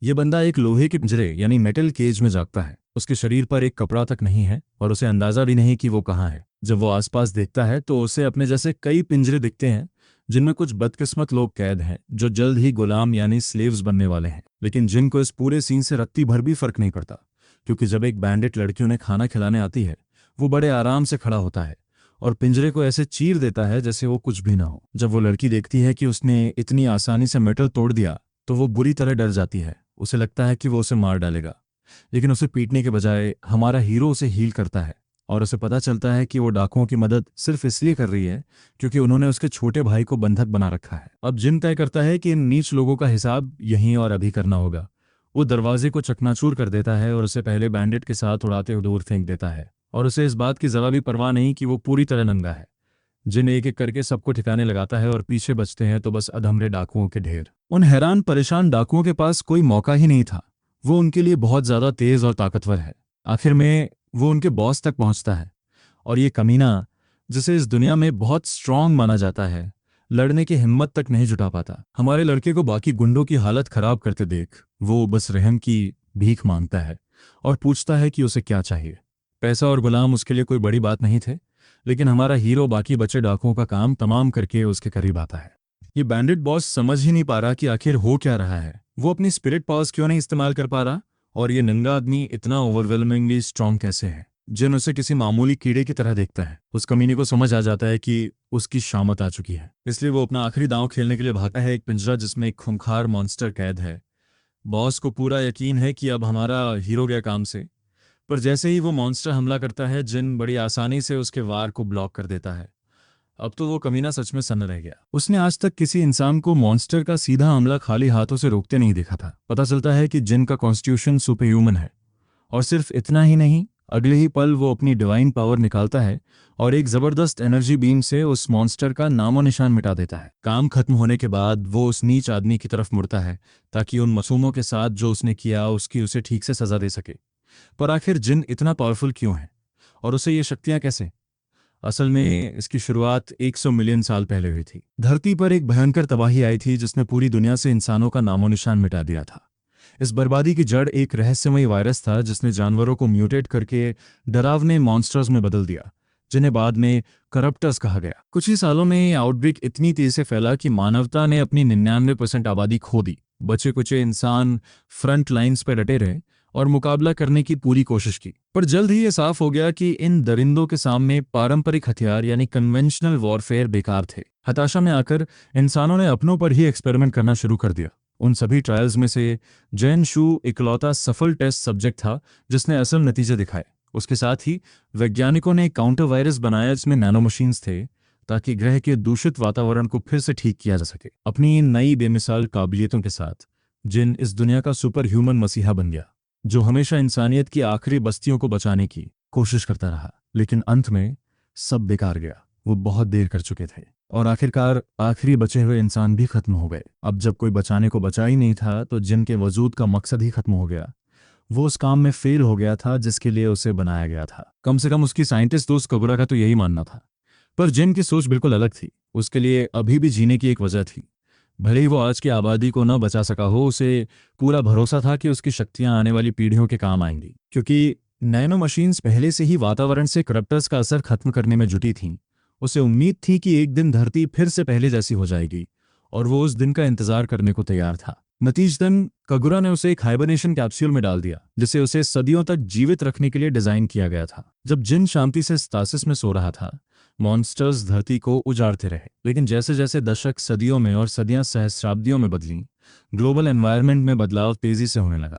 ये बंदा एक लोहे के पिंजरे यानी मेटल केज में जागता है। उसके शरीर पर एक कपड़ा तक नहीं है और उसे अंदाजा भी नहीं कि वो कहाँ है। जब वो आसपास देखता है तो उसे अपने जैसे कई पिंजरे दिखते हैं जिनमें कुछ बदकिस्मत लोग कैद हैं जो जल्द ही गुलाम यानी स्लेव्स बनने वाले हैं। लेकिन जिन को इस पूरे सीन से रत्ती भर भी फर्क नहीं पड़ता, क्योंकि जब एक बैंडिट लड़की उन्हें खाना खिलाने आती है वो बड़े आराम से खड़ा होता है और पिंजरे को ऐसे चीर देता है जैसे वो कुछ भी ना हो। जब वो लड़की देखती है कि उसने इतनी आसानी से मेटल तोड़ दिया तो वो बुरी तरह डर जाती है। उसे लगता है कि वो उसे मार डालेगा, लेकिन उसे पीटने के बजाय हमारा हीरो उसे हील करता है और उसे पता चलता है कि वो डाकुओं की मदद सिर्फ इसलिए कर रही है क्योंकि उन्होंने उसके छोटे भाई को बंधक बना रखा है। अब जिन तय करता है कि इन नीच लोगों का हिसाब यहीं और अभी करना होगा। वो दरवाजे को चकनाचूर कर देता है और उसे पहले बैंडिट के साथ उड़ाते हुए दूर फेंक देता है और उसे इस बात की जरा भी परवाह नहीं कि वो पूरी तरह नंगा है। जिन एक एक करके सबको ठिकाने लगाता है और पीछे बचते हैं तो बस अधमरे डाकुओं के ढेर। उन हैरान परेशान डाकुओं के पास कोई मौका ही नहीं था। वो उनके लिए बहुत ज्यादा तेज और ताकतवर है। आखिर में वो उनके बॉस तक पहुंचता है और ये कमीना, जिसे इस दुनिया में बहुत स्ट्रांग माना जाता है, लड़ने की हिम्मत तक नहीं जुटा पाता। हमारे लड़के को बाकी गुंडों की हालत खराब करते देख वो बस रहम की भीख मांगता है और पूछता है कि उसे क्या चाहिए। पैसा और गुलाम उसके लिए कोई बड़ी बात नहीं थे, लेकिन हमारा हीरो बाकी बचे डाकुओं का काम तमाम करके उसके करीब आता है। ये बैंडिट बॉस समझ ही नहीं पा रहा कि आखिर हो क्या रहा है। वो अपनी स्पिरिट पावर्स क्यों नहीं इस्तेमाल कर पा रहा और ये नंगा आदमी इतना ओवरवेलमिंगली स्ट्रांग कैसे है। जिन उसे किसी मामूली कीड़े की तरह देखता है। उस कमीने को समझ आ जाता है कि उसकी शामत आ चुकी है, इसलिए वो अपना आखिरी दांव खेलने के लिए भागता है एक पिंजरा जिसमें एक खूंखार मॉन्स्टर कैद है। बॉस को पूरा यकीन है कि अब हमारा हीरो गया काम से, पर जैसे ही वो मॉन्स्टर हमला करता है जिन बड़ी आसानी से उसके वार को ब्लॉक कर देता है। अब तो वो कमीना सच में सन्न रह गया। उसने आज तक किसी इंसान को मॉन्स्टर का सीधा हमला खाली हाथों से रोकते नहीं देखा था। पता चलता है कि जिन का कॉन्स्टिट्यूशन सुपर ह्यूमन है, और सिर्फ इतना ही नहीं, अगले ही पल वो अपनी डिवाइन पावर निकालता है और एक जबरदस्त एनर्जी बीम से उस मॉन्स्टर का नामो निशान मिटा देता है। काम खत्म होने के बाद वो उस नीच आदमी की तरफ मुड़ता है ताकि उन मासूमों के साथ जो उसने किया उसकी उसे ठीक से सजा दे सके। पर आखिर जिन इतना पावरफुल क्यों है और उसे ये शक्तियां कैसे? असल में इसकी शुरुआत 100 मिलियन साल पहले हुई थी। धरती पर एक भयंकर तबाही आई थी जिसने पूरी दुनिया से इंसानों का नामो निशान मिटा दिया था। इस बर्बादी की जड़ एक रहस्यमयी वायरस था जिसने जानवरों को म्यूटेट करके डरावने मॉन्स्टर्स में बदल दिया, जिन्हें बाद में करप्टर्स कहा गया। कुछ ही सालों में ये आउटब्रेक इतनी तेजी से फैला कि मानवता ने अपनी 99% आबादी खो दी। बचे कुचे इंसान फ्रंट लाइंस पर डटे रहे और मुकाबला करने की पूरी कोशिश की, पर जल्द ही ये साफ हो गया कि इन दरिंदों के सामने पारंपरिक हथियार यानी कन्वेंशनल वॉरफेयर बेकार थे। हताशा में आकर इंसानों ने अपनों पर ही एक्सपेरिमेंट करना शुरू कर दिया। उन सभी ट्रायल्स में से जैन शू इकलौता सफल टेस्ट सब्जेक्ट था जिसने असल नतीजे दिखाए। उसके साथ ही वैज्ञानिकों ने एक काउंटर वायरस बनाया जिसमें नैनो मशीन्स थे ताकि ग्रह के दूषित वातावरण को फिर से ठीक किया जा सके। अपनी इन नई बेमिसाल काबिलियतों के साथ जिन इस दुनिया का सुपर ह्यूमन मसीहा बन गया, जो हमेशा इंसानियत की आखिरी बस्तियों को बचाने की कोशिश करता रहा। लेकिन अंत में सब बेकार गया। वो बहुत देर कर चुके थे और आखिरकार आखिरी बचे हुए इंसान भी खत्म हो गए। अब जब कोई बचाने को बचा ही नहीं था तो जिन के वजूद का मकसद ही खत्म हो गया। वो उस काम में फेल हो गया था जिसके लिए उसे बनाया गया था। कम से कम उसकी साइंटिस्ट दोस्त कबूरा का तो यही मानना था। पर जिन की सोच बिल्कुल अलग थी। उसके लिए अभी भी जीने की एक वजह थी। भले ही वो आज की आबादी को न बचा सका हो, उसे पूरा भरोसा था कि उसकी शक्तियां आने वाली पीढ़ियों के काम आएंगी। क्योंकि नैनो मशीन्स पहले से ही वातावरण से करप्टर्स का असर खत्म करने में जुटी थीं। उसे उम्मीद थी कि एक दिन धरती फिर से पहले जैसी हो जाएगी और वो उस दिन का इंतजार करने को तैयार था। नतीजतन कगुरा ने उसे एक हाइबरनेशन कैप्सूल में डाल दिया जिसे उसे सदियों तक जीवित रखने के लिए डिजाइन किया गया था। जब जिन शांति से स्टासिस में सो रहा था, मॉन्स्टर्स धरती को उजाड़ते रहे। लेकिन जैसे जैसे दशक सदियों में और सदियां सहस्राब्दियों में बदलीं, ग्लोबल एनवायरनमेंट में बदलाव तेजी से होने लगा।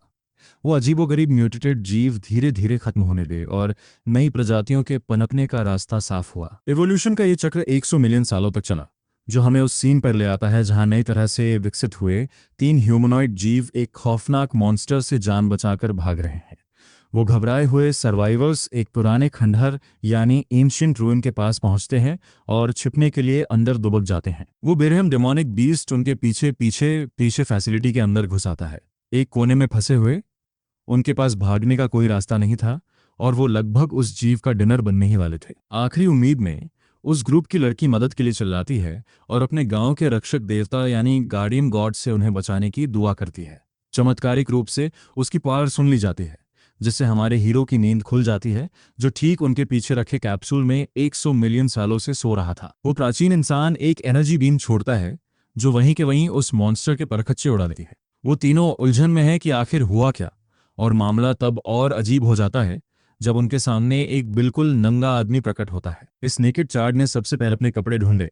वो अजीबोगरीब म्यूटेटेड जीव धीरे धीरे खत्म होने लगे और नई प्रजातियों के पनपने का रास्ता साफ हुआ। एवोल्यूशन का ये चक्र 100 मिलियन सालों तक चला, जो हमें उस सीन पर ले आता है जहां नई तरह से विकसित हुए 3 ह्यूमनॉइड जीव एक खौफनाक मॉन्स्टर से जान बचाकर भाग रहे हैं। वो घबराए हुए सर्वाइवर्स एक पुराने खंडहर यानी एंशिएंट रूइन के पास पहुंचते हैं और छिपने के लिए अंदर दुबक जाते हैं। वो बेरहम डेमोनिक बीस्ट उनके पीछे पीछे पीछे फैसिलिटी के अंदर घुस आता है। एक कोने में फंसे हुए, उनके पास भागने का कोई रास्ता नहीं था और वो लगभग उस जीव का डिनर बनने ही वाले थे। आखिरी उम्मीद में उस ग्रुप की लड़की मदद के लिए चिल्लाती है और अपने गांव के रक्षक देवता यानी गार्डियन गॉड से उन्हें बचाने की दुआ करती है। चमत्कारिक रूप से उसकी पुकार सुन ली जाती है, जिससे हमारे हीरो की नींद खुल जाती है, जो ठीक उनके पीछे रखे कैप्सूल में 100 मिलियन सालों से सो रहा था। वो प्राचीन इंसान एक एनर्जी बीम छोड़ता है जो वहीं के वहीं उस मॉन्स्टर के परखच्चे उड़ा देती है। वो तीनों उलझन में है कि आखिर हुआ क्या, और मामला तब और अजीब हो जाता है जब उनके सामने एक बिल्कुल नंगा आदमी प्रकट होता है। इस नेकेड चार्ड ने सबसे पहले अपने कपड़े ढूंढे,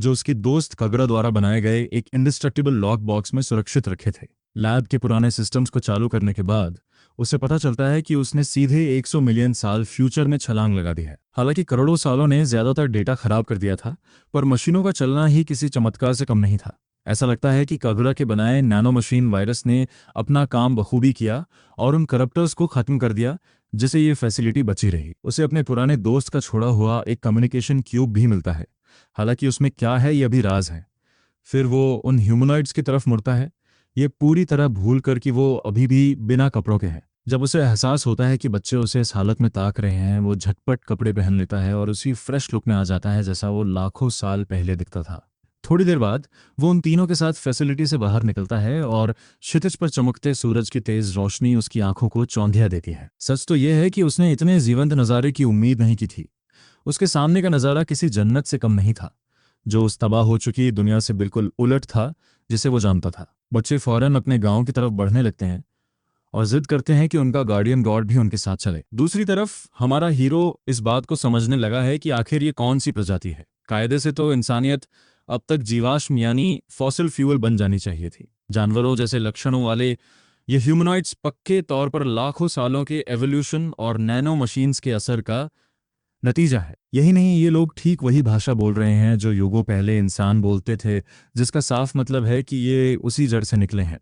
जो उसकी दोस्त कगरा द्वारा बनाए गए एक इंडिस्ट्रक्टिबल लॉक बॉक्स में सुरक्षित रखे थे। लैब के पुराने सिस्टम्स को चालू करने के बाद उसे पता चलता है कि उसने सीधे 100 मिलियन साल फ्यूचर में छलांग लगा दी है। हालांकि करोड़ों सालों ने ज्यादातर डेटा खराब कर दिया था, पर मशीनों का चलना ही किसी चमत्कार से कम नहीं था। ऐसा लगता है कि कगरा के बनाए नैनो मशीन वायरस ने अपना काम बखूबी किया और उन करप्टर्स को खत्म कर दिया, जिससे ये फैसिलिटी बची रही। उसे अपने पुराने दोस्त का छोड़ा हुआ एक कम्युनिकेशन क्यूब भी मिलता है, हालांकि उसमें क्या है ये अभी राज है। फिर वो उन ह्यूमनॉइड्स की तरफ मुड़ता है, ये पूरी तरह भूल कर कि वो अभी भी बिना कपड़ों के हैं। जब उसे एहसास होता है कि बच्चे उसे इस हालत में ताक रहे हैं, वो झटपट कपड़े पहन लेता है और उसी फ्रेश लुक में आ जाता है जैसा वो लाखों साल पहले दिखता था। थोड़ी देर बाद वो उन तीनों के साथ फैसिलिटी से बाहर निकलता है और क्षितिज पर चमकते सूरज की तेज रोशनी उसकी आंखों को चौंधिया देती है। सच तो यह है कि उसने इतने जीवंत नज़ारे की उम्मीद नहीं की थी। उसके सामने का नज़ारा किसी जन्नत से कम नहीं था, जो उस तबाह हो चुकी दुनिया से बिल्कुल उलट था जिसे वो जानता था। बच्चे फौरन अपने गांव की तरफ बढ़ने लगते हैं और जिद करते हैं कि उनका गार्डियन गॉड भी उनके साथ चले। दूसरी तरफ हमारा हीरो इस बात को समझने लगा है कि आखिर ये कौन सी प्रजाति है। कायदे से तो इंसानियत अब तक जीवाश्म यानी फॉसिल फ्यूल बन जानी चाहिए थी। जानवरों जैसे लक्षणों वाले ये ह्यूमनॉइड्स पक्के तौर पर लाखों सालों के एवोल्यूशन और नैनो मशीन्स के असर का नतीजा है। यही नहीं, ये लोग ठीक वही भाषा बोल रहे हैं जो युगों पहले इंसान बोलते थे, जिसका साफ मतलब है कि ये उसी जड़ से निकले हैं।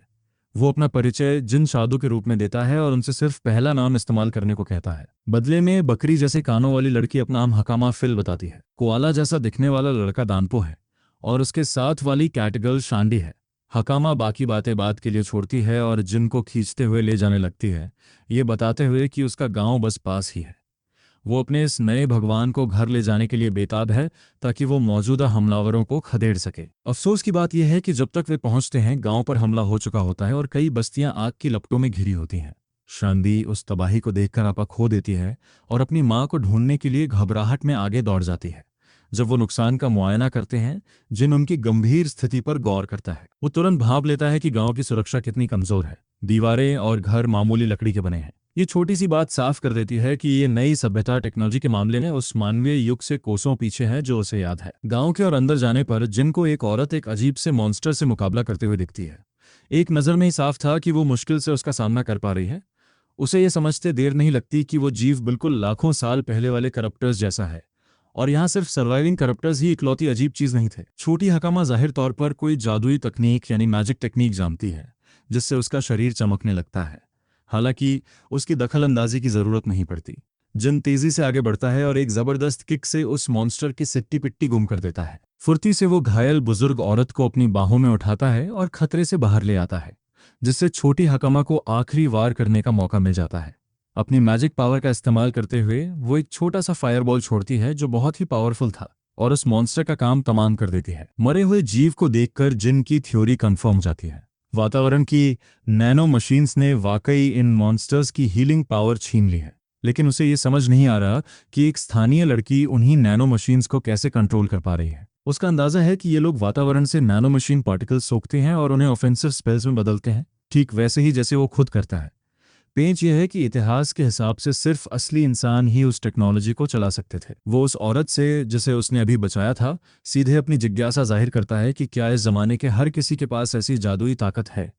वो अपना परिचय जिन साधु के रूप में देता है और उनसे सिर्फ पहला नाम इस्तेमाल करने को कहता है। बदले में बकरी जैसे कानों वाली लड़की अपना नाम हकामा फिल बताती है। कोआला जैसा दिखने वाला लड़का दानपो है और उसके साथ वाली कैटगर्ल शांडी है। हकामा बाकी बातें बात के लिए छोड़ती है और जिनको खींचते हुए ले जाने लगती है, ये बताते हुए कि उसका गांव बस पास ही है। वो अपने इस नए भगवान को घर ले जाने के लिए बेताब है ताकि वो मौजूदा हमलावरों को खदेड़ सके। अफसोस की बात यह है कि जब तक वे पहुंचते हैं, गांव पर हमला हो चुका होता है और कई बस्तियां आग की लपटों में घिरी होती हैं। शांदी उस तबाही को देखकर आपा खो देती है और अपनी मां को ढूंढने के लिए घबराहट में आगे दौड़ जाती है। जब वो नुकसान का मुआयना करते हैं, जिन उनकी गंभीर स्थिति पर गौर करता है, वो तुरंत भांप लेता है कि गांव की सुरक्षा कितनी कमजोर है। दीवारें और घर मामूली लकड़ी के बने हैं। ये छोटी सी बात साफ कर देती है कि ये नई सभ्यता टेक्नोलॉजी के मामले में उस मानवीय युग से कोसों पीछे है जो उसे याद है। गांव के और अंदर जाने पर जिन को एक औरत एक अजीब से मॉन्स्टर से मुकाबला करते हुए दिखती है। एक नज़र में ही साफ था कि वो मुश्किल से उसका सामना कर पा रही है। उसे ये समझते देर नहीं लगती कि वो जीव बिल्कुल लाखों साल पहले वाले करप्टर्स जैसा है, और यहाँ सिर्फ सर्वाइविंग करप्टर्स ही इकलौती अजीब चीज नहीं थे। छोटी हकामा जाहिर तौर पर कोई जादुई तकनीक यानी मैजिक टेक्निक जानती है, जिससे उसका शरीर चमकने लगता है। हालांकि उसकी दखल अंदाजी की जरूरत नहीं पड़ती। जिन तेजी से आगे बढ़ता है और एक जबरदस्त किक से उस मॉन्स्टर की सिट्टी पिट्टी गुम कर देता है। फुर्ती से वो घायल बुजुर्ग औरत को अपनी बाहों में उठाता है और खतरे से बाहर ले आता है, जिससे छोटी हकामा को आखिरी वार करने का मौका मिल जाता है। अपनी मैजिक पावर का इस्तेमाल करते हुए वो एक छोटा सा फायरबॉल छोड़ती है जो बहुत ही पावरफुल था और उस मॉन्स्टर का काम तमाम कर देती है। मरे हुए जीव को देखकर जिन की थ्योरी कंफर्म हो जाती है। वातावरण की नैनो मशीन्स ने वाकई इन मॉन्स्टर्स की हीलिंग पावर छीन ली है, लेकिन उसे ये समझ नहीं आ रहा कि एक स्थानीय लड़की उन्हीं नैनो मशीन्स को कैसे कंट्रोल कर पा रही है। उसका अंदाजा है कि ये लोग वातावरण से नैनो मशीन पार्टिकल्स सोखते हैं और उन्हें ऑफेंसिव स्पेल्स में बदलते हैं, ठीक वैसे ही जैसे वो खुद करता है। पेंच यह है कि इतिहास के हिसाब से सिर्फ असली इंसान ही उस टेक्नोलॉजी को चला सकते थे। वो उस औरत से जिसे उसने अभी बचाया था सीधे अपनी जिज्ञासा जाहिर करता है कि क्या इस जमाने के हर किसी के पास ऐसी जादुई ताकत है।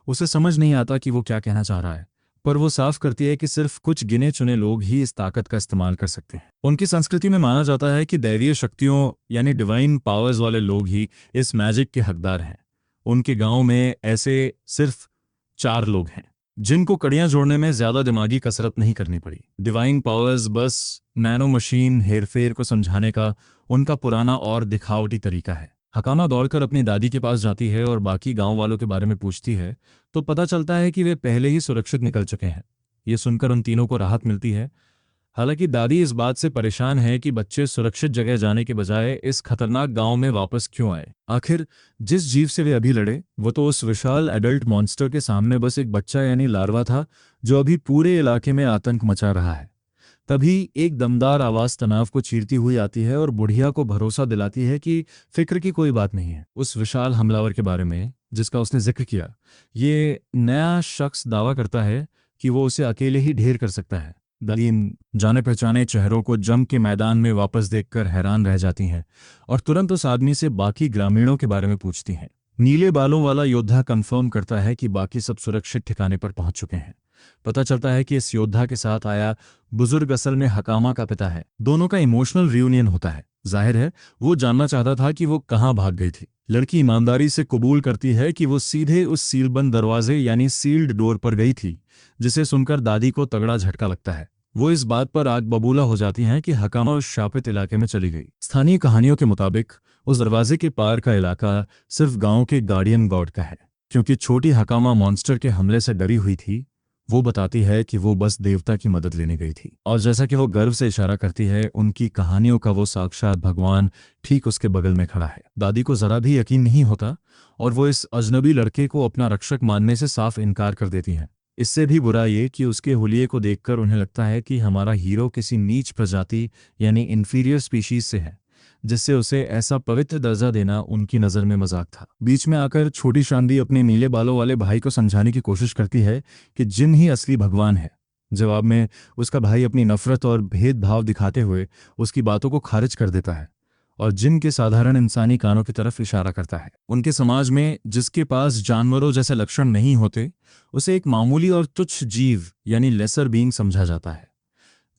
उसे समझ नहीं आता कि वो क्या कहना चाह रहा है, पर वो साफ करती है कि सिर्फ कुछ गिने चुने लोग ही इस ताकत का इस्तेमाल कर सकते हैं। उनकी संस्कृति में माना जाता है कि दैवीय शक्तियों यानी डिवाइन पावर्स वाले लोग ही इस मैजिक के हकदार हैं। उनके गांव में ऐसे सिर्फ 4 लोग हैं जिनको कड़ियां जोड़ने में ज्यादा दिमागी कसरत नहीं करनी पड़ी। डिवाइन पावर्स बस नैनो मशीन हेरफेर को समझाने का उनका पुराना और दिखावटी तरीका है। हकामा दौड़कर अपनी दादी के पास जाती है और बाकी गांव वालों के बारे में पूछती है, तो पता चलता है कि वे पहले ही सुरक्षित निकल चुके हैं। ये सुनकर उन तीनों को राहत मिलती है, हालांकि दादी इस बात से परेशान है कि बच्चे सुरक्षित जगह जाने के बजाय इस खतरनाक गांव में वापस क्यों आए। आखिर जिस जीव से वे अभी लड़े वो तो उस विशाल एडल्ट मॉन्स्टर के सामने बस एक बच्चा यानी लार्वा था, जो अभी पूरे इलाके में आतंक मचा रहा है। तभी एक दमदार आवाज तनाव को चीरती हुई आती है और बुढ़िया को भरोसा दिलाती है कि फिक्र की कोई बात नहीं है। उस विशाल हमलावर के बारे में जिसका उसने जिक्र किया, ये नया शख्स दावा करता है कि वो उसे अकेले ही ढेर कर सकता है। दलीम जाने पहचाने चेहरों को जंग के मैदान में वापस देखकर हैरान रह जाती हैं और तुरंत उस आदमी से बाकी ग्रामीणों के बारे में पूछती हैं। नीले बालों वाला योद्धा कंफर्म करता है कि बाकी सब सुरक्षित ठिकाने पर पहुंच चुके हैं। पता चलता है कि इस योद्धा के साथ आया बुजुर्ग असल में हकामा का पिता है। दोनों का इमोशनल रियूनियन होता है। जाहिर है वो जानना चाहता था कि वो कहाँ भाग गई थी। लड़की ईमानदारी से कबूल करती है कि वो सीधे उस सीलबंद दरवाजे यानी सील्ड डोर पर गई थी, जिसे सुनकर दादी को तगड़ा झटका लगता है। वो इस बात पर आग बबूला हो जाती हैं कि हकामा उस शापित इलाके में चली गई। स्थानीय कहानियों के मुताबिक उस दरवाजे के पार का इलाका सिर्फ गांव के गार्डियन गॉड का है। क्योंकि छोटी हकामा मॉन्स्टर के हमले से डरी हुई थी, वो बताती है कि वो बस देवता की मदद लेने गई थी। और जैसा कि वो गर्व से इशारा करती है, उनकी कहानियों का वो साक्षात भगवान ठीक उसके बगल में खड़ा है। दादी को जरा भी यकीन नहीं होता और वो इस अजनबी लड़के को अपना रक्षक मानने से साफ इनकार कर देती हैं। इससे भी बुरा ये कि उसके हुलिये को देखकर उन्हें लगता है कि हमारा हीरो किसी नीच प्रजाति यानी इंफीरियर स्पीशीज से है, जिससे उसे ऐसा पवित्र दर्जा देना उनकी नज़र में मजाक था। बीच में आकर छोटी शांति अपने नीले बालों वाले भाई को समझाने की कोशिश करती है कि जिन ही असली भगवान है। जवाब में उसका भाई अपनी नफरत और भेदभाव दिखाते हुए उसकी बातों को खारिज कर देता है और जिन के साधारण इंसानी कानों की तरफ इशारा करता है। उनके समाज में जिसके पास जानवरों जैसे लक्षण नहीं होते, उसे एक मामूली और तुच्छ जीव यानी लेसर बीइंग समझा जाता है।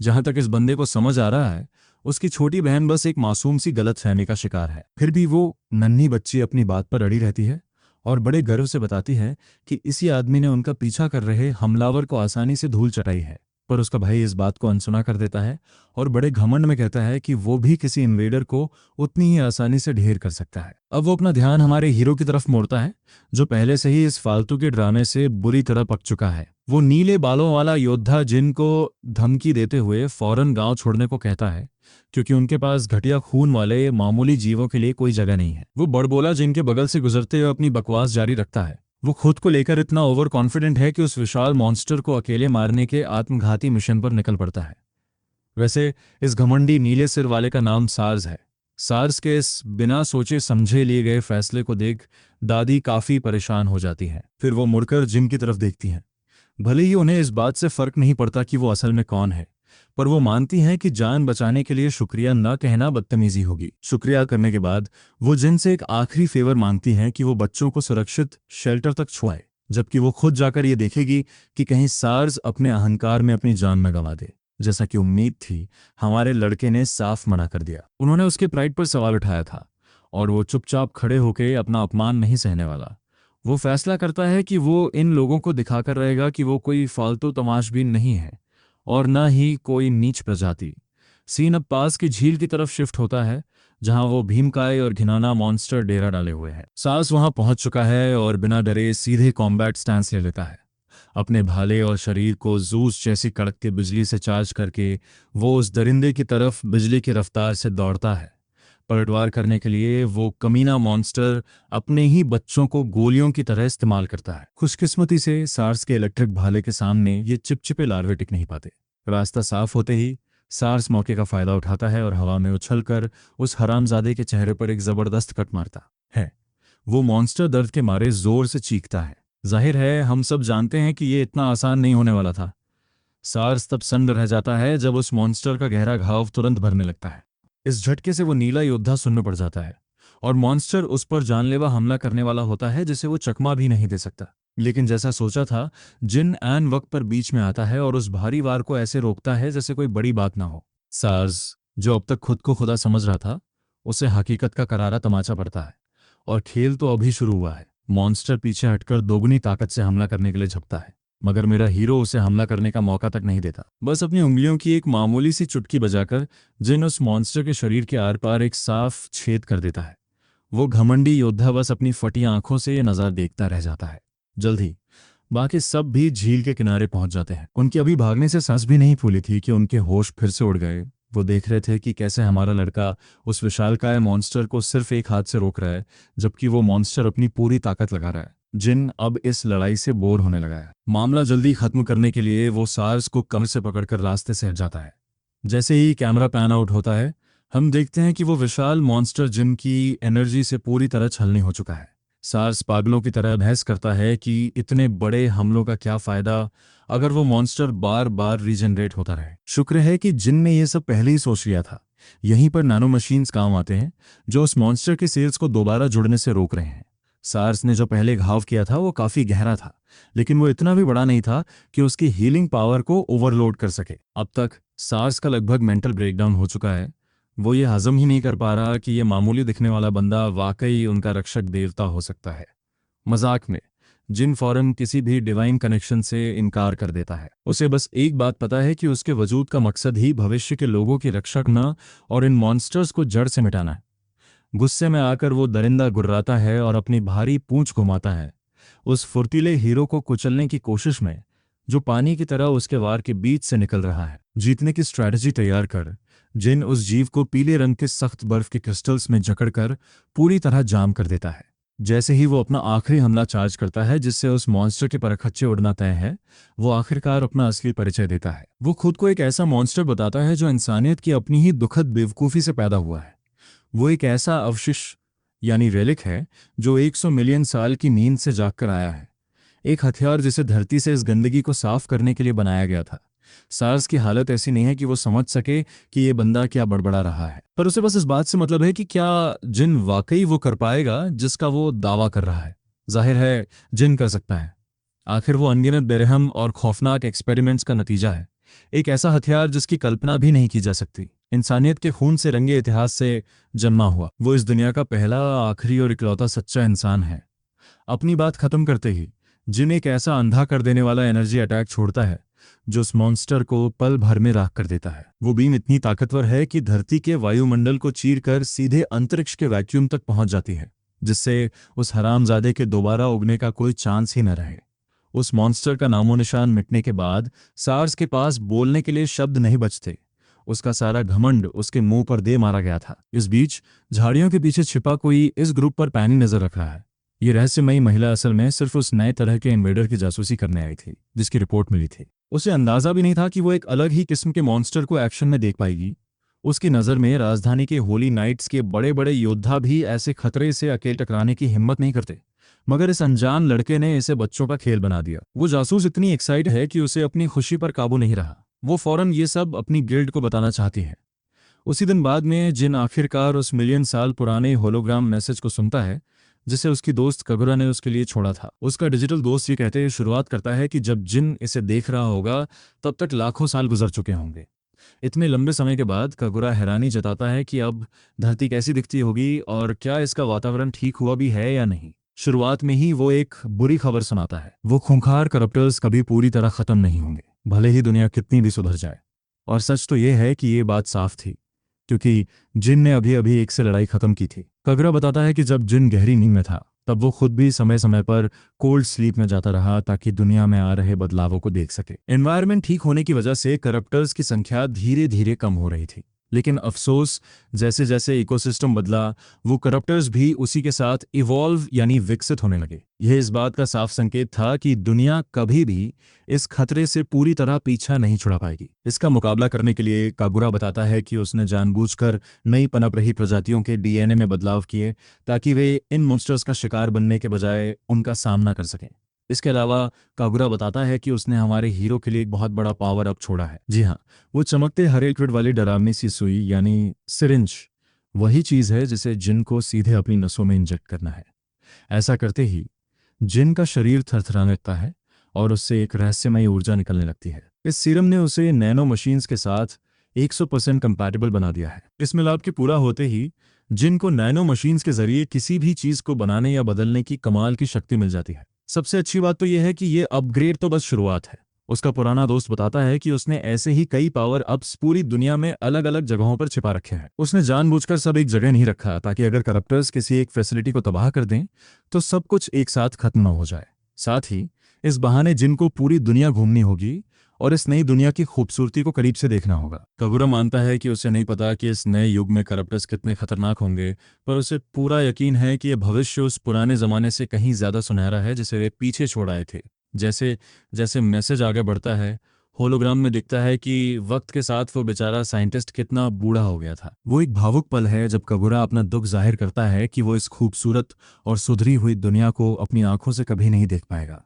जहां तक इस बंदे को समझ आ रहा है, उसकी छोटी बहन बस एक मासूम सी गलतफहमी का शिकार है। फिर भी वो नन्ही बच्ची अपनी बात पर अड़ी रहती है और बड़े गर्व से बताती है कि इसी आदमी ने उनका पीछा कर रहे हमलावर को आसानी से धूल चटाई है। पर उसका भाई इस बात को अनसुना कर देता है और बड़े घमंड में कहता है कि वो भी किसी इन्वेडर को उतनी ही आसानी से ढेर कर सकता है। अब वो अपना ध्यान हमारे हीरो की तरफ मोड़ता है, जो पहले से ही इस फालतू के ड्रामे से बुरी तरह पक चुका है। वो नीले बालों वाला योद्धा जिनको धमकी देते हुए फौरन गांव छोड़ने को कहता है, क्योंकि उनके पास घटिया खून वाले मामूली जीवों के लिए कोई जगह नहीं है। वो बड़बोला जिनके बगल से गुजरते हुए अपनी बकवास जारी रखता है। वो खुद को लेकर इतना ओवर कॉन्फिडेंट है कि उस विशाल मॉन्स्टर को अकेले मारने के आत्मघाती मिशन पर निकल पड़ता है। वैसे इस घमंडी नीले सिर वाले का नाम सार्स है। सार्स के इस बिना सोचे समझे लिए गए फैसले को देख दादी काफी परेशान हो जाती है। फिर वो मुड़कर जिम की तरफ देखती हैं। भले ही उन्हें इस बात से फर्क नहीं पड़ता कि वो असल में कौन है, पर वो मानती हैं कि जान बचाने के लिए शुक्रिया न कहना बदतमीजी होगी। शुक्रिया करने के बाद वो जिन से एक आखिरी फेवर मांगती हैं कि वो बच्चों को सुरक्षित शेल्टर तक छुड़ाए, जबकि वो खुद जाकर ये देखेगी कि कहीं सार्स अपने अहंकार में अपनी जान न गंवा दे। जैसा कि उम्मीद थी, हमारे लड़के ने साफ मना कर दिया। उन्होंने उसके प्राइड पर सवाल उठाया था और वो चुपचाप खड़े होकर अपना अपमान नहीं सहने वाला। वो फैसला करता है कि वो इन लोगों को दिखाकर रहेगा कि वो कोई फालतू तमाशबीन नहीं है और न ही कोई नीच प्रजाति। सीन अब पास की झील की तरफ शिफ्ट होता है, जहां वो भीमकाय और घिनौना मॉन्स्टर डेरा डाले हुए हैं। सार्स वहां पहुंच चुका है और बिना डरे सीधे कॉम्बैट स्टैंस ले लेता है। अपने भाले और शरीर को जूस जैसी कड़क के बिजली से चार्ज करके वो उस दरिंदे की तरफ बिजली की रफ्तार से दौड़ता है। पलटवार करने के लिए वो कमीना मॉन्स्टर अपने ही बच्चों को गोलियों की तरह इस्तेमाल करता है। खुशकिस्मती से सार्स के इलेक्ट्रिक भाले के सामने ये चिपचिपे लार्वे टिक नहीं पाते। रास्ता साफ होते ही सार्स मौके का फायदा उठाता है और हवा में उछलकर उस हरामजादे के चेहरे पर एक जबरदस्त कट मारता है। वो मॉन्स्टर दर्द के मारे जोर से चीखता है। जाहिर है हम सब जानते हैं कि ये इतना आसान नहीं होने वाला था। सार्स तब सन्न रह जाता है जब उस मॉन्स्टर का गहरा घाव तुरंत भरने लगता है। इस झटके से वो नीला योद्धा सुन्न पड़ जाता है और मॉन्स्टर उस पर जानलेवा हमला करने वाला होता है, जिसे वो चकमा भी नहीं दे सकता। लेकिन जैसा सोचा था, जिन ऐन वक्त पर बीच में आता है और उस भारी वार को ऐसे रोकता है जैसे कोई बड़ी बात ना हो। सार्स, जो अब तक खुद को खुदा समझ रहा था, उसे हकीकत का करारा तमाचा पड़ता है और खेल तो अभी शुरू हुआ है। मॉन्स्टर पीछे हटकर दोगुनी ताकत से हमला करने के लिए झपता है, मगर मेरा हीरो उसे हमला करने का मौका तक नहीं देता। बस अपनी उंगलियों की एक मामूली सी चुटकी बजाकर जिन उस मॉन्स्टर के शरीर के आर पार एक साफ छेद कर देता है। वो घमंडी योद्धा बस अपनी फटी आंखों से ये नज़ारा देखता रह जाता है। जल्द ही बाकी सब भी झील के किनारे पहुंच जाते हैं। उनकी अभी भागने से सांस भी नहीं फूली थी कि उनके होश फिर से उड़ गए। वो देख रहे थे कि कैसे हमारा लड़का उस विशालकाय मॉन्स्टर को सिर्फ एक हाथ से रोक रहा है, जबकि वो मॉन्स्टर अपनी पूरी ताकत लगा रहा है। जिन अब इस लड़ाई से बोर होने लगा है। मामला जल्दी खत्म करने के लिए वो सार्स को कमर से पकड़कर रास्ते से हट जाता है। जैसे ही कैमरा पैन आउट होता है, हम देखते हैं कि वो विशाल मॉन्स्टर जिन की एनर्जी से पूरी तरह छलनी हो चुका है। सार्स पागलों की तरह बहस करता है कि इतने बड़े हमलों का क्या फायदा अगर वो मॉन्स्टर बार बार रीजनरेट होता रहे। शुक्र है कि जिन ने ये सब पहले ही सोच लिया था। यहीं पर नैनो मशीन्स काम आते हैं जो उस मॉन्स्टर के सेल्स को दोबारा जुड़ने से रोक रहे हैं। सार्स ने जो पहले घाव किया था वो काफी गहरा था, लेकिन वो इतना भी बड़ा नहीं था कि उसकी हीलिंग पावर को ओवरलोड कर सके। अब तक सार्स का लगभग मेंटल ब्रेकडाउन हो चुका है। वो ये हजम ही नहीं कर पा रहा कि ये मामूली दिखने वाला बंदा वाकई उनका रक्षक देवता हो सकता है। मजाक में जिन फौरन किसी भी डिवाइन कनेक्शन से इनकार कर देता है। उसे बस एक बात पता है कि उसके वजूद का मकसद ही भविष्य के लोगों की रक्षा करना और इन मॉन्स्टर्स को जड़ से मिटाना है। गुस्से में आकर वो दरिंदा गुर्राता है और अपनी भारी पूंछ घुमाता है, उस फुर्तीले हीरो को कुचलने की कोशिश में जो पानी की तरह उसके वार के बीच से निकल रहा है। जीतने की स्ट्रैटेजी तैयार कर जिन उस जीव को पीले रंग के सख्त बर्फ के क्रिस्टल्स में जकड़कर पूरी तरह जाम कर देता है। जैसे ही वो अपना आखिरी हमला चार्ज करता है जिससे उस मॉन्स्टर के परखच्चे उड़ना तय है, वो आखिरकार अपना असली परिचय देता है। वो खुद को एक ऐसा मॉन्स्टर बताता है जो इंसानियत की अपनी ही दुखद बेवकूफ़ी से पैदा हुआ है। वो एक ऐसा अवशिष्ट यानी रेलिक है जो 100 मिलियन साल की नींद से जागकर आया है। एक हथियार जिसे धरती से इस गंदगी को साफ करने के लिए बनाया गया था। सार्स की हालत ऐसी नहीं है कि वो समझ सके कि ये बंदा क्या बड़बड़ा रहा है, पर उसे बस इस बात से मतलब है कि क्या जिन वाकई वो कर पाएगा जिसका वो दावा कर रहा है। जाहिर है जिन कर सकता है। आखिर वो अनगिनत बेरहम और खौफनाक एक्सपेरिमेंट्स का नतीजा है। एक ऐसा हथियार जिसकी कल्पना भी नहीं की जा सकती। इंसानियत के खून से रंगे इतिहास से जन्मा हुआ वो इस दुनिया का पहला, आखिरी और इकलौता सच्चा इंसान है। अपनी बात खत्म करते ही जिन एक ऐसा अंधा कर देने वाला एनर्जी अटैक छोड़ता है जो उस मॉन्स्टर को पल भर में राख कर देता है। वो बीम इतनी ताकतवर है कि धरती के वायुमंडल को चीरकर सीधे अंतरिक्ष के वैक्यूम तक पहुंच जाती है, जिससे उस हरामजादे के दोबारा उगने का कोई चांस ही न रहे। उस मॉन्स्टर का नामो निशान मिटने के बाद सार्स के पास बोलने के लिए शब्द नहीं बचते। उसका सारा घमंड उसके मुंह पर दे मारा गया था। इस बीच झाड़ियों के पीछे छिपा कोई इस ग्रुप पर पैनी नजर रख रहा है। ये रहस्यमयी महिला असल में सिर्फ उस नए तरह के इन्वेडर की जासूसी करने आई थी जिसकी रिपोर्ट मिली थी। उसे अंदाजा भी नहीं था कि वो एक अलग ही किस्म के मॉन्स्टर को एक्शन में देख पाएगी। उसकी नज़र में राजधानी के होली नाइट्स के बड़े बड़े योद्धा भी ऐसे खतरे से अकेले टकराने की हिम्मत नहीं करते, मगर इस अनजान लड़के ने इसे बच्चों का खेल बना दिया। वो जासूस इतनी एक्साइट है कि उसे अपनी खुशी पर काबू नहीं रहा। वो फौरन ये सब अपनी गिल्ड को बताना चाहती है। उसी दिन बाद में जिन आखिरकार उस मिलियन साल पुराने होलोग्राम मैसेज को सुनता है जिसे उसकी दोस्त कगुरा ने उसके लिए छोड़ा था। उसका डिजिटल दोस्त ये कहते शुरुआत करता है कि जब जिन इसे देख रहा होगा तब तक लाखों साल गुजर चुके होंगे। इतने लंबे समय के बाद कगुरा हैरानी जताता है कि अब धरती कैसी दिखती होगी और क्या इसका वातावरण ठीक हुआ भी है या नहीं। शुरुआत में ही वो एक बुरी खबर सुनाता है। वो खूंखार करप्टर्स कभी पूरी तरह खत्म नहीं होंगे, भले ही दुनिया कितनी भी सुधर जाए। और सच तो ये है कि ये बात साफ थी, क्योंकि जिन ने अभी अभी एक से लड़ाई खत्म की थी। कगरा बताता है कि जब जिन गहरी नींद में था तब वो खुद भी समय समय पर कोल्ड स्लीप में जाता रहा ताकि दुनिया में आ रहे बदलावों को देख सके। एनवायरनमेंट ठीक होने की वजह से करप्टर्स की संख्या धीरे धीरे कम हो रही थी, लेकिन अफसोस जैसे जैसे इकोसिस्टम बदला वो करप्टर्स भी उसी के साथ इवॉल्व यानी विकसित होने लगे। यह इस बात का साफ संकेत था कि दुनिया कभी भी इस खतरे से पूरी तरह पीछा नहीं छुड़ा पाएगी। इसका मुकाबला करने के लिए कागुरा बताता है कि उसने जानबूझकर नई पनप रही प्रजातियों के डीएनए में बदलाव किए ताकि वे इन मॉन्स्टर्स का शिकार बनने के बजाय उनका सामना कर सकें। इसके अलावा कागुरा बताता है कि उसने हमारे हीरो के लिए एक बहुत बड़ा पावर अप छोड़ा है। जी हाँ, वो चमकते हरे लिक्विड वाली डरावनी सी सुई यानी सिरिंज वही चीज है जिसे जिन को सीधे अपनी नसों में इंजेक्ट करना है। ऐसा करते ही जिन का शरीर थरथराने लगता है और उससे एक रहस्यमयी ऊर्जा निकलने लगती है। इस सीरम ने उसे नैनो मशीन्स के साथ 100% कंपैटिबल बना दिया है। इस मिलाप के पूरा होते ही जिन को नैनो मशीन्स के जरिए किसी भी चीज को बनाने या बदलने की कमाल की शक्ति मिल जाती है। सबसे अच्छी बात तो यह है कि ये अपग्रेड तो बस शुरुआत है। उसका पुराना दोस्त बताता है कि उसने ऐसे ही कई पावर अप्स पूरी दुनिया में अलग अलग जगहों पर छिपा रखे हैं। उसने जानबूझकर सब एक जगह नहीं रखा ताकि अगर करप्टर्स किसी एक फैसिलिटी को तबाह कर दें तो सब कुछ एक साथ खत्म न हो जाए। साथ ही इस बहाने जिन को पूरी दुनिया घूमनी होगी और इस नई दुनिया की खूबसूरती को करीब से देखना होगा। कगुरा मानता है कि उसे नहीं पता कि इस नए युग में करप्टर्स कितने खतरनाक होंगे, पर उसे पूरा यकीन है कि यह भविष्य उस पुराने जमाने से कहीं ज्यादा सुनहरा है जिसे वे पीछे छोड़ आए थे। जैसे जैसे मैसेज आगे बढ़ता है, होलोग्राम में दिखता है कि वक्त के साथ वो बेचारा साइंटिस्ट कितना बूढ़ा हो गया था। वो एक भावुक पल है जब कगुरा अपना दुख जाहिर करता है कि वो इस खूबसूरत और सुधरी हुई दुनिया को अपनी आंखों से कभी नहीं देख पाएगा।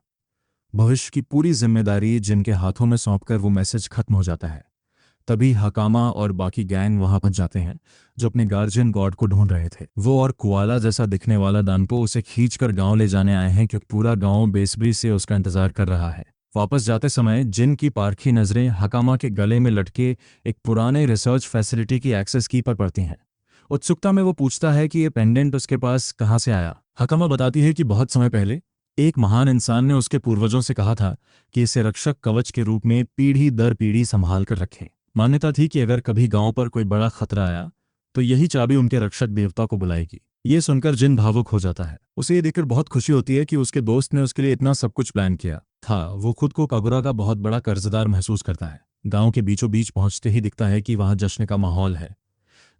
भविष्य की पूरी जिम्मेदारी जिनके हाथों में सौंपकर वो मैसेज खत्म हो जाता है। तभी हकामा और बाकी गैंग वहां पहुंच जाते हैं जो अपने गार्जियन गॉड को ढूंढ रहे थे। वो और कुआला जैसा दिखने वाला दानपो उसे खींचकर गांव ले जाने आए हैं क्योंकि पूरा गांव बेसब्री से उसका इंतजार कर रहा है। वापस जाते समय जिन की पारखी नजरें हकामा के गले में लटके एक पुराने रिसर्च फैसिलिटी की एक्सेस की पर पड़ती हैं। उत्सुकता में वो पूछता है कि ये पेंडेंट उसके पास कहाँ से आया। हकामा बताती है कि बहुत समय पहले एक महान इंसान ने उसके पूर्वजों से कहा था कि इसे रक्षक कवच के रूप में पीढ़ी दर पीढ़ी संभाल कर रखें। मान्यता थी कि अगर कभी गांव पर कोई बड़ा खतरा आया तो यही चाबी उनके रक्षक देवता को बुलाएगी। ये सुनकर जिन भावुक हो जाता है। उसे ये देखकर बहुत खुशी होती है कि उसके दोस्त ने उसके लिए इतना सब कुछ प्लान किया था। वो खुद को कगुरा का बहुत बड़ा कर्जदार महसूस करता है। गांव के बीचों बीच पहुंचते ही दिखता है कि वहां जश्न का माहौल है।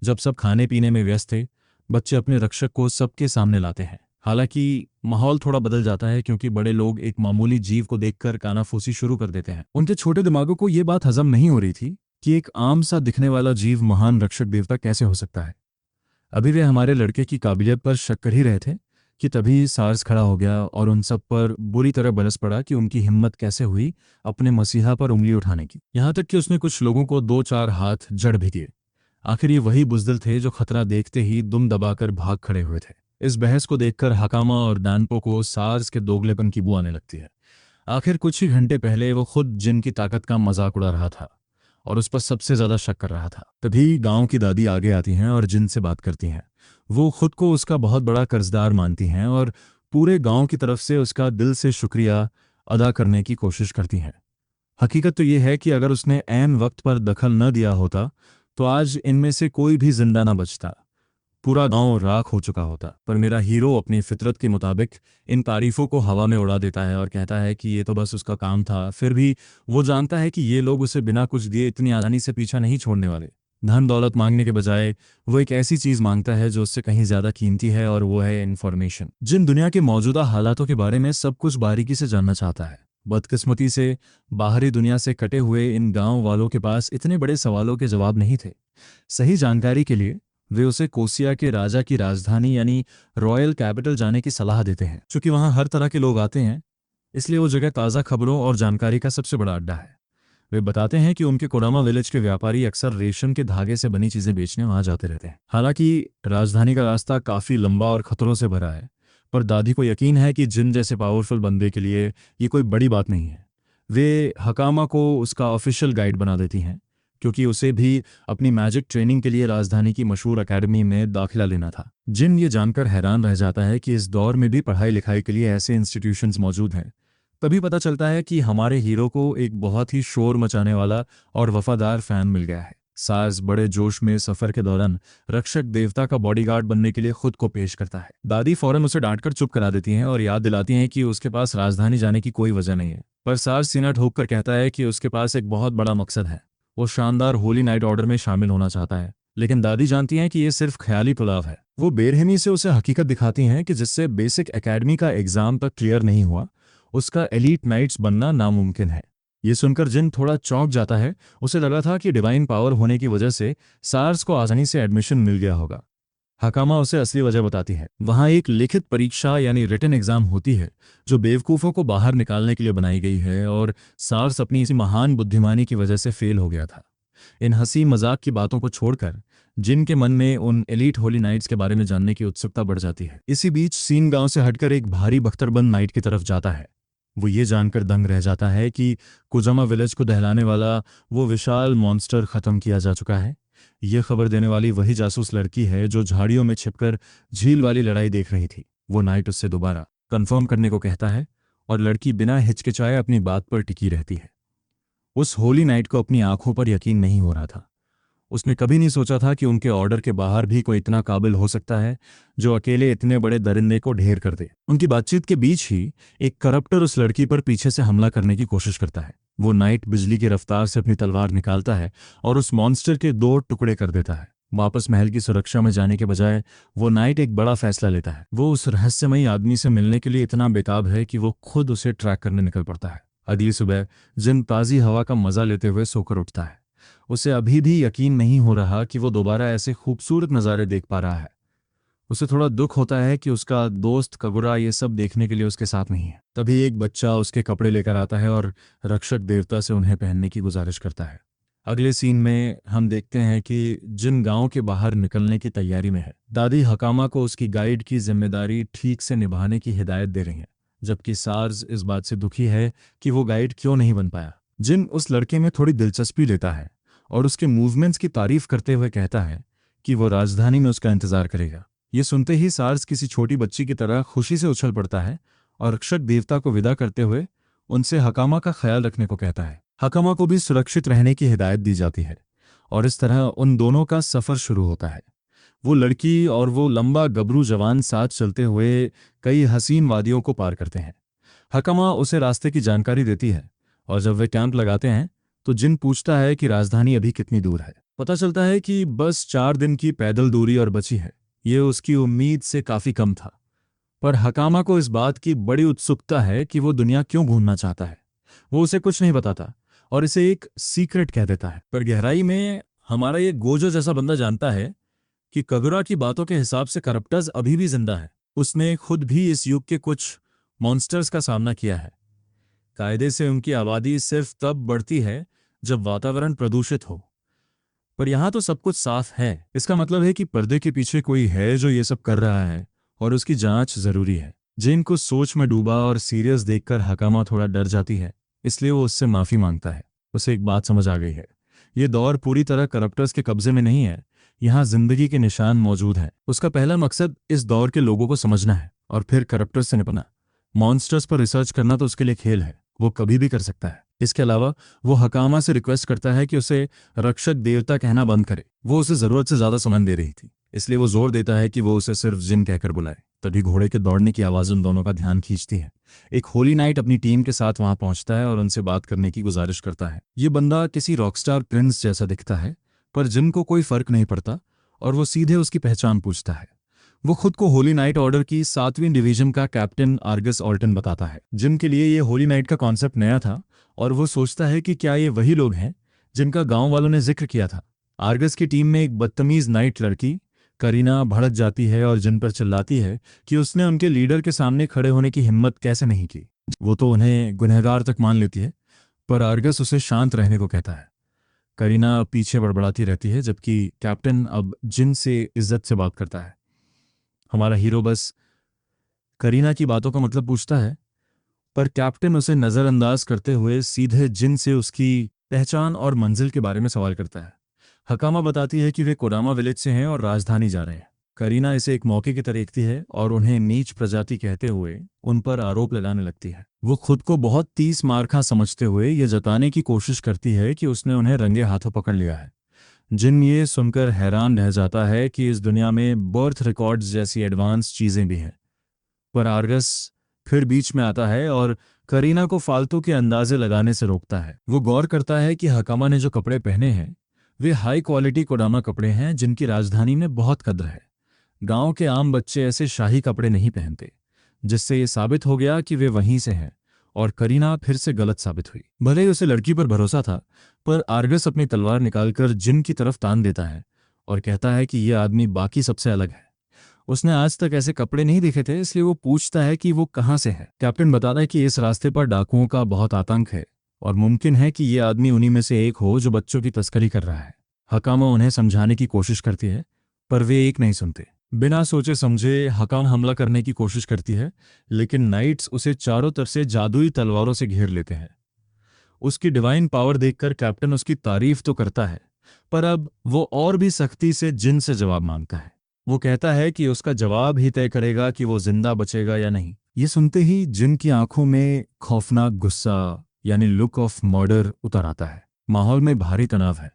जब सब खाने पीने में व्यस्त थे, बच्चे अपने रक्षक को सबके सामने लाते हैं। हालांकि माहौल थोड़ा बदल जाता है क्योंकि बड़े लोग एक मामूली जीव को देखकर कानाफूसी शुरू कर देते हैं। उनके छोटे दिमागों को ये बात हजम नहीं हो रही थी कि एक आम सा दिखने वाला जीव महान रक्षक देवता कैसे हो सकता है। अभी वे हमारे लड़के की काबिलियत पर शक कर ही रहे थे कि तभी सार्स खड़ा हो गया और उन सब पर बुरी तरह बरस पड़ा कि उनकी हिम्मत कैसे हुई अपने मसीहा पर उंगली उठाने की। यहां तक कि उसने कुछ लोगों को 2-4 हाथ जड़ भी दिए। आखिर ये वही बुजदिल थे जो खतरा देखते ही दुम दबाकर भाग खड़े हुए थे। इस बहस को देखकर हकामा और दानपो को सार्स के दोगलेपन की बू आने लगती है। आखिर कुछ ही घंटे पहले वो खुद जिन की ताकत का मजाक उड़ा रहा था और उस पर सबसे ज्यादा शक कर रहा था। तभी गांव की दादी आगे आती हैं और जिन से बात करती हैं। वो खुद को उसका बहुत बड़ा कर्जदार मानती हैं और पूरे गांव की तरफ से उसका दिल से शुक्रिया अदा करने की कोशिश करती हैं। हकीकत तो ये है कि अगर उसने ऐन वक्त पर दखल न दिया होता तो आज इनमें से कोई भी जिंदा न बचता। पूरा गांव राख हो चुका होता। पर मेरा हीरो अपनी फितरत के मुताबिक इन तारीफों को हवा में उड़ा देता है और कहता है कि ये तो बस उसका काम था। फिर भी वो जानता है कि ये लोग उसे बिना कुछ दिए इतनी आसानी से पीछा नहीं छोड़ने वाले। धन दौलत मांगने के बजाय वो एक ऐसी चीज मांगता है जो उससे कहीं ज्यादा कीमती है, और वो है इन्फॉर्मेशन। जिन दुनिया के मौजूदा हालातों के बारे में सब कुछ बारीकी से जानना चाहता है। बदकिस्मती से बाहरी दुनिया से कटे हुए इन गांव वालों के पास इतने बड़े सवालों के जवाब नहीं थे। सही जानकारी के लिए वे उसे कोसिया के राजा की राजधानी यानी रॉयल कैपिटल जाने की सलाह देते हैं। चूंकि वहां हर तरह के लोग आते हैं, इसलिए वो जगह ताज़ा खबरों और जानकारी का सबसे बड़ा अड्डा है। वे बताते हैं कि उनके कोडामा विलेज के व्यापारी अक्सर रेशम के धागे से बनी चीजें बेचने वहां जाते रहते हैं। हालांकि राजधानी का रास्ता काफी लंबा और खतरों से भरा है, पर दादी को यकीन है कि जिन जैसे पावरफुल बंदे के लिए ये कोई बड़ी बात नहीं है। वे हकामा को उसका ऑफिशियल गाइड बना देती हैं क्योंकि उसे भी अपनी मैजिक ट्रेनिंग के लिए राजधानी की मशहूर एकेडमी में दाखिला लेना था। जिन ये जानकर हैरान रह जाता है कि इस दौर में भी पढ़ाई लिखाई के लिए ऐसे इंस्टीट्यूशंस मौजूद हैं। तभी पता चलता है कि हमारे हीरो को एक बहुत ही शोर मचाने वाला और वफादार फैन मिल गया है। सार्स बड़े जोश में सफर के दौरान रक्षक देवता का बॉडीगार्ड बनने के लिए खुद को पेश करता है। दादी फौरन उसे डांटकर चुप करा देती हैं और याद दिलाती हैं कि उसके पास राजधानी जाने की कोई वजह नहीं है। पर सार्स सीना ठोक कर कहता है कि उसके पास एक बहुत बड़ा मकसद है। वो शानदार होली नाइट ऑर्डर में शामिल होना चाहता है। लेकिन दादी जानती हैं कि ये सिर्फ ख्याली पुलाव है। वो बेरहमी से उसे हकीकत दिखाती हैं कि जिससे बेसिक एकेडमी का एग्जाम तक क्लियर नहीं हुआ, उसका एलीट नाइट्स बनना नामुमकिन है। ये सुनकर जिन थोड़ा चौंक जाता है। उसे लगा था कि डिवाइन पावर होने की वजह से सार्स को आसानी से एडमिशन मिल गया होगा। हकामा उसे असली वजह बताती है। वहां एक लिखित परीक्षा यानी रिटन एग्जाम होती है जो बेवकूफ़ों को बाहर निकालने के लिए बनाई गई है, और सार्स अपनी इसी महान बुद्धिमानी की वजह से फेल हो गया था। इन हंसी मजाक की बातों को छोड़कर जिन के मन में उन एलीट होली नाइट्स के बारे में जानने की उत्सुकता बढ़ जाती है। इसी बीच सीन गांव से हटकर एक भारी बख्तरबंद नाइट की तरफ जाता है। वो ये जानकर दंग रह जाता है कि कुजामा विलेज को दहलाने वाला वो विशाल मॉन्स्टर खत्म किया जा चुका है। ये खबर देने वाली वही जासूस लड़की है जो झाड़ियों में छिपकर झील वाली लड़ाई देख रही थी। वो नाइट उससे दोबारा कंफर्म करने को कहता है और लड़की बिना हिचकिचाए अपनी बात पर टिकी रहती है। उस होली नाइट को अपनी आंखों पर यकीन नहीं हो रहा था। उसने कभी नहीं सोचा था कि उनके ऑर्डर के बाहर भी कोई इतना काबिल हो सकता है जो अकेले इतने बड़े दरिंदे को ढेर कर दे। उनकी बातचीत के बीच ही एक करप्टर उस लड़की पर पीछे से हमला करने की कोशिश करता है। वो नाइट बिजली की रफ्तार से अपनी तलवार निकालता है और उस मॉन्स्टर के 2 टुकड़े कर देता है। वापस महल की सुरक्षा में जाने के बजाय वो नाइट एक बड़ा फैसला लेता है। वो उस रहस्यमयी आदमी से मिलने के लिए इतना बेताब है कि वो खुद उसे ट्रैक करने निकल पड़ता है। अगली सुबह जिन ताज़ी हवा का मजा लेते हुए सोकर उठता है। उसे अभी भी यकीन नहीं हो रहा कि वो दोबारा ऐसे खूबसूरत नज़ारे देख पा रहा है। उसे थोड़ा दुख होता है कि उसका दोस्त कगुरा ये सब देखने के लिए उसके साथ नहीं है। तभी एक बच्चा उसके कपड़े लेकर आता है और रक्षक देवता से उन्हें पहनने की गुजारिश करता है। अगले सीन में हम देखते हैं कि जिन गांव के बाहर निकलने की तैयारी में है। दादी हकामा को उसकी गाइड की जिम्मेदारी ठीक से निभाने की हिदायत दे रही है, जबकि सार्स इस बात से दुखी है कि वो गाइड क्यों नहीं बन पाया। जिन उस लड़के में थोड़ी दिलचस्पी लेता है और उसके मूवमेंट्स की तारीफ करते हुए कहता है कि वो राजधानी में उसका इंतजार करेगा। ये सुनते ही सार्स किसी छोटी बच्ची की तरह खुशी से उछल पड़ता है और रक्षक देवता को विदा करते हुए उनसे हकामा का ख्याल रखने को कहता है। हकामा को भी सुरक्षित रहने की हिदायत दी जाती है और इस तरह उन दोनों का सफ़र शुरू होता है। वो लड़की और वो लंबा गबरू जवान साथ चलते हुए कई हसीन वादियों को पार करते हैं। हकामा उसे रास्ते की जानकारी देती है और जब वे कैंप लगाते हैं तो जिन पूछता है कि राजधानी अभी कितनी दूर है। पता चलता है कि बस 4 दिन की पैदल दूरी और बची है। ये उसकी उम्मीद से काफ़ी कम था, पर हकामा को इस बात की बड़ी उत्सुकता है कि वो दुनिया क्यों घूमना चाहता है। वो उसे कुछ नहीं बताता और इसे एक सीक्रेट कह देता है, पर गहराई में हमारा ये गोजो जैसा बंदा जानता है कि कगुरा की बातों के हिसाब से करप्टर्स अभी भी जिंदा है। उसने खुद भी इस युग के कुछ मॉन्स्टर्स का सामना किया है। कायदे से उनकी आबादी सिर्फ तब बढ़ती है जब वातावरण प्रदूषित हो, पर यहां तो सब कुछ साफ है। इसका मतलब है कि पर्दे के पीछे कोई है जो ये सब कर रहा है और उसकी जांच जरूरी है। जिन को सोच में डूबा और सीरियस देखकर हकामा थोड़ा डर जाती है, इसलिए वो उससे माफी मांगता है। उसे एक बात समझ आ गई है, ये दौर पूरी तरह करप्टर्स के कब्जे में नहीं है। यहाँ जिंदगी के निशान मौजूद हैं। उसका पहला मकसद इस दौर के लोगों को समझना है और फिर करप्टर्स से निपटना। मॉन्स्टर्स पर रिसर्च करना तो उसके लिए खेल है, वो कभी भी कर सकता है। इसके अलावा वो हकामा से रिक्वेस्ट करता है कि उसे रक्षक देवता कहना बंद करे। वो उसे जरूरत से ज्यादा सामान दे रही थी, इसलिए वो जोर देता है कि वो उसे सिर्फ जिन कहकर बुलाए। तभी घोड़े के दौड़ने की आवाज उन दोनों का ध्यान खींचती है। एक होली नाइट अपनी टीम के साथ वहां पहुंचता है और उनसे बात करने की गुजारिश करता है। ये बंदा किसी रॉकस्टार प्रिंस जैसा दिखता है, पर जिन को कोई फर्क नहीं पड़ता और वो सीधे उसकी पहचान पूछता है। वो खुद को होली नाइट ऑर्डर की 7वीं डिवीजन का कैप्टन आर्गस ऑल्टन बताता है। जिनके लिए ये होली नाइट का कॉन्सेप्ट नया था और वो सोचता है कि क्या ये वही लोग हैं जिनका गांव वालों ने जिक्र किया था। आर्गस की टीम में एक बदतमीज नाइट लड़की करीना भड़क जाती है और जिन पर चिल्लाती है कि उसने उनके लीडर के सामने खड़े होने की हिम्मत कैसे नहीं की। वो तो उन्हें गुनहगार तक मान लेती है, पर आर्गस उसे शांत रहने को कहता है। करीना पीछे बड़बड़ाती रहती है, जबकि कैप्टन अब जिन से इज्जत से बात करता है। हमारा हीरो बस करीना की बातों का मतलब पूछता है, पर कैप्टन उसे नज़रअंदाज करते हुए सीधे जिन से उसकी पहचान और मंजिल के बारे में सवाल करता है। हकामा बताती है कि वे कोडामा विलेज से हैं और राजधानी जा रहे हैं। करीना इसे एक मौके की तरह देखती है और उन्हें नीच प्रजाति कहते हुए उन पर आरोप लगाने लगती है। वो खुद को बहुत तीस मार्खा समझते हुए ये जताने की कोशिश करती है कि उसने उन्हें रंगे हाथों पकड़ लिया है। जिन ये सुनकर हैरान रह जाता है कि इस दुनिया में बर्थ रिकॉर्ड्स जैसी एडवांस चीज़ें भी हैं, पर आर्गस फिर बीच में आता है और करीना को फालतू के अंदाजे लगाने से रोकता है। वो गौर करता है कि हकामा ने जो कपड़े पहने हैं वे हाई क्वालिटी कोडामा कपड़े हैं जिनकी राजधानी में बहुत कद्र है। गांव के आम बच्चे ऐसे शाही कपड़े नहीं पहनते, जिससे ये साबित हो गया कि वे वहीं से हैं और करीना फिर से गलत साबित हुई। भले ही उसे लड़की पर भरोसा था, पर आर्गस अपनी तलवार निकालकर जिन की तरफ तान देता है और कहता है कि यह आदमी बाकी सबसे अलग है। उसने आज तक ऐसे कपड़े नहीं देखे थे, इसलिए वो पूछता है कि वो कहाँ से है। कैप्टन बताता है कि इस रास्ते पर डाकुओं का बहुत आतंक है और मुमकिन है कि ये आदमी उन्हीं में से एक हो जो बच्चों की तस्करी कर रहा है। हकामा उन्हें समझाने की कोशिश करती है, पर वे एक नहीं सुनते। बिना सोचे समझे हकाम हमला करने की कोशिश करती है, लेकिन नाइट्स उसे चारों तरफ से जादुई तलवारों से घेर लेते हैं। उसकी डिवाइन पावर देखकर कैप्टन उसकी तारीफ तो करता है, पर अब वो और भी सख्ती से जिन से जवाब मांगता है। वो कहता है कि उसका जवाब ही तय करेगा कि वो जिंदा बचेगा या नहीं। ये सुनते ही जिन की आंखों में खौफनाक गुस्सा यानी लुक ऑफ मर्डर उतर आता है। माहौल में भारी तनाव है,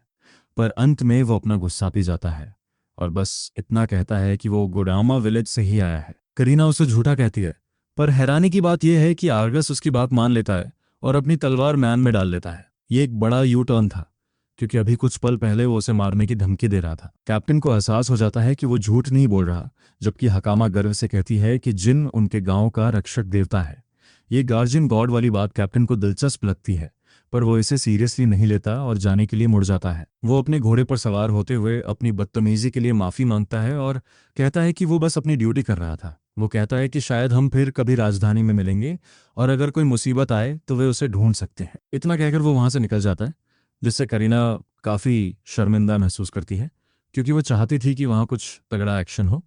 पर अंत में वो अपना गुस्सा पी जाता है और बस इतना कहता है कि वो गोडामा विलेज से ही आया है। करीना उसे झूठा कहती है, पर हैरानी की बात यह है कि आर्गस उसकी बात मान लेता है और अपनी तलवार मैन में डाल लेता है। ये एक बड़ा यू टर्न था, क्योंकि अभी कुछ पल पहले वो उसे मारने की धमकी दे रहा था। कैप्टन को एहसास हो जाता है कि वो झूठ नहीं बोल रहा, जबकि हकामा गर्व से कहती है कि जिन उनके गांव का रक्षक देवता है। ये गार्जियन गॉड वाली बात कैप्टन को दिलचस्प लगती है, पर वो इसे सीरियसली नहीं लेता और जाने के लिए मुड़ जाता है। वो अपने घोड़े पर सवार होते हुए अपनी बदतमीजी के लिए माफी मांगता है और कहता है कि वो बस अपनी ड्यूटी कर रहा था। वो कहता है कि शायद हम फिर कभी राजधानी में मिलेंगे और अगर कोई मुसीबत आए तो वे उसे ढूंढ सकते हैं। इतना कहकर वो वहां से निकल जाता है, जिससे करीना काफ़ी शर्मिंदा महसूस करती है, क्योंकि वो चाहती थी कि वहाँ कुछ तगड़ा एक्शन हो।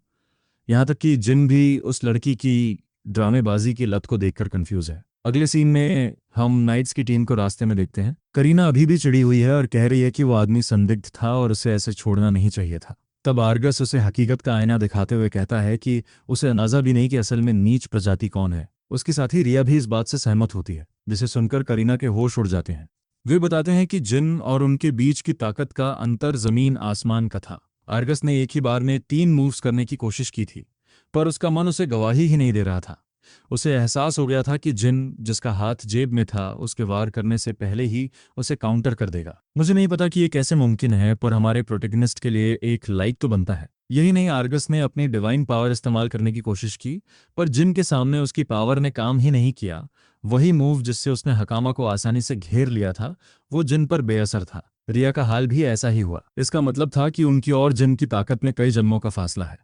यहाँ तक कि जिन भी उस लड़की की ड्रामेबाजी की लत को देखकर कंफ्यूज है। अगले सीन में हम नाइट्स की टीम को रास्ते में देखते हैं। करीना अभी भी चिड़ी हुई है और कह रही है कि वो आदमी संदिग्ध था और उसे ऐसे छोड़ना नहीं चाहिए था। तब आर्गस उसे हकीकत का आईना दिखाते हुए कहता है कि उसे अंदाजा भी नहीं कि असल में नीच प्रजाति कौन है। उसकी साथी रिया भी इस बात से सहमत होती है, जिसे सुनकर करीना के होश उड़ जाते हैं। वे बताते हैं कि जिन और उनके बीच की ताकत का अंतर जमीन आसमान का था। आर्गस ने एक ही बार में 3 मूव्स करने की कोशिश की थी, पर उसका मन उसे गवाही ही नहीं दे रहा था। उसे एहसास हो गया था कि जिन, जिसका हाथ जेब में था, उसके वार करने से पहले ही उसे काउंटर कर देगा। मुझे नहीं पता कि ये कैसे मुमकिन है, पर हमारे प्रोटेगनिस्ट के लिए एक लाइक तो बनता है। यही नहीं, आर्गस ने अपनी डिवाइन पावर इस्तेमाल करने की कोशिश की, पर जिन के सामने उसकी पावर ने काम ही नहीं किया। वही मूव जिससे उसने हकामा को आसानी से घेर लिया था, वो जिन पर बेअसर था। रिया का हाल भी ऐसा ही हुआ। इसका मतलब था कि उनकी और जिन की ताकत में कई जन्मों का फासला है।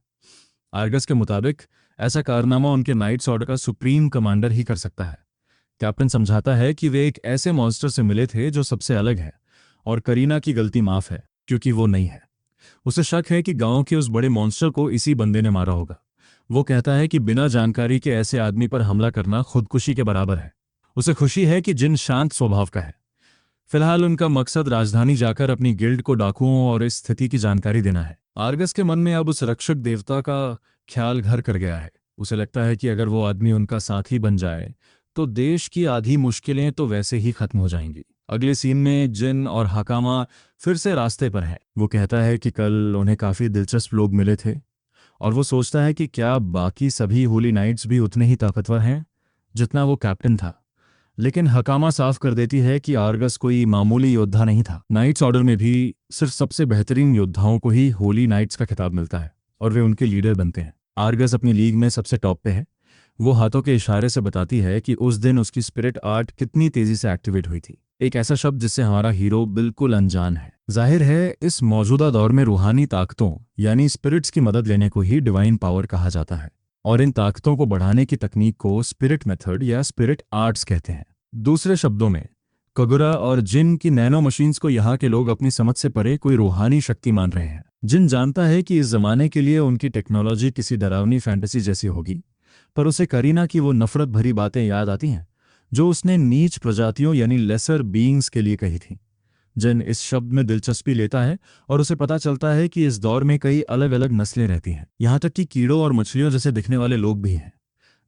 आर्गस के मुताबिक ऐसा कारनामा उनके नाइट्स ऑर्डर का सुप्रीम कमांडर ही कर सकता है। कैप्टन समझाता है कि वे एक ऐसे मॉन्स्टर से मिले थे जो सबसे अलग है, और करीना की गलती माफ है क्योंकि वो नहीं है। उसे शक है कि गांव के उस बड़े मॉन्स्टर को इसी बंदे ने मारा होगा। वो कहता है कि बिना जानकारी के ऐसे आदमी पर हमला करना खुदकुशी के बराबर है। उसे खुशी है कि जिन शांत स्वभाव का है। फिलहाल उनका मकसद राजधानी जाकर अपनी गिल्ड को डाकुओं और इस स्थिति की जानकारी देना है। आर्गस के मन में अब उस रक्षक देवता का ख्याल घर कर गया है। उसे लगता है कि अगर वो आदमी उनका साथी बन जाए तो देश की आधी मुश्किलें तो वैसे ही खत्म हो जाएंगी। अगले सीन में जिन और हकामा फिर से रास्ते पर है। वो कहता है कि कल उन्हें काफ़ी दिलचस्प लोग मिले थे और वो सोचता है कि क्या बाकी सभी होली नाइट्स भी उतने ही ताकतवर हैं जितना वो कैप्टन था। लेकिन हकामा साफ कर देती है कि आर्गस कोई मामूली योद्धा नहीं था। नाइट्स ऑर्डर में भी सिर्फ सबसे बेहतरीन योद्धाओं को ही होली नाइट्स का खिताब मिलता है और वे उनके लीडर बनते हैं। आर्गस अपनी लीग में सबसे टॉप पे है। वो हाथों के इशारे से बताती है कि उस दिन उसकी स्पिरिट आर्ट कितनी तेजी से एक्टिवेट हुई थी, एक ऐसा शब्द जिससे हमारा हीरो बिल्कुल अनजान है। जाहिर है इस मौजूदा दौर में रूहानी ताकतों यानी स्पिरिट्स की मदद लेने को ही डिवाइन पावर कहा जाता है, और इन ताकतों को बढ़ाने की तकनीक को स्पिरिट मेथड या स्पिरिट आर्ट्स कहते हैं। दूसरे शब्दों में, कगुरा और जिन की नैनो मशीन्स को यहाँ के लोग अपनी समझ से परे कोई रूहानी शक्ति मान रहे हैं। जिन जानता है कि इस जमाने के लिए उनकी टेक्नोलॉजी किसी डरावनी फैंटेसी जैसी होगी, पर उसे करीना की वो नफरत भरी बातें याद आती हैं जो उसने नीच प्रजातियों यानी लेसर बीइंग्स के लिए कही थी। जिन इस शब्द में दिलचस्पी लेता है और उसे पता चलता है कि इस दौर में कई अलग अलग नस्लें रहती हैं, यहाँ तक कि कीड़ों और मछलियों जैसे दिखने वाले लोग भी हैं।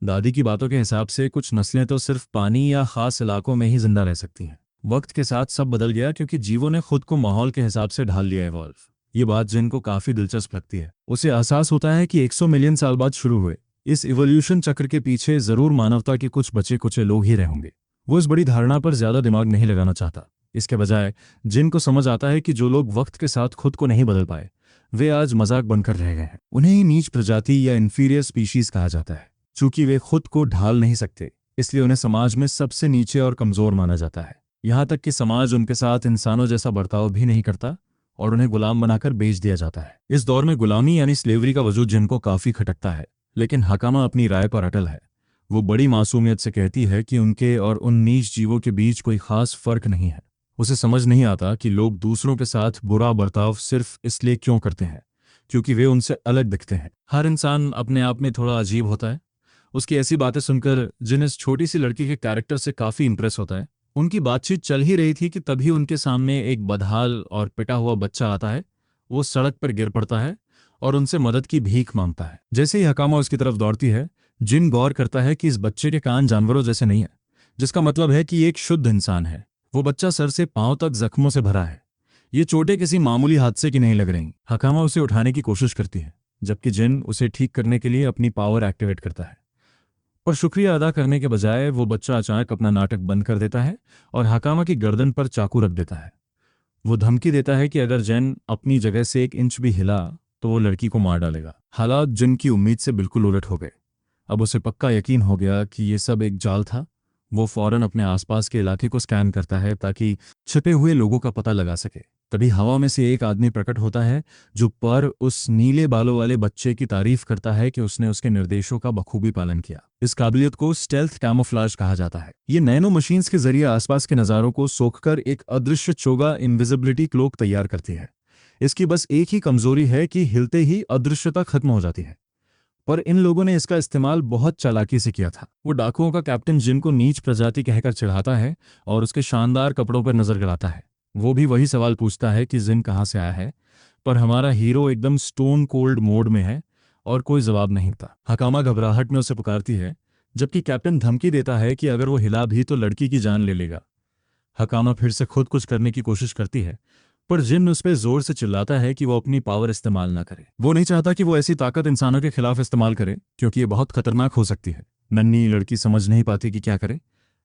दादी की बातों के हिसाब से कुछ नस्लें तो सिर्फ पानी या खास इलाकों में ही जिंदा रह सकती हैं। वक्त के साथ सब बदल गया क्योंकि जीवों ने खुद को माहौल के हिसाब से ढाल लिया इवॉल्व। ये बात जिन को काफी दिलचस्प लगती है। उसे एहसास होता है कि 100 मिलियन साल बाद शुरू हुए इस इवोल्यूशन चक्र के पीछे जरूर मानवता के कुछ बचे कुचे लोग ही रहे होंगे। वो इस बड़ी धारणा पर ज्यादा दिमाग नहीं लगाना चाहता। इसके बजाय जिन को समझ आता है कि जो लोग वक्त के साथ खुद को नहीं बदल पाए वे आज मजाक बनकर रह गए हैं। उन्हें ही नीच प्रजाति या इन्फीरियर स्पीशीज कहा जाता है। चूंकि वे खुद को ढाल नहीं सकते, इसलिए उन्हें समाज में सबसे नीचे और कमजोर माना जाता है। यहाँ तक कि समाज उनके साथ इंसानों जैसा बर्ताव भी नहीं करता और उन्हें गुलाम बनाकर बेच दिया जाता है। इस दौर में गुलामी यानी स्लेवरी का वजूद जिनको काफी खटकता है, लेकिन हकामा अपनी राय पर अटल है। वो बड़ी मासूमियत से कहती है कि उनके और उन नीच जीवों के बीच कोई खास फर्क नहीं है। उसे समझ नहीं आता कि लोग दूसरों के साथ बुरा बर्ताव सिर्फ इसलिए क्यों करते हैं क्योंकि वे उनसे अलग दिखते हैं। हर इंसान अपने आप में थोड़ा अजीब होता है। उसकी ऐसी बातें सुनकर जिन इस छोटी सी लड़की के कैरेक्टर से काफी इंप्रेस होता है। उनकी बातचीत चल ही रही थी कि तभी उनके सामने एक बदहाल और पिटा हुआ बच्चा आता है। वो सड़क पर गिर पड़ता है और उनसे मदद की भीख मांगता है। जैसे ही हकामा उसकी तरफ दौड़ती है, जिन गौर करता है कि इस बच्चे के कान जानवरों जैसे नहीं है, जिसका मतलब है कि ये एक शुद्ध इंसान है। वो बच्चा सर से पांव तक जख्मों से भरा है। ये चोटें किसी मामूली हादसे की नहीं लग रही। हकामा उसे उठाने की कोशिश करती है, जबकि जिन उसे ठीक करने के लिए अपनी पावर एक्टिवेट करता है। पर शुक्रिया अदा करने के बजाय वो बच्चा अचानक अपना नाटक बंद कर देता है और हकामा की गर्दन पर चाकू रख देता है। वो धमकी देता है कि अगर जैन अपनी जगह से 1 इंच भी हिला तो वो लड़की को मार डालेगा। हालात जिन की उम्मीद से बिल्कुल उलट हो गए। अब उसे पक्का यकीन हो गया कि ये सब एक जाल था। वो फौरन अपने आसपास के इलाके को स्कैन करता है ताकि छिपे हुए लोगों का पता लगा सके। तभी हवा में से एक आदमी प्रकट होता है जो पर उस नीले बालों वाले बच्चे की तारीफ करता है कि उसने उसके निर्देशों का बखूबी पालन किया। इस काबिलियत को स्टेल्थ कैमोफ्लेज कहा जाता है। ये नैनो मशीन्स के जरिए आसपास के नज़ारों को सोखकर एक अदृश्य चोगा इनविजिबिलिटी क्लोक तैयार करती है। इसकी बस एक ही कमजोरी है कि हिलते ही अदृश्यता खत्म हो जाती है। पर इन लोगों ने इसका इस्तेमाल बहुत चालाकी से किया था। वो डाकुओं का कैप्टन जिन को नीच प्रजाति कहकर चिढ़ाता है और उसके शानदार कपड़ों पर नजर गिराता है। वो भी वही सवाल पूछता है कि जिन कहाँ से आया है, पर हमारा हीरो एकदम स्टोन कोल्ड मोड में है और कोई जवाब नहीं था। हकामा घबराहट में उसे पुकारती है, जबकि कैप्टन धमकी देता है कि अगर वो हिला भी तो लड़की की जान ले लेगा। हकामा फिर से खुद कुछ करने की कोशिश करती है, पर जिन उस पर जोर से चिल्लाता है कि वो अपनी पावर इस्तेमाल ना करे। वो नहीं चाहता कि वो ऐसी ताकत इंसानों के खिलाफ इस्तेमाल करे, क्योंकि ये बहुत खतरनाक हो सकती है। नन्ही लड़की समझ नहीं पाती कि क्या करे।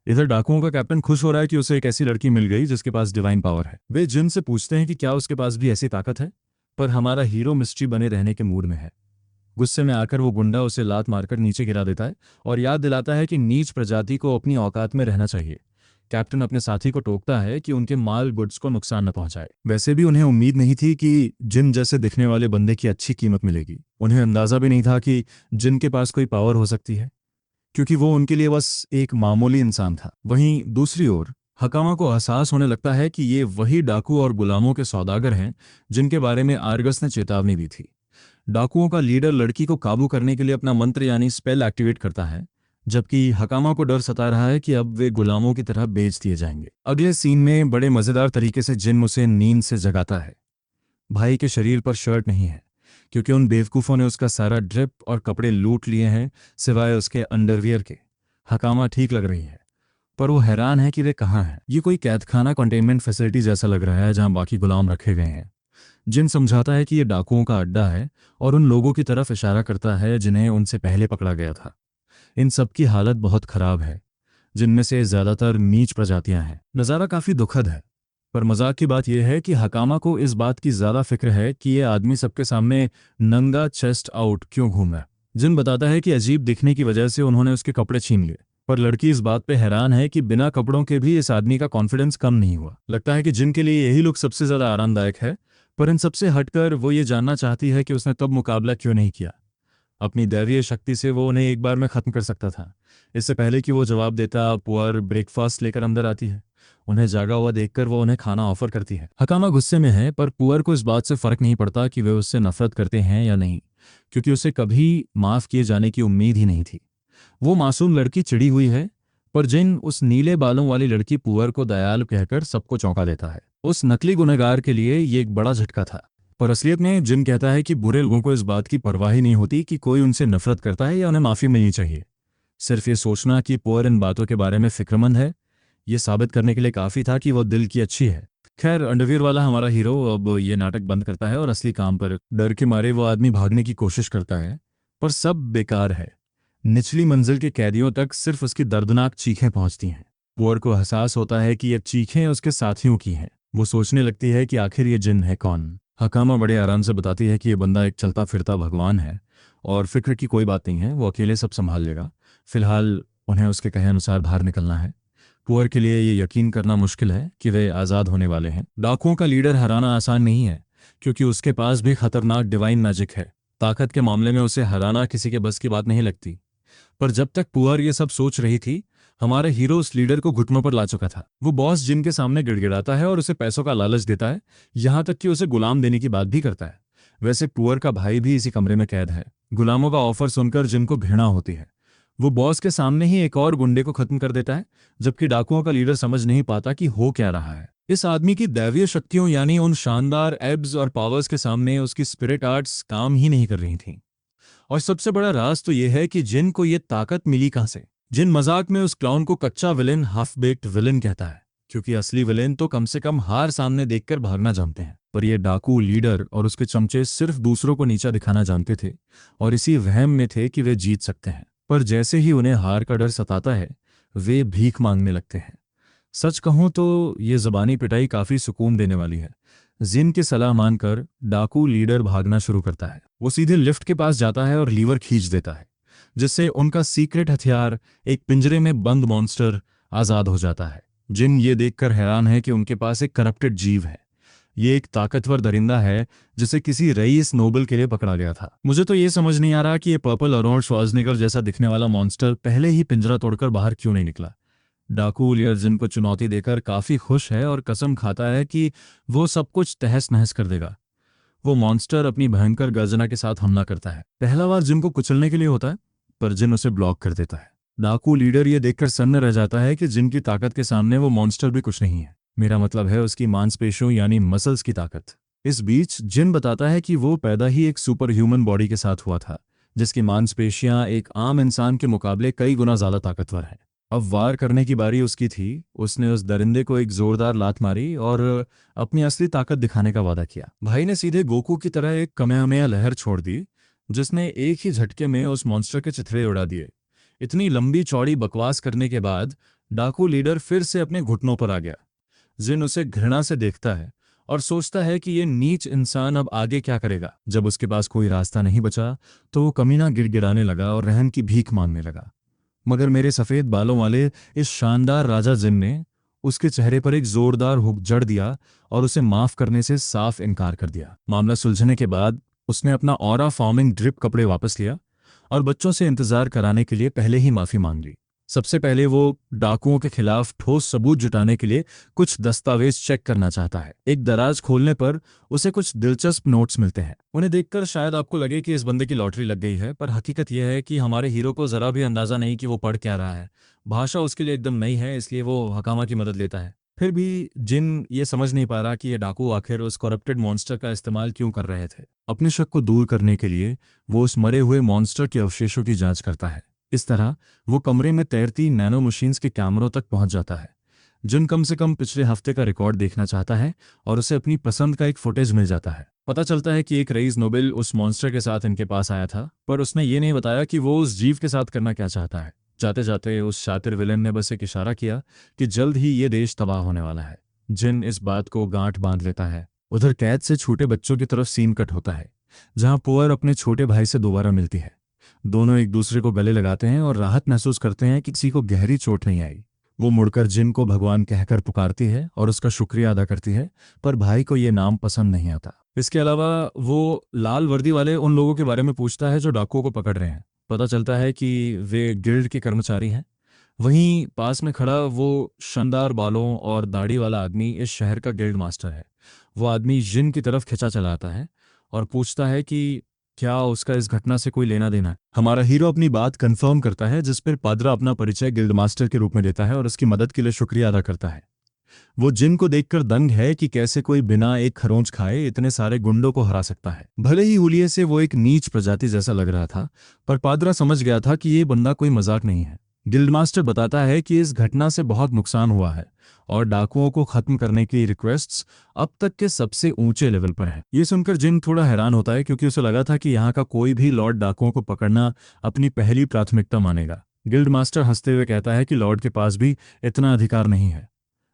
इधर डाकुओं का कैप्टन खुश हो रहा है कि उसे एक ऐसी लड़की मिल गई जिसके पास डिवाइन पावर है। वे जिन से पूछते हैं कि क्या उसके पास भी ऐसी ताकत है, पर हमारा हीरो मिस्ट्री बने रहने के मूड में है। गुस्से में आकर वो गुंडा उसे लात मारकर नीचे गिरा देता है और याद दिलाता है कि नीच प्रजाति को अपनी औकात में रहना चाहिए। कैप्टन अपने साथी को टोकता है कि उनके माल गुड्स को नुकसान न पहुंचाए। वैसे भी उन्हें उम्मीद नहीं थी कि जिन जैसे दिखने वाले बंदे की अच्छी कीमत मिलेगी। उन्हें अंदाजा भी नहीं था कि जिन के पास कोई पावर हो सकती है, क्योंकि वो उनके लिए बस एक मामूली इंसान था। वहीं दूसरी ओर हकामा को एहसास होने लगता है कि ये वही डाकू और गुलामों के सौदागर हैं जिनके बारे में आर्गस ने चेतावनी दी थी। डाकुओं का लीडर लड़की को काबू करने के लिए अपना मंत्र यानी स्पेल एक्टिवेट करता है, जबकि हकामा को डर सता रहा है कि अब वे गुलामों की तरह बेच दिए जाएंगे। अगले सीन में बड़े मजेदार तरीके से जिन उसे नींद से जगाता है। भाई के शरीर पर शर्ट नहीं है, क्योंकि उन बेवकूफ़ों ने उसका सारा ड्रिप और कपड़े लूट लिए हैं, सिवाय उसके अंडरवियर के। हकामा ठीक लग रही है, पर वो हैरान है कि वे कहाँ हैं। ये कोई कैदखाना कंटेनमेंट फैसिलिटी जैसा लग रहा है जहां बाकी गुलाम रखे गए हैं। जिन समझाता है कि ये डाकुओं का अड्डा है और उन लोगों की तरफ इशारा करता है जिन्हें उनसे पहले पकड़ा गया था। इन सब की हालत बहुत खराब है, जिनमें से ज़्यादातर नीच प्रजातियां हैं। नज़ारा काफ़ी दुखद है, पर मजाक की बात यह है कि हकामा को इस बात की ज़्यादा फिक्र है कि ये आदमी सबके सामने नंगा चेस्ट आउट क्यों घूम रहा है। जिन बताता है कि अजीब दिखने की वजह से उन्होंने उसके कपड़े छीन लिए, पर लड़की इस बात पे हैरान है कि बिना कपड़ों के भी इस आदमी का कॉन्फिडेंस कम नहीं हुआ। लगता है कि जिन के लिए यही लुक सबसे ज़्यादा आरामदायक है, पर इन सबसे हटकर वो ये जानना चाहती है कि उसने तब मुकाबला क्यों नहीं किया। अपनी दैवीय शक्ति से वो उन्हें एक बार में ख़त्म कर सकता था। इससे पहले कि वो जवाब देता, पुअर ब्रेकफास्ट लेकर अंदर आती है। उन्हें जागा हुआ देखकर वो उन्हें खाना ऑफर करती है। हकामा गुस्से में है, पर पुअर को इस बात से फ़र्क नहीं पड़ता कि वे उससे नफरत करते हैं या नहीं, क्योंकि उसे कभी माफ़ किए जाने की उम्मीद ही नहीं थी। वो मासूम लड़की चिड़ी हुई है, पर जिन उस नीले बालों वाली लड़की पुअर को दयालु कहकर सबको चौंका देता है। उस नकली गुनहगार के लिए ये एक बड़ा झटका था, पर असलियत में जिन कहता है कि बुरे लोगों को इस बात की परवाह ही नहीं होती कि कोई उनसे नफरत करता है या उन्हें माफ़ी मिलनी चाहिए। सिर्फ ये सोचना कि पुअर इन बातों के बारे में फिक्रमंद है, ये साबित करने के लिए काफ़ी था कि वो दिल की अच्छी है। खैर, अंडरवियर वाला हमारा हीरो अब ये नाटक बंद करता है और असली काम पर डर के मारे वो आदमी भागने की कोशिश करता है, पर सब बेकार है। निचली मंजिल के कैदियों तक सिर्फ उसकी दर्दनाक चीखें पहुंचती हैं। पुअर को एहसास होता है कि ये चीखें उसके साथियों की हैं। वो सोचने लगती है कि आखिर ये जिन है कौन। हकामा बड़े आराम से बताती है कि ये बंदा एक चलता फिरता भगवान है और फिक्र की कोई बात नहीं है, वो अकेले सब संभाल लेगा। फिलहाल उन्हें उसके कहे अनुसार बाहर निकलना है। पुअर के लिए ये यकीन करना मुश्किल है कि वे आज़ाद होने वाले हैं। डाकुओं का लीडर हराना आसान नहीं है, क्योंकि उसके पास भी खतरनाक डिवाइन मैजिक है। ताकत के मामले में उसे हराना किसी के बस की बात नहीं लगती। पर जब तक पुअर ये सब सोच रही थी, हमारा हीरो उस लीडर को घुटनों पर ला चुका था। वो बॉस जिन के सामने गिड़गिड़ाता है और उसे पैसों का लालच देता है, यहाँ तक कि उसे गुलाम देने की बात भी करता है। वैसे पुअर का भाई भी इसी कमरे में कैद है। गुलामों का ऑफर सुनकर जिन को घृणा होती है। वो बॉस के सामने ही एक और गुंडे को खत्म कर देता है, जबकि डाकुओं का लीडर समझ नहीं पाता कि हो क्या रहा है। इस आदमी की दैवीय शक्तियों यानी उन शानदार एब्स और पावर्स के सामने उसकी स्पिरिट आर्ट्स काम ही नहीं कर रही थीं। और सबसे बड़ा राज तो यह है कि जिन को ये ताकत मिली कहां से। जिन मजाक में उस क्लाउन को कच्चा विलन, हाफ बेक्ड विलन कहता है, क्योंकि असली विलेन तो कम से कम हार सामने देखकर भागना जानते हैं, पर ये डाकू लीडर और उसके चमचे सिर्फ दूसरों को नीचा दिखाना जानते थे और इसी वहम में थे कि वे जीत सकते हैं। पर जैसे ही उन्हें हार का डर सताता है, वे भीख मांगने लगते हैं। सच कहूं तो ये ज़बानी पिटाई काफ़ी सुकून देने वाली है। जिन की सलाह मानकर डाकू लीडर भागना शुरू करता है। वो सीधे लिफ्ट के पास जाता है और लीवर खींच देता है, जिससे उनका सीक्रेट हथियार, एक पिंजरे में बंद मॉन्स्टर, आज़ाद हो जाता है। जिन ये देखकर हैरान है कि उनके पास एक करप्टेड जीव है। ये एक ताकतवर दरिंदा है जिसे किसी रईस नोबल के लिए पकड़ा गया था। मुझे तो ये समझ नहीं आ रहा कि ये पर्पल अरोंड श्वार्ज़नेगर जैसा दिखने वाला मॉन्स्टर पहले ही पिंजरा तोड़कर बाहर क्यों नहीं निकला। डाकू लियर जिन को चुनौती देकर काफी खुश है और कसम खाता है कि वो सब कुछ तहस नहस कर देगा। वो मॉन्स्टर अपनी भयंकर गर्जना के साथ हमला करता है। पहला बार जिन को कुचलने के लिए होता है, पर जिन उसे ब्लॉक कर देता है। डाकू लीडर ये देखकर सन्न रह जाता है कि जिन की ताकत के सामने वो मॉन्स्टर भी कुछ नहीं है। मेरा मतलब है उसकी मांसपेशियों यानी मसल्स की ताकत। इस बीच जिन बताता है कि वो पैदा ही एक सुपर ह्यूमन बॉडी के साथ हुआ था, जिसकी मांसपेशियां एक आम इंसान के मुकाबले कई गुना ज्यादा ताकतवर है। अब वार करने की बारी उसकी थी। उसने उस दरिंदे को एक जोरदार लात मारी और अपनी असली ताकत दिखाने का वादा किया। भाई ने सीधे गोकू की तरह एक कमेहमेया लहर छोड़ दी, जिसने एक ही झटके में उस मॉन्स्टर के चिथड़े उड़ा दिए। इतनी लंबी चौड़ी बकवास करने के बाद डाकू लीडर फिर से अपने घुटनों पर आ गया। जिन उसे घृणा से देखता है और सोचता है कि ये नीच इंसान अब आगे क्या करेगा। जब उसके पास कोई रास्ता नहीं बचा तो वो कमीना गिड़गिड़ाने लगा और रहम की भीख मांगने लगा। मगर मेरे सफेद बालों वाले इस शानदार राजा जिन ने उसके चेहरे पर एक जोरदार हुक जड़ दिया और उसे माफ करने से साफ इनकार कर दिया। मामला सुलझने के बाद उसने अपना ऑरा फॉर्मिंग ड्रिप कपड़े वापस लिया और बच्चों से इंतजार कराने के लिए पहले ही माफी मांग ली। सबसे पहले वो डाकुओं के खिलाफ ठोस सबूत जुटाने के लिए कुछ दस्तावेज चेक करना चाहता है। एक दराज खोलने पर उसे कुछ दिलचस्प नोट्स मिलते हैं। उन्हें देखकर शायद आपको लगे कि इस बंदे की लॉटरी लग गई है, पर हकीकत यह है कि हमारे हीरो को जरा भी अंदाजा नहीं कि वो पढ़ क्या रहा है। भाषा उसके लिए एकदम नई है, इसलिए वो हकामा की मदद लेता है। फिर भी जिन ये समझ नहीं पा रहा कि ये डाकू आखिर उस करप्टेड मॉन्स्टर का इस्तेमाल क्यों कर रहे थे। अपने शक को दूर करने के लिए वो उस मरे हुए मॉन्स्टर के अवशेषों की जांच करता है। इस तरह वो कमरे में तैरती नैनो मशीन्स के कैमरों तक पहुंच जाता है। जिन कम से कम पिछले हफ्ते का रिकॉर्ड देखना चाहता है और उसे अपनी पसंद का एक फुटेज मिल जाता है। पता चलता है कि एक रईस नोबेल उस मॉन्स्टर के साथ इनके पास आया था, पर उसने ये नहीं बताया कि वो उस जीव के साथ करना क्या चाहता है। जाते जाते उस शातिर विलेन ने बस एक इशारा किया कि जल्द ही ये देश तबाह होने वाला है। जिन इस बात को गांठ बांध लेता है। उधर कैद से छोटे बच्चों की तरफ सीन कट होता है, जहां पुअर अपने छोटे भाई से दोबारा मिलती है। दोनों एक दूसरे को गले लगाते हैं और राहत महसूस करते हैं कि किसी को गहरी चोट नहीं आई। वो मुड़कर जिन को भगवान कहकर पुकारती है और उसका शुक्रिया अदा करती है, पर भाई को ये नाम पसंद नहीं आता। इसके अलावा वो लाल वर्दी वाले उन लोगों के बारे में पूछता है जो डाकुओं को पकड़ रहे हैं। पता चलता है कि वे गिल्ड के कर्मचारी हैं। वहीं पास में खड़ा वो शानदार बालों और दाढ़ी वाला आदमी इस शहर का गिल्ड मास्टर है। वो आदमी जिन की तरफ खिंचा चलाता है और पूछता है कि क्या उसका इस घटना से कोई लेना देना है। हमारा हीरो अपनी बात कंफर्म करता है, जिस पर पादरा अपना परिचय गिल्ड मास्टर के रूप में देता है और उसकी मदद के लिए शुक्रिया अदा करता है। वो जिन को देखकर दंग है कि कैसे कोई बिना एक खरोंच खाए इतने सारे गुंडों को हरा सकता है। भले ही हुलिये से वो एक नीच प्रजाति जैसा लग रहा था, पर पादरा समझ गया था कि ये बंदा कोई मजाक नहीं है। गिल्ड मास्टर बताता है कि इस घटना से बहुत नुकसान हुआ है और डाकुओं को खत्म करने की रिक्वेस्ट्स अब तक के सबसे ऊंचे लेवल पर है। ये सुनकर जिन थोड़ा हैरान होता है, क्योंकि उसे लगा था कि यहाँ का कोई भी लॉर्ड डाकुओं को पकड़ना अपनी पहली प्राथमिकता मानेगा। गिल्ड मास्टर हंसते हुए कहता है कि लॉर्ड के पास भी इतना अधिकार नहीं है।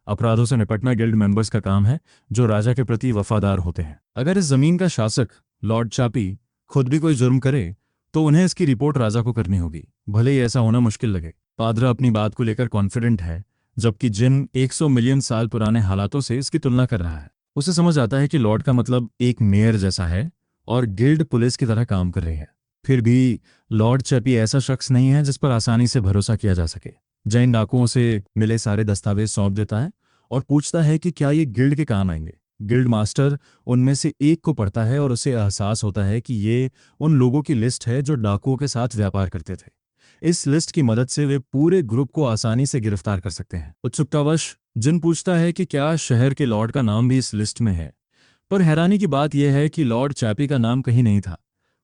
अपराधों से निपटना गिल्ड मेंबर्स का काम है, जो राजा के प्रति वफादार होते हैं। अगर इस जमीन का शासक लॉर्ड चापी खुद भी कोई जुर्म करे तो उन्हें इसकी रिपोर्ट राजा को करनी होगी, भले ही ऐसा होना मुश्किल लगे। पादरा अपनी बात को लेकर कॉन्फिडेंट है, जबकि जिन 100 मिलियन साल पुराने हालातों से इसकी तुलना कर रहा है। उसे समझ आता है कि लॉर्ड का मतलब एक मेयर जैसा है और गिल्ड पुलिस की तरह काम कर रही है। फिर भी लॉर्ड चैपी ऐसा शख्स नहीं है जिस पर आसानी से भरोसा किया जा सके। जैन डाकुओं से मिले सारे दस्तावेज सौंप देता है और पूछता है कि क्या ये गिल्ड के काम आएंगे। गिल्ड मास्टर उनमें से एक को पढ़ता है और उसे एहसास होता है कि ये उन लोगों की लिस्ट है जो डाकुओं के साथ व्यापार करते थे। इस लिस्ट की मदद से वे पूरे ग्रुप को आसानी से गिरफ्तार कर सकते हैं। उत्सुकतावश जिन पूछता है कि क्या शहर के लॉर्ड का नाम भी इस लिस्ट में है, पर हैरानी की बात यह है कि लॉर्ड चैपी का नाम कहीं नहीं था।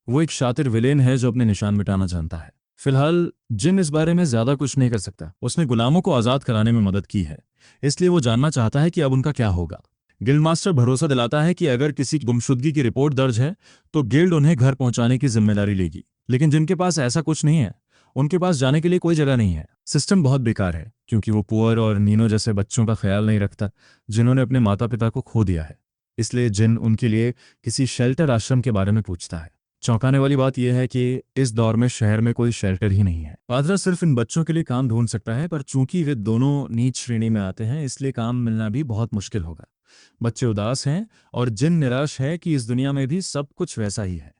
वो एक शातिर विलेन है जो अपने निशान मिटाना जानता है। फिलहाल जिन इस बारे में ज्यादा कुछ नहीं कर सकता। उसने गुलामों को आजाद कराने में मदद की है, इसलिए वो जानना चाहता है कि अब उनका क्या होगा। गिल्ड मास्टर भरोसा दिलाता है कि अगर किसी गुमशुदगी की रिपोर्ट दर्ज है तो गिल्ड उन्हें घर पहुंचाने की जिम्मेदारी लेगी। लेकिन जिनके पास ऐसा कुछ नहीं है, उनके पास जाने के लिए कोई जगह नहीं है। सिस्टम बहुत बेकार है क्योंकि वो पुअर और नीनो जैसे बच्चों का ख्याल नहीं रखता जिन्होंने अपने माता पिता को खो दिया है। इसलिए जिन उनके लिए किसी शेल्टर आश्रम के बारे में पूछता है। चौंकाने वाली बात यह है कि इस दौर में शहर में कोई शेल्टर ही नहीं है। पादरा सिर्फ इन बच्चों के लिए काम ढूंढ सकता है, पर चूंकि वे दोनों नीच श्रेणी में आते हैं इसलिए काम मिलना भी बहुत मुश्किल होगा। बच्चे उदास हैं और जिन निराश है कि इस दुनिया में भी सब कुछ वैसा ही है।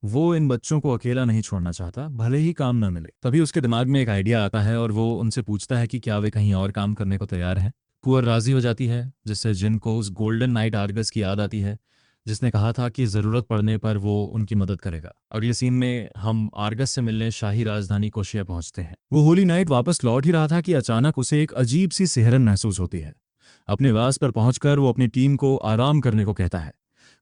वो इन बच्चों को अकेला नहीं छोड़ना चाहता, भले ही काम न मिले। तभी उसके दिमाग में एक आइडिया आता है और वो उनसे पूछता है कि क्या वे कहीं और काम करने को तैयार हैं। पुअर राजी हो जाती है, जिससे जिन को उस गोल्डन नाइट आर्गस की याद आती है जिसने कहा था कि ज़रूरत पड़ने पर वो उनकी मदद करेगा। अगले सीन में हम आर्गस से मिलने शाही राजधानी कोशिया पहुंचते हैं। वो होली नाइट वापस लौट ही रहा था कि अचानक उसे एक अजीब सी सिहरन महसूस होती है। अपने वास पर पहुंचकर वो अपनी टीम को आराम करने को कहता है।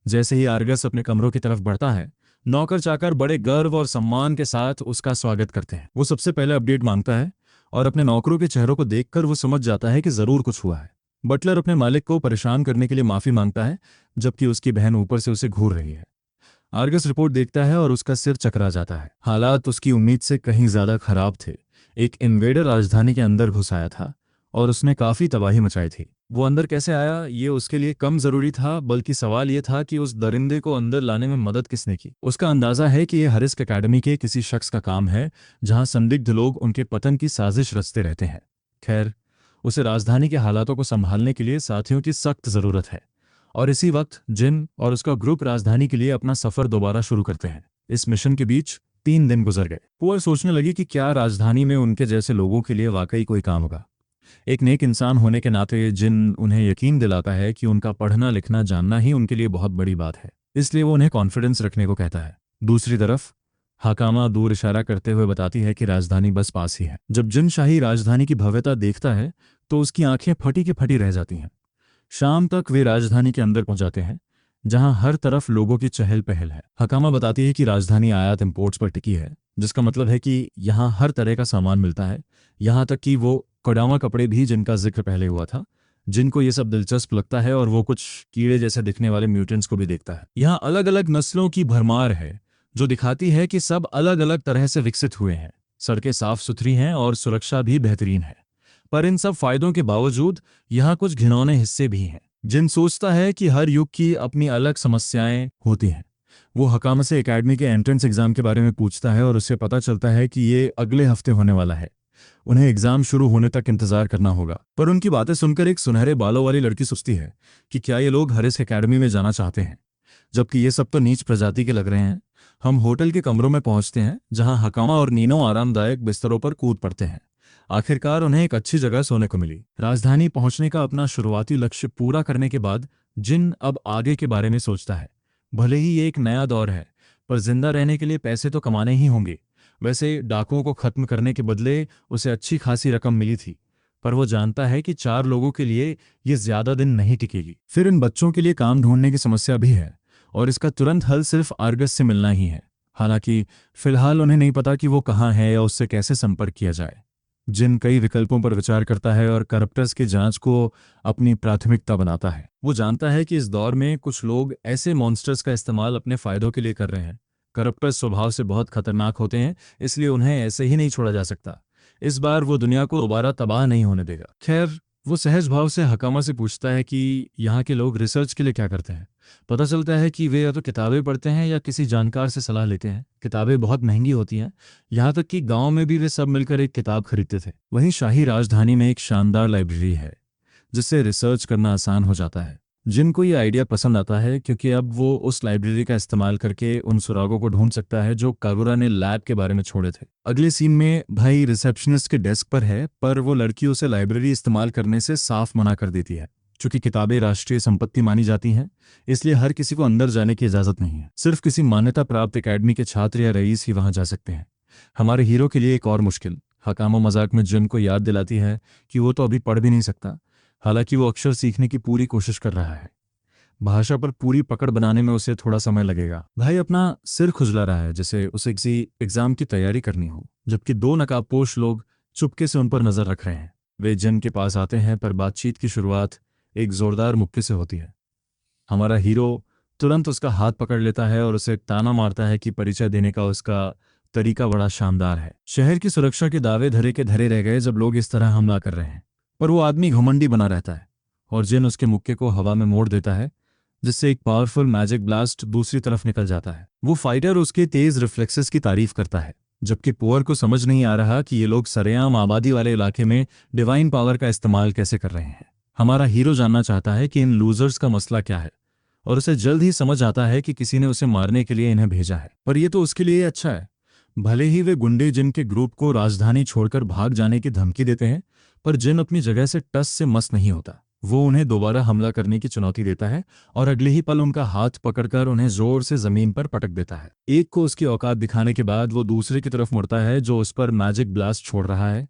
जैसे ही आर्गस अपने कमरों की तरफ बढ़ता है, नौकर चाकर बड़े गर्व और सम्मान के साथ उसका स्वागत करते हैं। वो सबसे पहले अपडेट मांगता है और अपने नौकरों के चेहरों को देखकर वो समझ जाता है कि जरूर कुछ हुआ है। बटलर अपने मालिक को परेशान करने के लिए माफी मांगता है, जबकि उसकी बहन ऊपर से उसे घूर रही है। आर्गस रिपोर्ट देखता है और उसका सिर चकरा जाता है। हालात उसकी उम्मीद से कहीं ज्यादा खराब थे। एक इन्वेडर राजधानी के अंदर घुस आया था और उसने काफी तबाही मचाई थी। वो अंदर कैसे आया ये उसके लिए कम जरूरी था, बल्कि सवाल ये था कि उस दरिंदे को अंदर लाने में मदद किसने की। उसका अंदाजा है कि यह हरिस्क एकेडमी के किसी शख्स का काम है, जहां संदिग्ध लोग उनके पतन की साजिश रचते रहते हैं। खैर, उसे राजधानी के हालातों को संभालने के लिए साथियों की सख्त जरूरत है। और इसी वक्त जिन और उसका ग्रुप राजधानी के लिए अपना सफर दोबारा शुरू करते हैं। इस मिशन के बीच 3 दिन गुजर गए। पुअर सोचने लगी कि क्या राजधानी में उनके जैसे लोगों के लिए वाकई कोई काम होगा। एक नेक इंसान होने के नाते जिन उन्हें यकीन दिलाता है कि उनका पढ़ना लिखना जानना ही उनके लिए बहुत बड़ी बात है, इसलिए वो उन्हें कॉन्फिडेंस रखने को कहता है। दूसरी तरफ हाकामा दूर इशारा करते हुए बताती है कि राजधानी बस पास ही है। जब जिन शाही राजधानी की भव्यता देखता है तो उसकी आंखें फटी की फटी रह जाती हैं। शाम तक वे राजधानी के अंदर पहुंचाते हैं, जहां हर तरफ लोगों की चहल पहल है। हकामा बताती है कि राजधानी आयात इंपोर्ट्स पर टिकी है, जिसका मतलब है कि यहाँ हर तरह का सामान मिलता है, यहाँ तक कि वो कोडामा कपड़े भी जिनका जिक्र पहले हुआ था। जिनको ये सब दिलचस्प लगता है और वो कुछ कीड़े जैसे दिखने वाले म्यूटेंट्स को भी देखता है। यहाँ अलग अलग नस्लों की भरमार है, जो दिखाती है कि सब अलग अलग तरह से विकसित हुए हैं। सड़कें साफ सुथरी हैं और सुरक्षा भी बेहतरीन है। पर इन सब फायदों के बावजूद यहाँ कुछ घिनौने हिस्से भी हैं। जिन सोचता है कि हर युग की अपनी अलग समस्याएं होती हैं। वो हकामा से एकेडमी के एंट्रेंस एग्जाम के बारे में पूछता है और उससे पता चलता है कि ये अगले हफ्ते होने वाला है। उन्हें एग्जाम शुरू होने तक इंतजार करना होगा। पर उनकी बातें सुनकर एक सुनहरे बालों वाली लड़की सोचती है कि क्या ये लोग हरिस एकेडमी में जाना चाहते हैं, जबकि ये सब तो नीच प्रजाति के लग रहे हैं। हम होटल के कमरों में पहुंचते हैं, जहां हकामा और नीनो आरामदायक बिस्तरों पर कूद पड़ते हैं। आखिरकार उन्हें एक अच्छी जगह सोने को मिली। राजधानी पहुंचने का अपना शुरुआती लक्ष्य पूरा करने के बाद जिन अब आगे के बारे में सोचता है। भले ही ये एक नया दौर है, पर जिंदा रहने के लिए पैसे तो कमाने ही होंगे। वैसे डाकुओं को खत्म करने के बदले उसे अच्छी खासी रकम मिली थी, पर वो जानता है कि 4 लोगों के लिए ये ज्यादा दिन नहीं टिकेगी। फिर इन बच्चों के लिए काम ढूंढने की समस्या भी है और इसका तुरंत हल सिर्फ आर्गस से मिलना ही है। हालांकि फिलहाल उन्हें नहीं पता कि वो कहाँ है या उससे कैसे संपर्क किया जाए। जिन कई विकल्पों पर विचार करता है और करप्टर्स की जांच को अपनी प्राथमिकता बनाता है। वो जानता है कि इस दौर में कुछ लोग ऐसे मॉन्स्टर्स का इस्तेमाल अपने फायदों के लिए कर रहे हैं। करप्टर्स स्वभाव से बहुत खतरनाक होते हैं, इसलिए उन्हें ऐसे ही नहीं छोड़ा जा सकता। इस बार वो दुनिया को दोबारा तबाह नहीं होने देगा। खैर, वो सहज भाव से हकामा से पूछता है कि यहाँ के लोग रिसर्च के लिए क्या करते हैं। पता चलता है कि वे या तो किताबें पढ़ते हैं या किसी जानकार से सलाह लेते हैं। किताबें बहुत महंगी होती हैं, यहाँ तक कि गांव में भी वे सब मिलकर एक किताब खरीदते थे। वहीं शाही राजधानी में एक शानदार लाइब्रेरी है, जिससे रिसर्च करना आसान हो जाता है। जिनको ये आइडिया पसंद आता है, क्योंकि अब वो उस लाइब्रेरी का इस्तेमाल करके उन सुरागों को ढूंढ सकता है जो कागुरा ने लैब के बारे में छोड़े थे। अगले सीन में भाई रिसेप्शनिस्ट के डेस्क पर है, पर वो लड़की उसे लाइब्रेरी इस्तेमाल करने से साफ मना कर देती है। चूंकि किताबें राष्ट्रीय संपत्ति मानी जाती हैं, इसलिए हर किसी को अंदर जाने की इजाजत नहीं है। सिर्फ किसी मान्यता प्राप्त एकेडमी के छात्र या रईस ही वहां जा सकते हैं। हमारे हीरो के लिए एक और मुश्किल। हकामा मजाक में जिन को याद दिलाती है कि वो तो अभी पढ़ भी नहीं सकता, हालांकि वो अक्षर सीखने की पूरी कोशिश कर रहा है। भाषा पर पूरी पकड़ बनाने में उसे थोड़ा समय लगेगा। भाई अपना सिर खुजला रहा है, जैसे उसे किसी एग्जाम की तैयारी करनी हो, जबकि 2 नकाबपोश लोग चुपके से उन पर नजर रख रहे हैं। वे जिन के पास आते हैं, पर बातचीत की शुरुआत एक जोरदार मुक्के से होती है। हमारा हीरो तुरंत उसका हाथ पकड़ लेता है और उसे ताना मारता है कि परिचय देने का उसका तरीका बड़ा शानदार है। शहर की सुरक्षा के दावे धरे के धरे रह गए जब लोग इस तरह हमला कर रहे हैं, पर वो आदमी घमंडी बना रहता है और जिन उसके मुक्के को हवा में मोड़ देता है, जिससे एक पावरफुल मैजिक ब्लास्ट दूसरी तरफ निकल जाता है। वो फाइटर उसके तेज रिफ्लेक्सेस की तारीफ करता है, जबकि पुअर को समझ नहीं आ रहा कि ये लोग सरेआम आबादी वाले इलाके में डिवाइन पावर का इस्तेमाल कैसे कर रहे हैं। हमारा हीरो जानना चाहता है कि इन लूजर्स का मसला क्या है, और उसे जल्द ही समझ आता है कि किसी ने उसे मारने के लिए इन्हें भेजा है। पर यह तो उसके लिए अच्छा है। भले ही वे गुंडे जिन के ग्रुप को राजधानी छोड़कर भाग जाने की धमकी देते हैं, पर जिन अपनी जगह से टस से मस नहीं होता। वो उन्हें दोबारा हमला करने की चुनौती देता है और अगले ही पल उनका हाथ पकड़कर उन्हें जोर से जमीन पर पटक देता है। एक को उसकी औकात दिखाने के बाद वो दूसरे की तरफ मुड़ता है जो उस पर मैजिक ब्लास्ट छोड़ रहा है।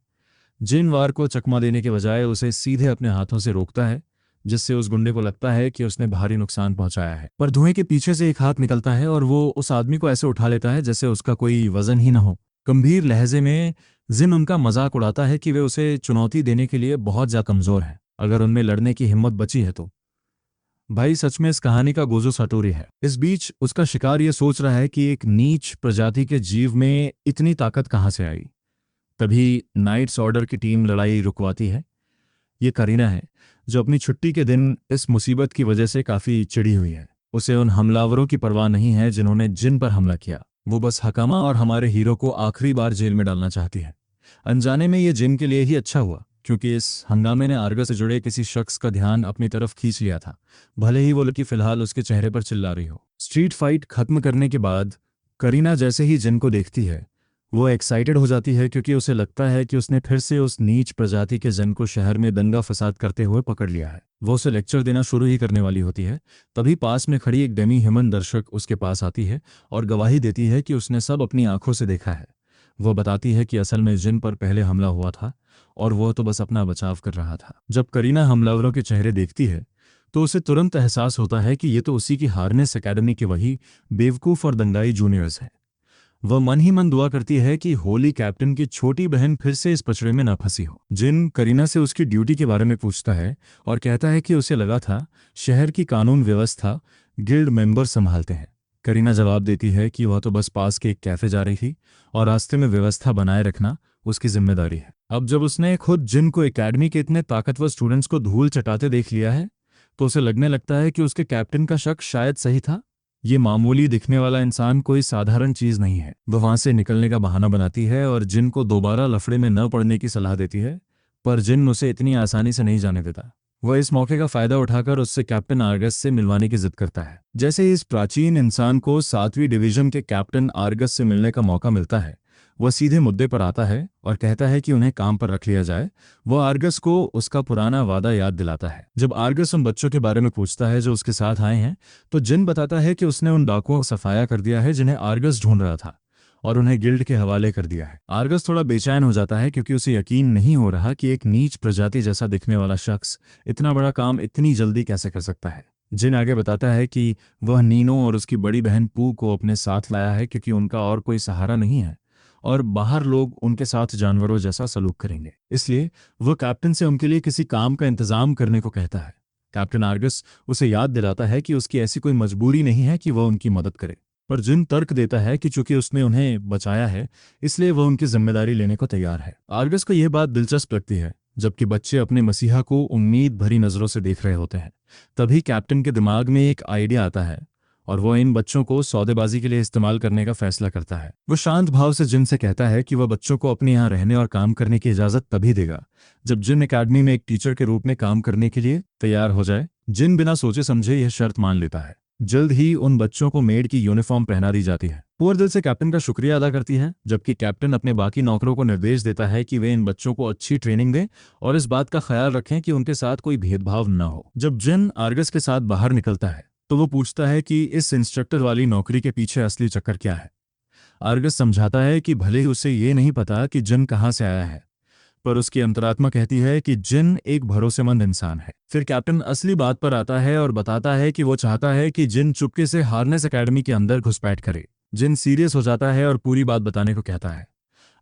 जिन वार को चकमा देने के बजाय उसे सीधे अपने हाथों से रोकता है, जिससे उस गुंडे को लगता है कि उसने भारी नुकसान पहुंचाया है। पर धुएं के पीछे से एक हाथ निकलता है और वो उस आदमी को ऐसे उठा लेता है जैसे उसका कोई वजन ही न हो। गंभीर लहजे में जिन उनका मजाक उड़ाता है कि वे उसे चुनौती देने के लिए बहुत ज्यादा कमजोर हैं, अगर उनमें लड़ने की हिम्मत बची है तो। भाई सच में इस कहानी का गोजो सटोरी है। इस बीच उसका शिकार ये सोच रहा है कि एक नीच प्रजाति के जीव में इतनी ताकत कहाँ से आई। तभी नाइट्स ऑर्डर की टीम लड़ाई रुकवाती है। ये करीना है जो अपनी छुट्टी के दिन इस मुसीबत की वजह से काफी चिढ़ी हुई है। उसे उन हमलावरों की परवाह नहीं है जिन्होंने जिन पर हमला किया। वो बस हकामा और हमारे हीरो को आखिरी बार जेल में डालना चाहती है। अनजाने में ये जिन के लिए ही अच्छा हुआ, क्योंकि इस हंगामे ने आर्गस से जुड़े किसी शख्स का ध्यान अपनी तरफ खींच लिया था, भले ही वो लड़की फिलहाल उसके चेहरे पर चिल्ला रही हो। स्ट्रीट फाइट खत्म करने के बाद करीना जैसे ही जिन को देखती है, वो एक्साइटेड हो जाती है, क्योंकि उसे लगता है कि उसने फिर से उस नीच प्रजाति के जन को शहर में दंगा फसाद करते हुए पकड़ लिया है। वो उसे लेक्चर देना शुरू ही करने वाली होती है, तभी पास में खड़ी एक डेमी ह्यूमन दर्शक उसके पास आती है और गवाही देती है कि उसने सब अपनी आंखों से देखा है। वो बताती है कि असल में जिन पर पहले हमला हुआ था और वो तो बस अपना बचाव कर रहा था। जब करीना हमलावरों के चेहरे देखती है तो उसे तुरंत एहसास होता है कि ये तो उसी की हार्नेस एकेडमी के वही बेवकूफ़ और दंगाई जूनियर्स हैं। वह मन ही मन दुआ करती है कि होली कैप्टन की छोटी बहन फिर से इस पचड़े में न फंसी हो। जिन करीना से उसकी ड्यूटी के बारे में पूछता है और कहता है कि उसे लगा था शहर की कानून व्यवस्था गिल्ड मेंबर संभालते हैं। करीना जवाब देती है कि वह तो बस पास के एक कैफे जा रही थी और रास्ते में व्यवस्था बनाए रखना उसकी जिम्मेदारी है। अब जब उसने खुद जिन को एकेडमी के इतने ताकतवर स्टूडेंट्स को धूल चटाते देख लिया है, तो उसे लगने लगता है कि उसके कैप्टन का शक शायद सही था। ये मामूली दिखने वाला इंसान कोई साधारण चीज नहीं है। वह वहां से निकलने का बहाना बनाती है और जिन को दोबारा लफड़े में न पड़ने की सलाह देती है, पर जिन उसे इतनी आसानी से नहीं जाने देता। वह इस मौके का फायदा उठाकर उससे कैप्टन आर्गस से मिलवाने की जिद करता है। जैसे ही इस प्राचीन इंसान को 7वीं डिवीजन के कैप्टन आर्गस से मिलने का मौका मिलता है, वह सीधे मुद्दे पर आता है और कहता है कि उन्हें काम पर रख लिया जाए। वह आर्गस को उसका पुराना वादा याद दिलाता है। जब आर्गस उन बच्चों के बारे में पूछता है जो उसके साथ आए हैं, तो जिन बताता है कि उसने उन डाकुओं को सफाया कर दिया है जिन्हें आर्गस ढूंढ रहा था और उन्हें गिल्ड के हवाले कर दिया है। आर्गस थोड़ा बेचैन हो जाता है, क्योंकि उसे यकीन नहीं हो रहा कि एक नीच प्रजाति जैसा दिखने वाला शख्स इतना बड़ा काम इतनी जल्दी कैसे कर सकता है। जिन आगे बताता है कि वह नीनो और उसकी बड़ी बहन पू को अपने साथ लाया है क्योंकि उनका और कोई सहारा नहीं है और बाहर लोग उनके साथ जानवरों जैसा सलूक करेंगे। इसलिए वह कैप्टन से उनके लिए किसी काम का इंतजाम करने को कहता है। कैप्टन आर्गस उसे याद दिलाता है कि उसकी ऐसी कोई मजबूरी नहीं है कि वह उनकी मदद करे, पर जिन तर्क देता है कि चूंकि उसने उन्हें बचाया है इसलिए वह उनकी जिम्मेदारी लेने को तैयार है। आर्गस को यह बात दिलचस्प लगती है, जबकि बच्चे अपने मसीहा को उम्मीद भरी नजरों से देख रहे होते हैं। तभी कैप्टन के दिमाग में एक आइडिया आता है और वो इन बच्चों को सौदेबाजी के लिए इस्तेमाल करने का फैसला करता है। वो शांत भाव से जिन से कहता है कि वह बच्चों को अपने यहाँ रहने और काम करने की इजाजत तभी देगा जब जिन एकेडमी में एक टीचर के रूप में काम करने के लिए तैयार हो जाए। जिन बिना सोचे समझे यह शर्त मान लेता है। जल्द ही उन बच्चों को मेड की यूनिफॉर्म पहना दी जाती है। पूरे दिल से कैप्टन का शुक्रिया अदा करती है, जबकि कैप्टन अपने बाकी नौकरों को निर्देश देता है कि वे इन बच्चों को अच्छी ट्रेनिंग दें और इस बात का ख्याल रखें कि उनके साथ कोई भेदभाव न हो। जब जिन आर्गस के साथ बाहर निकलता है तो वो पूछता है कि इस इंस्ट्रक्टर वाली नौकरी के पीछे असली चक्कर क्या है। आर्गस समझाता है कि भले ही उसे ये नहीं पता कि जिन कहाँ से आया है, पर उसकी अंतरात्मा कहती है कि जिन एक भरोसेमंद इंसान है। फिर कैप्टन असली बात पर आता है और बताता है कि वो चाहता है कि जिन चुपके से हार्नेस एकेडमी के अंदर घुसपैठ करे। जिन सीरियस हो जाता है और पूरी बात बताने को कहता है।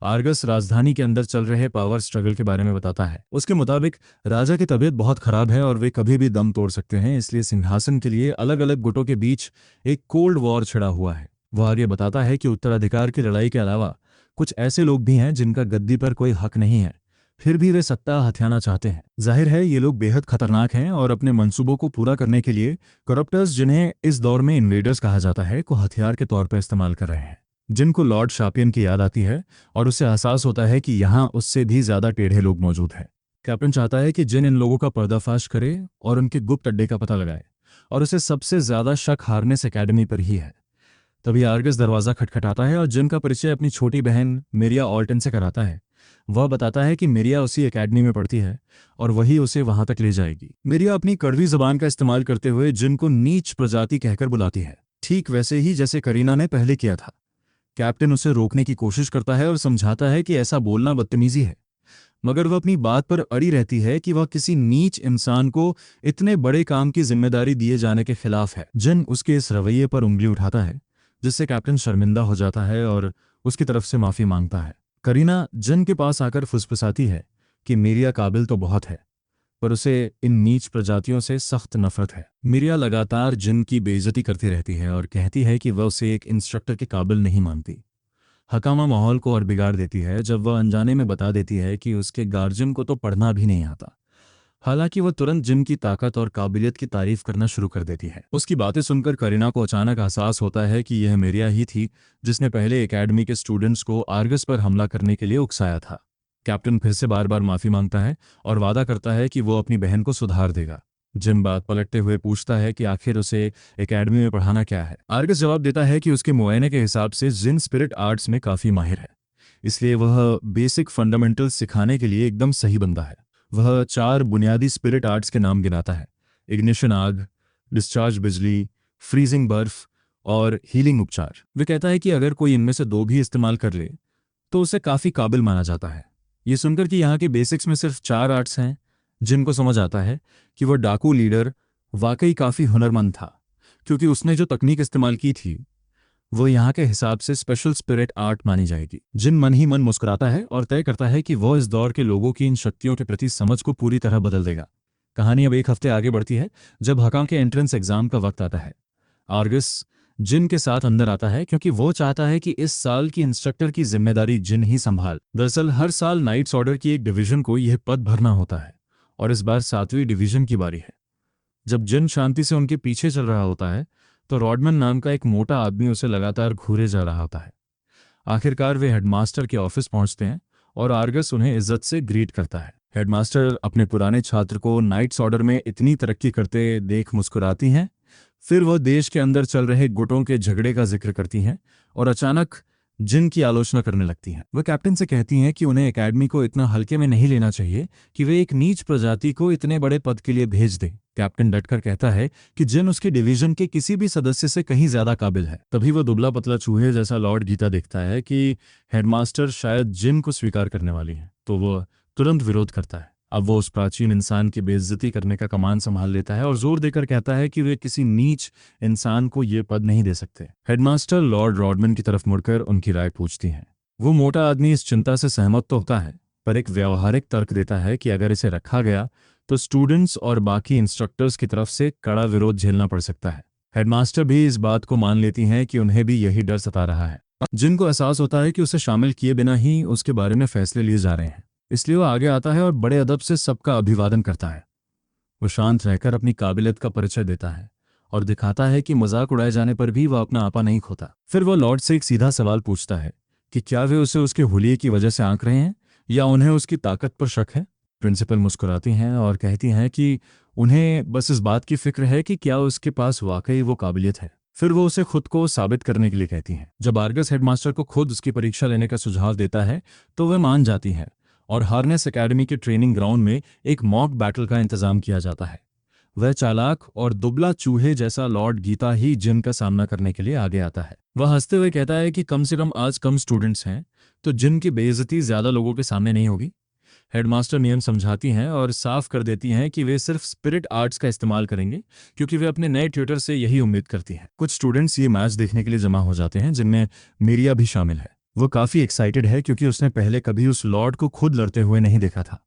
आर्गस राजधानी के अंदर चल रहे पावर स्ट्रगल के बारे में बताता है। उसके मुताबिक राजा की तबीयत बहुत खराब है और वे कभी भी दम तोड़ सकते हैं, इसलिए सिंहासन के लिए अलग अलग गुटों के बीच एक कोल्ड वॉर छिड़ा हुआ है। वह आगे बताता है कि उत्तराधिकार की लड़ाई के अलावा कुछ ऐसे लोग भी हैं जिनका गद्दी पर कोई हक नहीं है, फिर भी वे सत्ता हथियाना चाहते हैं। जाहिर है ये लोग बेहद खतरनाक हैं और अपने मंसूबों को पूरा करने के लिए करप्टर्स, जिन्हें इस दौर में इन्वेडर्स कहा जाता है, को हथियार के तौर पर इस्तेमाल कर रहे हैं। जिनको लॉर्ड शापियन की याद आती है और उसे एहसास होता है कि यहाँ उससे भी ज्यादा टेढ़े लोग मौजूद हैं। कैप्टन चाहता है कि जिन इन लोगों का पर्दाफाश करे और उनके गुप्त अड्डे का पता लगाए, और उसे सबसे ज्यादा शक हार्नेस एकेडमी पर ही है। तभी आर्गस दरवाजा खटखटाता है और जिन का परिचय अपनी छोटी बहन मेरिया ऑल्टन से कराता है। वह बताता है कि मेरिया उसी एकेडमी में पढ़ती है और वही उसे वहां तक ले जाएगी। मेरिया अपनी कड़वी जबान का इस्तेमाल करते हुए जिन को नीच प्रजाति कहकर बुलाती है, ठीक वैसे ही जैसे करीना ने पहले किया था। कैप्टन उसे रोकने की कोशिश करता है और समझाता है कि ऐसा बोलना बदतमीजी है, मगर वह अपनी बात पर अड़ी रहती है कि वह किसी नीच इंसान को इतने बड़े काम की जिम्मेदारी दिए जाने के खिलाफ है। जिन उसके इस रवैये पर उंगली उठाता है, जिससे कैप्टन शर्मिंदा हो जाता है और उसकी तरफ से माफी मांगता है। करीना जिन के पास आकर फुसफुसाती है कि मेरिया काबिल तो बहुत है, पर उसे इन नीच प्रजातियों से सख्त नफरत है। मेरिया लगातार जिन की बेइज्जती करती रहती है और कहती है कि वह उसे एक इंस्ट्रक्टर के काबिल नहीं मानती। हकामा माहौल को और बिगाड़ देती है जब वह अनजाने में बता देती है कि उसके गार्जियन को तो पढ़ना भी नहीं आता। हालांकि वह तुरंत जिन की ताकत और काबिलियत की तारीफ करना शुरू कर देती है। उसकी बातें सुनकर करीना को अचानक एहसास होता है कि यह मेरिया ही थी जिसने पहले एकेडमी के स्टूडेंट्स को आर्गस पर हमला करने के लिए उकसाया था। कैप्टन फिर से बार बार माफी मांगता है और वादा करता है कि वो अपनी बहन को सुधार देगा। जिन बात पलटते हुए पूछता है कि आखिर उसे एकेडमी में पढ़ाना क्या है। आर्गस जवाब देता है कि उसके मुआयने के हिसाब से जिन स्पिरिट आर्ट्स में काफी माहिर है, इसलिए वह बेसिक फंडामेंटल्स सिखाने के लिए एकदम सही बंदा है। वह 4 बुनियादी स्पिरिट आर्ट्स के नाम गिनाता है: इग्निशन आग, डिस्चार्ज बिजली, फ्रीजिंग बर्फ और हीलिंग उपचार। वह कहता है कि अगर कोई इनमें से 2 भी इस्तेमाल कर ले तो उसे काफी काबिल माना जाता है। ये सुनकर कि यहाँ के बेसिक्स में सिर्फ 4 आर्ट्स हैं, जिनको समझ आता है कि वह डाकू लीडर वाकई काफी हुनरमंद था, क्योंकि उसने जो तकनीक इस्तेमाल की थी वो यहाँ के हिसाब से स्पेशल स्पिरिट आर्ट मानी जाएगी। जिन मन ही मन मुस्कुराता है और तय करता है कि वो इस दौर के लोगों की इन शक्तियों के प्रति समझ को पूरी तरह बदल देगा। कहानी अब 1 हफ्ते आगे बढ़ती है जब हकाम के एंट्रेंस एग्जाम का वक्त आता है। आर्गस जिन के साथ अंदर आता है क्योंकि वो चाहता है कि इस साल की इंस्ट्रक्टर की जिम्मेदारी जिन ही संभाल। दरअसल हर साल नाइट्स ऑर्डर की एक डिवीजन को यह पद भरना होता है और इस बार 7वीं डिवीजन की बारी है। जब जिन शांति से उनके पीछे चल रहा होता है तो रॉडमन नाम का एक मोटा आदमी उसे लगातार घूरे जा रहा होता है। आखिरकार वे हेडमास्टर के ऑफिस पहुंचते हैं और आर्गस उन्हें इज्जत से ग्रीट करता है। हेडमास्टर अपने पुराने छात्र को नाइट्स ऑर्डर में इतनी तरक्की करते देख मुस्कुराती हैं। फिर वह देश के अंदर चल रहे गुटों के झगड़े का जिक्र करती हैं और अचानक जिन की आलोचना करने लगती हैं। वह कैप्टन से कहती हैं कि उन्हें एकेडमी को इतना हल्के में नहीं लेना चाहिए कि वे एक नीच प्रजाति को इतने बड़े पद के लिए भेज दें। कैप्टन डटकर कहता है कि जिन उसके डिवीजन के किसी भी सदस्य से कहीं ज्यादा काबिल है। तभी वह दुबला पतला चूहे जैसा लॉर्ड गीता देखता है कि हेडमास्टर शायद जिन को स्वीकार करने वाली है, तो वह तुरंत विरोध करता है। अब वो उस प्राचीन इंसान की बेइज्जती करने का कमान संभाल लेता है और जोर देकर कहता है कि वे किसी नीच इंसान को ये पद नहीं दे सकते। हेडमास्टर लॉर्ड रॉडमन की तरफ मुड़कर उनकी राय पूछती हैं। वो मोटा आदमी इस चिंता से सहमत तो होता है, पर एक व्यावहारिक तर्क देता है कि अगर इसे रखा गया तो स्टूडेंट्स और बाकी इंस्ट्रक्टर्स की तरफ से कड़ा विरोध झेलना पड़ सकता है। हेडमास्टर भी इस बात को मान लेती हैं कि उन्हें भी यही डर सता रहा है। जिनको एहसास होता है कि उसे शामिल किए बिना ही उसके बारे में फैसले लिए जा रहे हैं, इसलिए वो आगे आता है और बड़े अदब से सबका अभिवादन करता है। वो शांत रहकर अपनी काबिलियत का परिचय देता है और दिखाता है कि मजाक उड़ाए जाने पर भी वह अपना आपा नहीं खोता। फिर वह लॉर्ड से एक सीधा सवाल पूछता है कि क्या वे उसे उसके हुलिये की वजह से आंक रहे हैं या उन्हें उसकी ताकत पर शक है। प्रिंसिपल मुस्कुराती हैं और कहती हैं कि उन्हें बस इस बात की फिक्र है कि क्या उसके पास वाकई वो काबिलियत है। फिर वो उसे खुद को साबित करने के लिए कहती हैं। जब आर्गस हेडमास्टर को खुद उसकी परीक्षा लेने का सुझाव देता है तो वह मान जाती है और हार्नेस एकेडमी के ट्रेनिंग ग्राउंड में एक मॉक बैटल का इंतजाम किया जाता है। वह चालाक और दुबला चूहे जैसा लॉर्ड गीता ही जिन का सामना करने के लिए आगे आता है। वह हंसते हुए कहता है कि कम से कम आज कम स्टूडेंट्स हैं तो जिन की बेइज्जती ज्यादा लोगों के सामने नहीं होगी। हेडमास्टर नियम समझाती हैं और साफ कर देती हैं कि वे सिर्फ स्पिरिट आर्ट्स का इस्तेमाल करेंगे क्योंकि वे अपने नए ट्यूटर से यही उम्मीद करती हैं। कुछ स्टूडेंट्स ये मैच देखने के लिए जमा हो जाते हैं, जिनमें मेरिया भी शामिल है। वो काफ़ी एक्साइटेड है क्योंकि उसने पहले कभी उस लॉर्ड को खुद लड़ते हुए नहीं देखा था।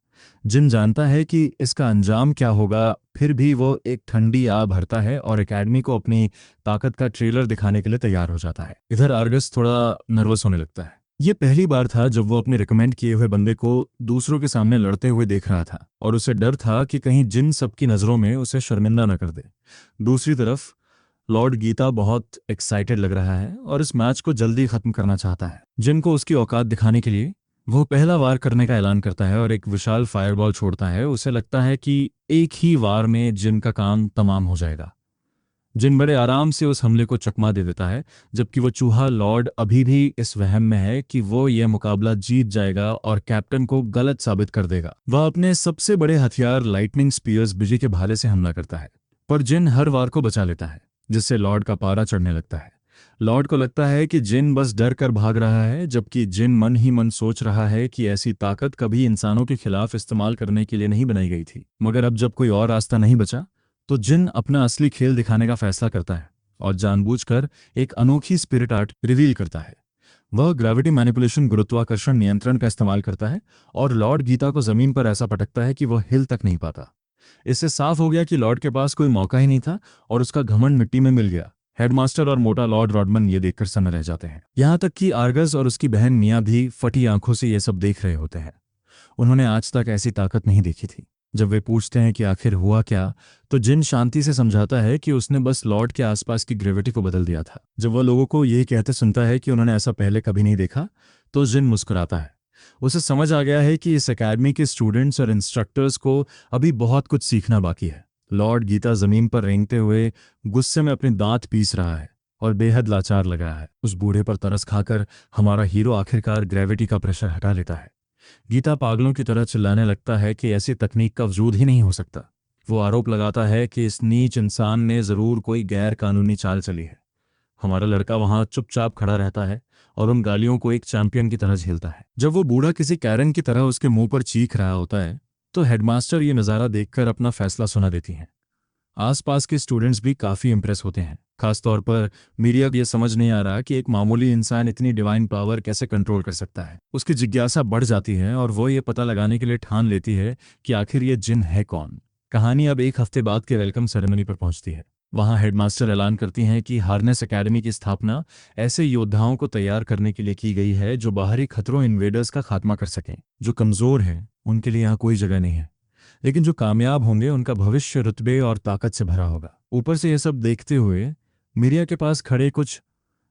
जिन जानता है कि इसका अंजाम क्या होगा, फिर भी वो एक ठंडी आ भरता है और एकेडमी को अपनी ताकत का ट्रेलर दिखाने के लिए तैयार हो जाता है। इधर आर्गस थोड़ा नर्वस होने लगता है। ये पहली बार था जब वो अपने रिकमेंड किए हुए बंदे को दूसरों के सामने लड़ते हुए देख रहा था और उसे डर था कि कहीं जिन सबकी नज़रों में उसे शर्मिंदा न कर दे। दूसरी तरफ लॉर्ड गीता बहुत एक्साइटेड लग रहा है और इस मैच को जल्दी खत्म करना चाहता है। जिन को उसकी औकात दिखाने के लिए वो पहला वार करने का ऐलान करता है और एक विशाल फायरबॉल छोड़ता है। उसे लगता है कि एक ही वार में जिन का काम तमाम हो जाएगा। जिन बड़े आराम से उस हमले को चकमा दे देता है, जबकि वो चूहा लॉर्ड अभी भी इस वहम में है कि वो ये मुकाबला जीत जाएगा और कैप्टन को गलत साबित कर देगा। वह अपने सबसे बड़े हथियार लाइटनिंग स्पीयर्स बिजली के भाले से हमला करता है, पर जिन हर वार को बचा लेता है, जिससे लॉर्ड का पारा चढ़ने लगता है। लॉर्ड को लगता है कि जिन बस डर कर भाग रहा है, जबकि जिन मन ही मन सोच रहा है कि ऐसी ताकत कभी इंसानों के खिलाफ इस्तेमाल करने के लिए नहीं बनाई गई थी। मगर अब जब कोई और रास्ता नहीं बचा, तो जिन अपना असली खेल दिखाने का फैसला करता है और जानबूझकर एक अनोखी स्पिरिट आर्ट रिवील करता है। वह ग्रेविटी मैनिपुलेशन, गुरुत्वाकर्षण नियंत्रण का इस्तेमाल करता है और लॉर्ड गीता को जमीन पर ऐसा पटकता है कि वह हिल तक नहीं पाता। इससे साफ हो गया कि लॉर्ड के पास कोई मौका ही नहीं था और उसका घमंड मिट्टी में मिल गया। हेडमास्टर और मोटा लॉर्ड रॉडमन ये देखकर सन्न रह जाते हैं। यहाँ तक कि आर्गस और उसकी बहन मिया भी फटी आंखों से ये सब देख रहे होते हैं। उन्होंने आज तक ऐसी ताकत नहीं देखी थी। जब वे पूछते हैं कि आखिर हुआ क्या, तो जिन शांति से समझाता है कि उसने बस लॉर्ड के आसपास की ग्रेविटी को बदल दिया था। जब वह लोगों को ये कहते सुनता है कि उन्होंने ऐसा पहले कभी नहीं देखा, तो जिन मुस्कुराता है। उसे समझ आ गया है कि इस एकेडमी के स्टूडेंट्स और इंस्ट्रक्टर्स को अभी बहुत कुछ सीखना बाकी है। लॉर्ड गीता जमीन पर रेंगते हुए गुस्से में अपने दांत पीस रहा है और बेहद लाचार लग रहा है। उस बूढ़े पर तरस खाकर हमारा हीरो आखिरकार ग्रेविटी का प्रेशर हटा लेता है। गीता पागलों की तरह चिल्लाने लगता है कि ऐसी तकनीक का वजूद ही नहीं हो सकता। वो आरोप लगाता है कि इस नीच इंसान ने जरूर कोई गैर कानूनी चाल चली है। हमारा लड़का वहां चुपचाप खड़ा रहता है और उन गालियों को एक चैंपियन की तरह झेलता है। जब वो बूढ़ा किसी कैरन की तरह उसके मुंह पर चीख रहा होता है, तो हेडमास्टर ये नज़ारा देखकर अपना फैसला सुना देती हैं। आसपास के स्टूडेंट्स भी काफ़ी इंप्रेस होते हैं। खासतौर पर मीडिया को यह समझ नहीं आ रहा कि एक मामूली इंसान इतनी डिवाइन पावर कैसे कंट्रोल कर सकता है। उसकी जिज्ञासा बढ़ जाती है और वो ये पता लगाने के लिए ठान लेती है कि आखिर ये जिन है कौन। कहानी अब एक हफ्ते बाद के वेलकम सेरेमनी पर पहुंचती है। वहां हेडमास्टर ऐलान करती हैं कि हार्नेस एकेडमी की स्थापना ऐसे योद्धाओं को तैयार करने के लिए की गई है जो बाहरी खतरों, इन्वेडर्स का खात्मा कर सकें। जो कमज़ोर हैं उनके लिए यहाँ कोई जगह नहीं है, लेकिन जो कामयाब होंगे उनका भविष्य रुतबे और ताकत से भरा होगा। ऊपर से यह सब देखते हुए मीडिया के पास खड़े कुछ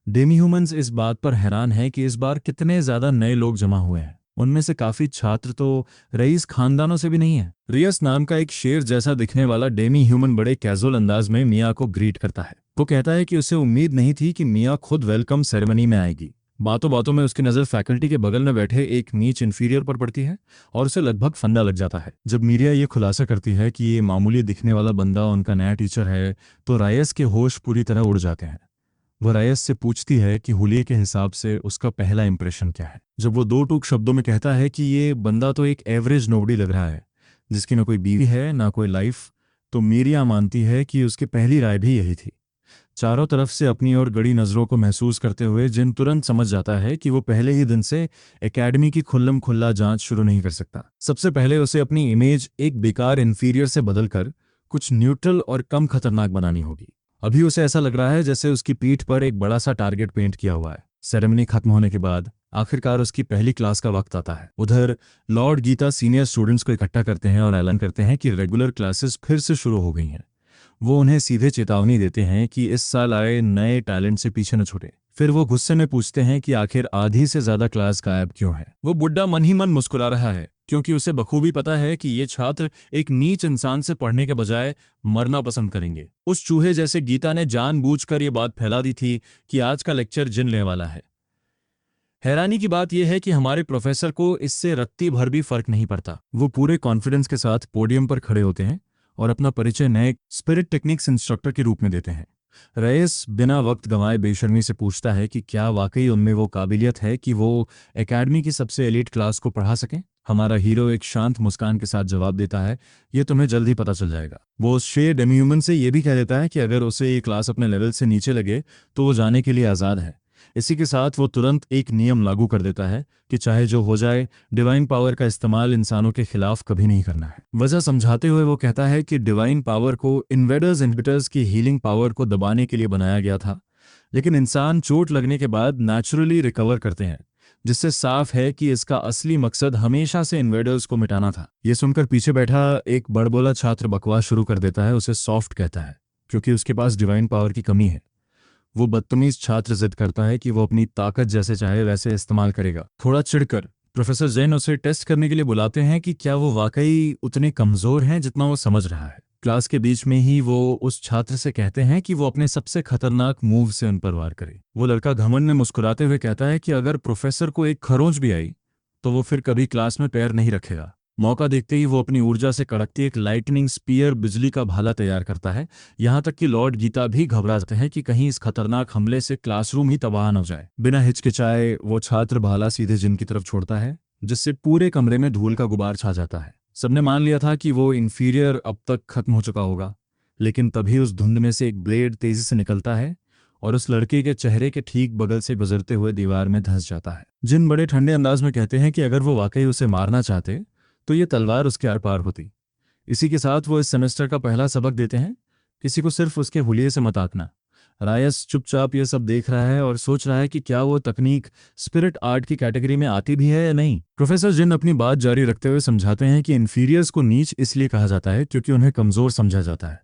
डेमी ह्यूमंस इस बात पर हैरान हैं कि इस बार कितने ज्यादा नए लोग जमा हुए हैं। उनमें से काफी छात्र तो रईस खानदानों से भी नहीं है। रियस नाम का एक शेर जैसा दिखने वाला डेमी ह्यूमन बड़े कैजुअल अंदाज में मिया को ग्रीट करता है। वो कहता है कि उसे उम्मीद नहीं थी कि मिया खुद वेलकम सेरेमनी में आएगी। बातों बातों में उसकी नज़र फैकल्टी के बगल में बैठे एक नीच इंफीरियर पर पड़ती है और उसे लगभग फंदा लग जाता है। जब मीडिया ये खुलासा करती है कि ये मामूली दिखने वाला बंदा उनका नया टीचर है, तो रायस के होश पूरी तरह उड़ जाते हैं। वह रायस से पूछती है कि हुलिये के हिसाब से उसका पहला इंप्रेशन क्या है। जब वो दो टूक शब्दों में कहता है कि ये बंदा तो एक एवरेज नोबडी लग रहा है, जिसकी ना कोई बीवी है ना कोई लाइफ, तो मीरिया मानती है कि उसकी पहली राय भी यही थी। चारों तरफ से अपनी ओर गड़ी नज़रों को महसूस करते हुए जिन तुरंत समझ जाता है कि वो पहले ही दिन से एकेडमी की खुल्लम खुल्ला जांच शुरू नहीं कर सकता। सबसे पहले उसे अपनी इमेज एक बेकार इन्फीरियर से बदलकर कुछ न्यूट्रल और कम खतरनाक बनानी होगी। अभी उसे ऐसा लग रहा है जैसे उसकी पीठ पर एक बड़ा सा टारगेट पेंट किया हुआ है। सेरेमनी खत्म होने के बाद आखिरकार उसकी पहली क्लास का वक्त आता है। उधर लॉर्ड गीता सीनियर स्टूडेंट्स को इकट्ठा करते हैं और ऐलान करते हैं कि रेगुलर क्लासेस फिर से शुरू हो गई हैं। वो उन्हें सीधे चेतावनी देते हैं कि इस साल आए नए टैलेंट से पीछे न छूटे। फिर वो गुस्से में पूछते हैं कि आखिर आधी से ज्यादा क्लास गायब क्यों है। वो बुड्ढा मन ही मन मुस्कुरा रहा है, क्योंकि उसे बखूबी पता है कि ये छात्र एक नीच इंसान से पढ़ने के बजाय मरना पसंद करेंगे। उस चूहे जैसे गीता ने जानबूझकर ये बात फैला दी थी कि आज का लेक्चर जिन लेने वाला है। हैरानी की बात यह है कि हमारे प्रोफेसर को इससे रत्ती भर भी फर्क नहीं पड़ता। वो पूरे कॉन्फिडेंस के साथ पोडियम पर खड़े होते हैं और अपना परिचय नए स्पिरिट टेक्निक्स इंस्ट्रक्टर के रूप में देते हैं। रईस बिना वक्त गंवाए बेशर्मी से पूछता है कि क्या वाकई उनमें वो काबिलियत है कि वो एकेडमी की सबसे एलीट क्लास को पढ़ा सकें। हमारा हीरो एक शांत मुस्कान के साथ जवाब देता है, ये तुम्हें जल्द ही पता चल जाएगा। वो उस शेर डेमी ह्यूमन से ये भी कह देता है कि अगर उसे ये क्लास अपने लेवल से नीचे लगे तो वो जाने के लिए आज़ाद है, इसी के साथ वो तुरंत एक नियम लागू कर देता है कि चाहे जो हो जाए, डिवाइन पावर का इस्तेमाल इंसानों के खिलाफ कभी नहीं करना है। वजह समझाते हुए वो कहता है कि डिवाइन पावर को इन्वेडर्स इनहिबिटर्स की हीलिंग पावर को दबाने के लिए बनाया गया था, लेकिन इंसान चोट लगने के बाद नेचुरली रिकवर करते हैं, जिससे साफ है कि इसका असली मकसद हमेशा से इन्वेडर्स को मिटाना था। ये सुनकर पीछे बैठा एक बड़बोला छात्र बकवास शुरू कर देता है, उसे सॉफ्ट कहता है क्योंकि उसके पास डिवाइन पावर की कमी है। वो बदतमीज छात्र जिद करता है कि वो अपनी ताकत जैसे चाहे वैसे इस्तेमाल करेगा। थोड़ा चिढ़कर प्रोफेसर जैन उसे टेस्ट करने के लिए बुलाते हैं कि क्या वो वाकई उतने कमजोर हैं जितना वो समझ रहा है। क्लास के बीच में ही वो उस छात्र से कहते हैं कि वो अपने सबसे खतरनाक मूव से उन पर वार करे। वो लड़का घमंड में मुस्कुराते हुए कहता है कि अगर प्रोफेसर को एक खरोंच भी आई तो वो फिर कभी क्लास में पैर नहीं रखेगा। मौका देखते ही वो अपनी ऊर्जा से कड़कती एक लाइटनिंग स्पीयर बिजली का भाला तैयार करता है। यहाँ तक कि लॉर्ड गीता भी घबरा जाते हैं कि कहीं इस खतरनाक हमले से क्लासरूम ही तबाह न हो जाए। बिना हिचकिचाए वो छात्र भाला सीधे जिन की तरफ छोड़ता है, जिससे पूरे कमरे में धूल का गुबार छा जाता है। सबने मान लिया था कि वो इन्फीरियर अब तक खत्म हो चुका होगा, लेकिन तभी उस धुंध में से एक ब्लेड तेजी से निकलता है और उस लड़के के चेहरे के ठीक बगल से गुजरते हुए दीवार में धंस जाता है। जिन बड़े ठंडे अंदाज में कहते हैं कि अगर वो वाकई उसे मारना चाहते तो ये तलवार उसके आर पार होती। इसी के साथ वो इस सेमेस्टर का पहला सबक देते हैं, किसी को सिर्फ उसके हुलिये से मत आंकना। रायस चुपचाप ये सब देख रहा है और सोच रहा है कि क्या वो तकनीक स्पिरिट आर्ट की कैटेगरी में आती भी है या नहीं। प्रोफेसर जिन अपनी बात जारी रखते हुए समझाते हैं कि इन्फीरियर्स को नीच इसलिए कहा जाता है क्योंकि उन्हें कमजोर समझा जाता है।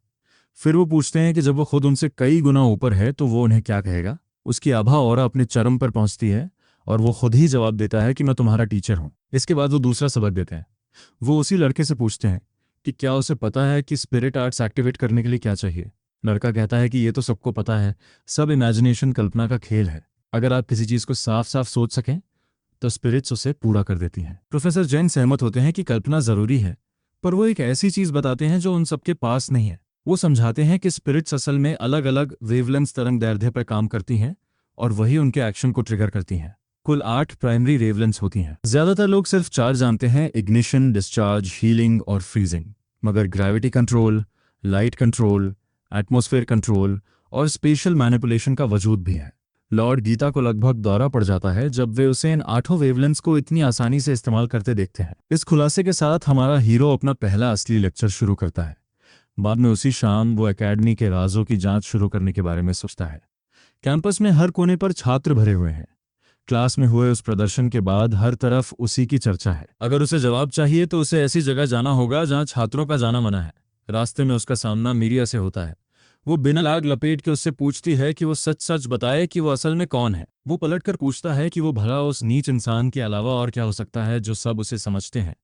फिर वो पूछते हैं कि जब वो खुद उनसे कई गुना ऊपर है तो वो उन्हें क्या कहेगा। उसकी आभा ऑरा अपने चरम पर पहुंचती है और वो खुद ही जवाब देता है कि मैं तुम्हारा टीचर हूं। इसके बाद वो दूसरा सबक देते हैं। वो उसी लड़के से पूछते हैं कि क्या उसे पता है कि स्पिरिट आर्ट्स एक्टिवेट करने के लिए क्या चाहिए। लड़का कहता है कि ये तो सबको पता है, सब इमेजिनेशन कल्पना का खेल है। अगर आप किसी चीज को साफ साफ सोच सकें तो स्पिरिट्स उसे पूरा कर देती हैं। प्रोफेसर जैन सहमत होते हैं कि कल्पना जरूरी है, पर वो एक ऐसी चीज बताते हैं जो उन सबके पास नहीं है। वो समझाते हैं कि स्पिरिट्स असल में अलग अलग वेवलेंथ तरंग दैर्ध्य पर काम करती हैं और वही उनके एक्शन को ट्रिगर करती हैं। कुल 8 प्राइमरी वेवलेंथ्स होती हैं। ज्यादातर लोग सिर्फ 4 जानते हैं, इग्निशन, डिस्चार्ज, हीलिंग और फ्रीजिंग। मगर gravity control, light control, atmosphere control और स्पेशल मैनिपुलेशन का वजूद भी है। लॉर्ड गीता को लगभग दौरा पड़ जाता है जब वे उसे इन 8 वेवलेंथ्स को इतनी आसानी से इस्तेमाल करते देखते हैं। इस खुलासे के साथ हमारा हीरो अपना पहला असली लेक्चर शुरू करता है। बाद में उसी शाम वो एकेडमी के राजों की जांच शुरू करने के बारे में सोचता है। कैंपस में हर कोने पर छात्र भरे हुए हैं। क्लास में हुए उस प्रदर्शन के बाद हर तरफ उसी की चर्चा है। अगर उसे जवाब चाहिए तो उसे ऐसी जगह जाना होगा जहां छात्रों का जाना मना है। रास्ते में उसका सामना मीरिया से होता है। वो बिना लाग लपेट के उससे पूछती है कि वो सच सच बताए कि वो असल में कौन है। वो पलटकर पूछता है कि वो भला उस नीच इंसान के अलावा और क्या हो सकता है जो सब उसे समझते हैं।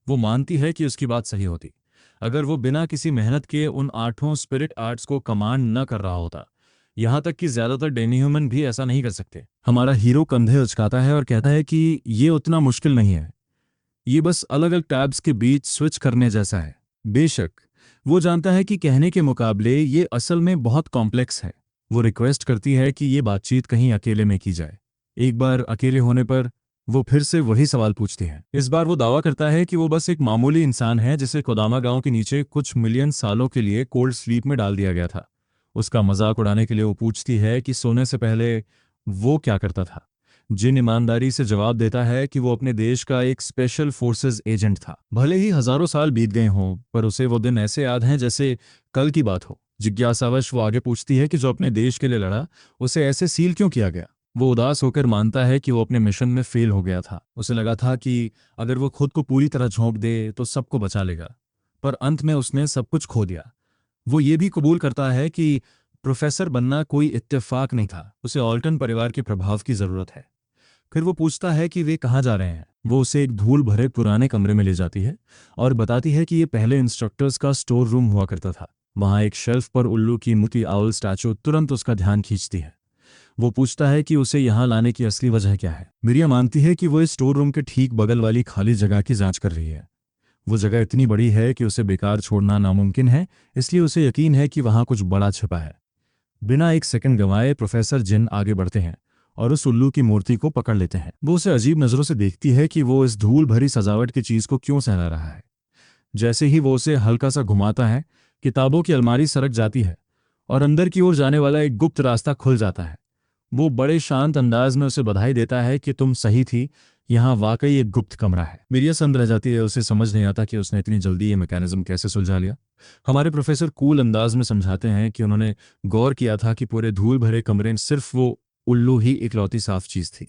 वो मानती है कि उसकी बात सही होती। अगर वो बिना किसी मेहनत के उन 8 स्पिरिट आर्ट्स को कमांड न कर रहा होता। यहाँ तक कि ज्यादातर डेनीह्यूमन भी ऐसा नहीं कर सकते। हमारा हीरो कंधे उचकाता है और कहता है कि ये उतना मुश्किल नहीं है, ये बस अलग अलग टैब्स के बीच स्विच करने जैसा है। बेशक वो जानता है कि कहने के मुकाबले ये असल में बहुत कॉम्प्लेक्स है। वो रिक्वेस्ट करती है कि ये बातचीत कहीं अकेले में की जाए। एक बार अकेले होने पर वो फिर से वही सवाल पूछती है। इस बार वो दावा करता है कि वो बस एक मामूली इंसान है जिसे कोदामा गांव के नीचे कुछ मिलियन सालों के लिए कोल्ड स्लीप में डाल दिया गया था। उसका मजाक उड़ाने के लिए वो पूछती है कि सोने से पहले वो क्या करता था। जिन ईमानदारी से जवाब देता है कि वो अपने देश का एक स्पेशल फोर्सेस एजेंट था। भले ही हजारों साल बीत गए हों, पर उसे वो दिन ऐसे याद हैं जैसे कल की बात हो। जिज्ञासावश वो आगे पूछती है कि जो अपने देश के लिए लड़ा, उसे ऐसे सील क्यों किया गया। वो उदास होकर मानता है कि वो अपने मिशन में फेल हो गया था। उसे लगा था कि अगर वो खुद को पूरी तरह झोंक दे तो सबको बचा लेगा, पर अंत में उसने सब कुछ खो दिया। वो ये भी कबूल करता है कि प्रोफेसर बनना कोई इत्तेफाक नहीं था, उसे ऑल्टन परिवार के प्रभाव की जरूरत है। फिर वो पूछता है कि वे कहाँ जा रहे हैं। वो उसे एक धूल भरे पुराने कमरे में ले जाती है और बताती है कि ये पहले इंस्ट्रक्टर्स का स्टोर रूम हुआ करता था। वहाँ एक शेल्फ पर उल्लू की मोटी आउल स्टैचू तुरंत उसका ध्यान खींचती है। वो पूछता है कि उसे यहाँ लाने की असली वजह क्या है। मिरिया मानती है कि वो इस स्टोर रूम के ठीक बगल वाली खाली जगह की जांच कर रही है। वो जगह इतनी बड़ी है कि उसे बेकार छोड़ना नामुमकिन है, इसलिए उसे यकीन है कि वहाँ कुछ बड़ा छिपा है। बिना एक सेकंड गंवाए प्रोफेसर जिन आगे बढ़ते हैं और उस उल्लू की मूर्ति को पकड़ लेते हैं। वो उसे अजीब नजरों से देखती है कि वो इस धूल भरी सजावट की चीज को क्यों सहला रहा है। जैसे ही वो उसे हल्का सा घुमाता है, किताबों की अलमारी सरक जाती है और अंदर की ओर जाने वाला एक गुप्त रास्ता खुल जाता है। वो बड़े शांत अंदाज में उसे बधाई देता है कि तुम सही थी, यहाँ वाकई एक गुप्त कमरा है। मिरिया संद रह जाती है, उसे समझ नहीं आता कि उसने इतनी जल्दी ये मैकेनिज्म कैसे सुलझा लिया। हमारे प्रोफेसर कूल अंदाज में समझाते हैं कि उन्होंने गौर किया था कि पूरे धूल भरे कमरे में सिर्फ वो उल्लू ही इकलौती साफ चीज थी।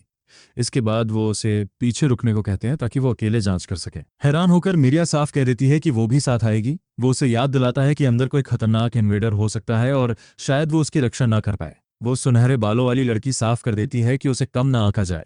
इसके बाद वो उसे पीछे रुकने को कहते हैं ताकि वो अकेले जांच कर सके। हैरान होकर मिरिया साफ कह देती है कि वो भी साथ आएगी। वो उसे याद दिलाता है कि अंदर कोई खतरनाक इन्वेडर हो सकता है और शायद वो उसकी रक्षा ना कर पाए। वो सुनहरे बालों वाली लड़की साफ कर देती है कि उसे कम ना आंका जाए।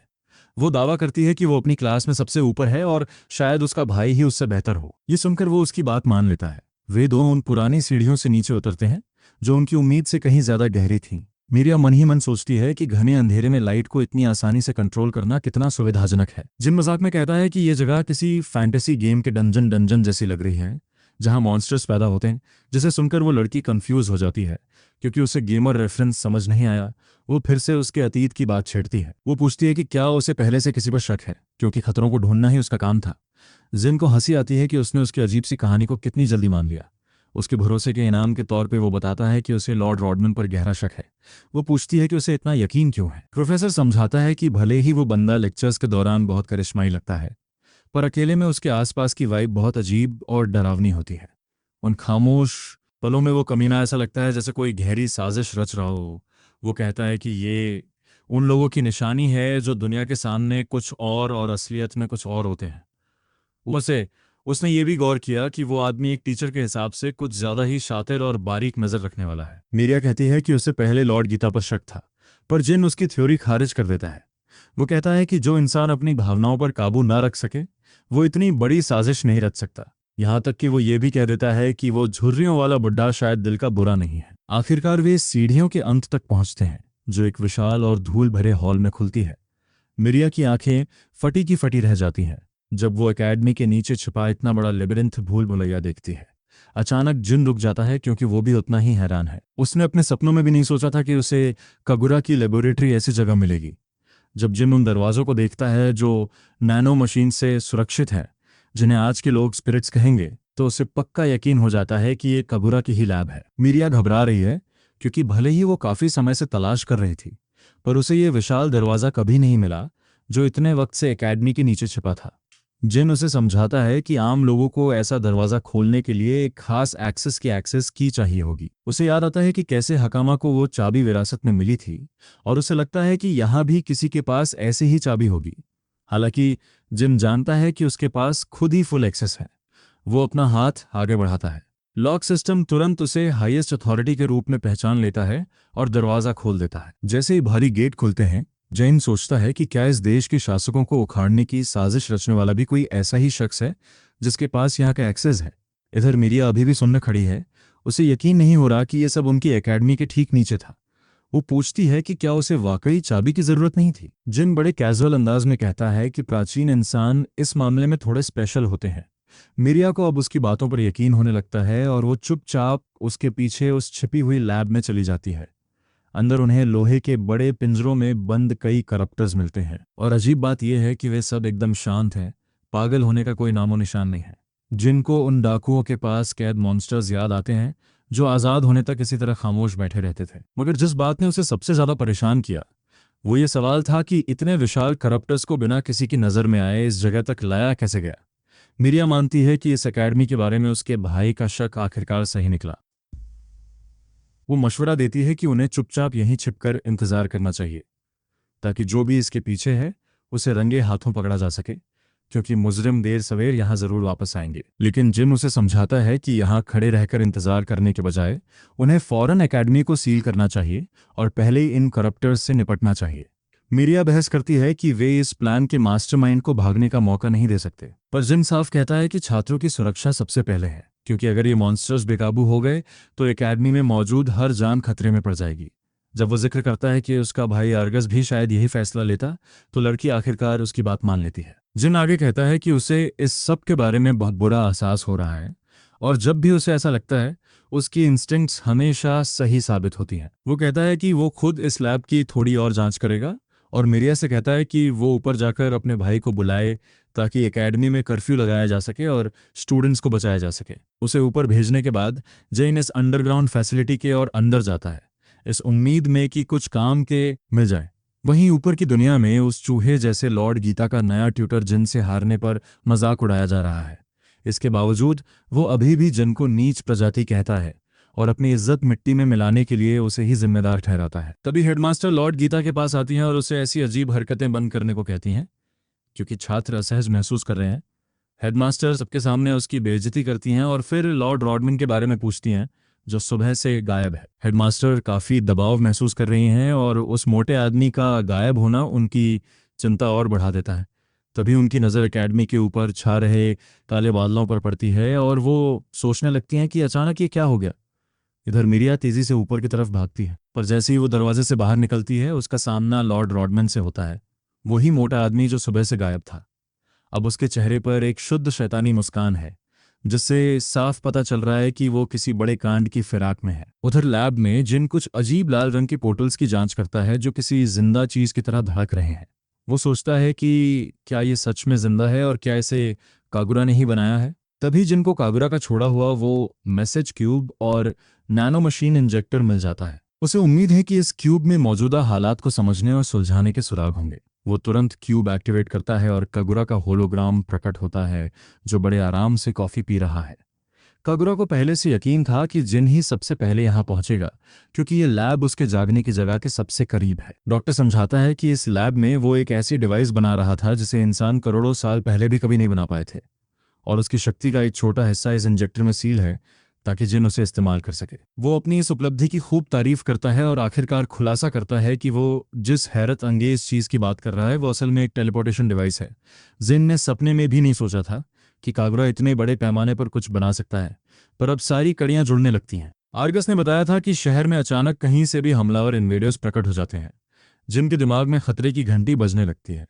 वो दावा करती है कि वो अपनी क्लास में सबसे ऊपर है और शायद उसका भाई ही उससे बेहतर हो। ये सुनकर वो उसकी बात मान लेता है। वे दो उन पुरानी सीढ़ियों से नीचे उतरते हैं जो उनकी उम्मीद से कहीं ज्यादा गहरी थीं। मीरिया मन ही मन सोचती है कि घने अंधेरे में लाइट को इतनी आसानी से कंट्रोल करना कितना सुविधाजनक है। जिन मजाक में कहता है कि यह जगह किसी फैंटेसी गेम के डंजन जैसी लग रही है जहां मॉन्स्टर्स पैदा होते हैं, जिसे सुनकर वो लड़की कंफ्यूज हो जाती है क्योंकि उसे गेमर रेफरेंस समझ नहीं आया। वो फिर से उसके अतीत की बात छेड़ती है। वो पूछती है कि क्या उसे पहले से किसी पर शक है, क्योंकि खतरों को ढूंढना ही उसका काम था। जिन को हंसी आती है कि उसने उसकी अजीब सी कहानी को कितनी जल्दी मान लिया। उसके भरोसे के इनाम के तौर पे वो बताता है कि उसे लॉर्ड रॉडमन पर गहरा शक है। वो पूछती है कि उसे इतना यकीन क्यों है। प्रोफेसर समझाता है कि भले ही वो बंदा लेक्चर्स के दौरान बहुत करिश्माई लगता है, पर अकेले में उसके आसपास की वाइब बहुत अजीब और डरावनी होती है। उन खामोश पलों में वो कमीना ऐसा लगता है जैसे कोई गहरी साजिश रच रहा हो। वो कहता है कि ये उन लोगों की निशानी है जो दुनिया के सामने कुछ और असलियत में कुछ और होते हैं। उसे उसने ये भी गौर किया कि वो आदमी एक टीचर के हिसाब से कुछ ज्यादा ही शातिर और बारीक नजर रखने वाला है। मीरिया कहती है कि उसे पहले लॉर्ड गीता पर शक था, पर जिन उसकी थ्योरी खारिज कर देता है। वो कहता है कि जो इंसान अपनी भावनाओं पर काबू ना रख सके वो इतनी बड़ी साजिश नहीं रच सकता। यहां तक कि वो ये भी कह देता है कि वो झुर्रियों वाला बुड्ढा शायद दिल का बुरा नहीं है। आखिरकार वे सीढ़ियों के अंत तक पहुंचते हैं जो एक विशाल और धूल भरे हॉल में खुलती है। मिरिया की आंखें फटी की फटी रह जाती हैं जब वो एकेडमी के नीचे छिपा इतना बड़ा लेबिरिंथ भूल भुलैया देखती है। अचानक जिन रुक जाता है क्योंकि वो भी उतना ही हैरान है। उसने अपने सपनों में भी नहीं सोचा था कि उसे कागुरा की लेबोरेटरी ऐसी जगह मिलेगी। जब जिम उन दरवाजों को देखता है जो नैनो मशीन से सुरक्षित है, जिन्हें आज के लोग स्पिरिट्स कहेंगे, तो उसे पक्का यकीन हो जाता है कि ये कागुरा की ही लैब है। मिरिया घबरा रही है क्योंकि भले ही वो काफी समय से तलाश कर रही थी, पर उसे ये विशाल दरवाजा कभी नहीं मिला जो इतने वक्त से एकेडमी के नीचे छिपा था। जिन उसे समझाता है कि आम लोगों को ऐसा दरवाजा खोलने के लिए एक खास एक्सेस की चाहिए होगी। उसे याद आता है कि कैसे हकामा को वो चाबी विरासत में मिली थी और उसे लगता है कि यहाँ भी किसी के पास ऐसी ही चाबी होगी। हालांकि जिम जानता है कि उसके पास खुद ही फुल एक्सेस है। वो अपना हाथ आगे बढ़ाता है। लॉक सिस्टम तुरंत उसे हाईएस्ट अथॉरिटी के रूप में पहचान लेता है और दरवाजा खोल देता है। जैसे ही भारी गेट खुलते हैं, जैन सोचता है कि क्या इस देश के शासकों को उखाड़ने की साजिश रचने वाला भी कोई ऐसा ही शख्स है जिसके पास यहाँ का एक्सेस है। इधर मिरिया अभी भी सुनने खड़ी है। उसे यकीन नहीं हो रहा कि यह सब उनकी एकेडमी के ठीक नीचे था। वो पूछती है कि क्या उसे वाकई चाबी की जरूरत नहीं थी। जिन बड़े कैजुअल अंदाज में कहता है कि प्राचीन इंसान इस मामले में थोड़े स्पेशल होते हैं। मिरिया को अब उसकी बातों पर यकीन होने लगता है और वो चुपचाप उसके पीछे उस छिपी हुई लैब में चली जाती है। अंदर उन्हें लोहे के बड़े पिंजरों में बंद कई करप्टर्स मिलते हैं और अजीब बात यह है कि वे सब एकदम शांत हैं। पागल होने का कोई नामो निशान नहीं है। जिनको उन डाकुओं के पास कैद मॉन्स्टर्स याद आते हैं जो आज़ाद होने तक इसी तरह खामोश बैठे रहते थे। मगर जिस बात ने उसे सबसे ज़्यादा परेशान किया वो ये सवाल था कि इतने विशाल करप्टर्स को बिना किसी की नज़र में आए इस जगह तक लाया कैसे गया। मिरिया मानती है कि इस एकेडमी के बारे में उसके भाई का शक आखिरकार सही निकला। वो मशवरा देती है कि उन्हें चुपचाप यहीं छिपकर इंतजार करना चाहिए ताकि जो भी इसके पीछे है उसे रंगे हाथों पकड़ा जा सके, क्योंकि मुजरिम देर सवेर यहाँ जरूर वापस आएंगे। लेकिन जिम उसे समझाता है कि यहाँ खड़े रहकर इंतजार करने के बजाय उन्हें फौरन एकेडमी को सील करना चाहिए और पहले ही इन करप्टर्स से निपटना चाहिए। मिरिया बहस करती है कि वे इस प्लान के मास्टरमाइंड को भागने का मौका नहीं दे सकते, पर जिम साफ कहता है कि छात्रों की सुरक्षा सबसे पहले है, क्योंकि अगर ये मॉन्स्टर्स बेकाबू हो गए तो एकेडमी में मौजूद हर जान खतरे में पड़ जाएगी। जब वो जिक्र करता है कि उसका भाई अर्गस भी शायद यही फैसला लेता, तो लड़की आखिरकार उसकी बात मान लेती है। जिन आगे कहता है कि उसे इस सब के बारे में बहुत बुरा एहसास हो रहा है और जब भी उसे ऐसा लगता है उसकी इंस्टिंक्ट्स हमेशा सही साबित होती हैं। वो कहता है कि वो खुद इस लैब की थोड़ी और जांच करेगा और मिरिया से कहता है कि वो ऊपर जाकर अपने भाई को बुलाए ताकि एकेडमी में कर्फ्यू लगाया जा सके और स्टूडेंट्स को बचाया जा सके। उसे ऊपर भेजने के बाद जैन इस अंडरग्राउंड फैसिलिटी के और अंदर जाता है। इस उम्मीद में कि कुछ काम के मिल जाए। वहीं ऊपर की दुनिया में उस चूहे जैसे लॉर्ड गीता का नया ट्यूटर जिन से हारने पर मजाक उड़ाया जा रहा है। इसके बावजूद वो अभी भी जिन को नीच प्रजाति कहता है और अपनी इज्जत मिट्टी में मिलाने के लिए उसे ही जिम्मेदार ठहराता है। तभी हेडमास्टर लॉर्ड गीता के पास आती हैं और उसे ऐसी अजीब हरकतें बंद करने को कहती हैं क्योंकि छात्र असहज महसूस कर रहे हैं। हेडमास्टर सबके सामने उसकी बेइज्जती करती हैं और फिर लॉर्ड रॉडमन के बारे में पूछती हैं जो सुबह से गायब है। हेडमास्टर काफ़ी दबाव महसूस कर रही हैं और उस मोटे आदमी का गायब होना उनकी चिंता और बढ़ा देता है। तभी उनकी नज़र एकेडमी के ऊपर छा रहे काले बादलों पर पड़ती है और वो सोचने लगती हैं कि अचानक ये क्या हो गया। इधर मिरिया तेजी से ऊपर की तरफ भागती है, पर जैसे ही वो दरवाजे से बाहर निकलती है उसका सामना लॉर्ड रॉडमन से होता है, वही मोटा आदमी जो सुबह से गायब था। अब उसके चेहरे पर एक शुद्ध शैतानी मुस्कान है जिससे साफ पता चल रहा है कि वो किसी बड़े कांड की फिराक में है। उधर लैब में जिन कुछ अजीब लाल रंग के पोर्टल्स की जांच करता है जो किसी जिंदा चीज की तरह धड़क रहे हैं। वो सोचता है कि क्या ये सच में जिंदा है और क्या इसे कागुरा ने ही बनाया है। तभी जिनको कागुरा का छोड़ा हुआ वो मैसेज क्यूब और नैनो मशीन इंजेक्टर मिल जाता है। उसे उम्मीद है कि इस क्यूब में मौजूदा हालात को समझने और सुलझाने के सुराग होंगे। वो तुरंत क्यूब एक्टिवेट करता है और कागुरा का होलोग्राम प्रकट होता है जो बड़े आराम से कॉफी पी रहा है। कागुरा को पहले से यकीन था कि जिन ही सबसे पहले यहाँ पहुंचेगा क्योंकि ये लैब उसके जागने की जगह के सबसे करीब है। डॉक्टर समझाता है कि इस लैब में वो एक ऐसी डिवाइस बना रहा था जिसे इंसान करोड़ों साल पहले भी कभी नहीं बना पाए थे और उसकी शक्ति का एक छोटा हिस्सा इस इंजेक्टर में सील है ताकि जिन उसे इस्तेमाल कर सके। वो अपनी इस उपलब्धि की खूब तारीफ करता है और आखिरकार खुलासा करता है कि वो जिस हैरत अंगेज चीज़ की बात कर रहा है वो असल में एक टेलीपोर्टेशन डिवाइस है। जिन ने सपने में भी नहीं सोचा था कि कागुरा इतने बड़े पैमाने पर कुछ बना सकता है, पर अब सारी कड़ियां जुड़ने लगती हैं। आर्गस ने बताया था कि शहर में अचानक कहीं से भी हमलावर इन्वेडर्स प्रकट हो जाते हैं जिनके दिमाग में खतरे की घंटी बजने लगती है।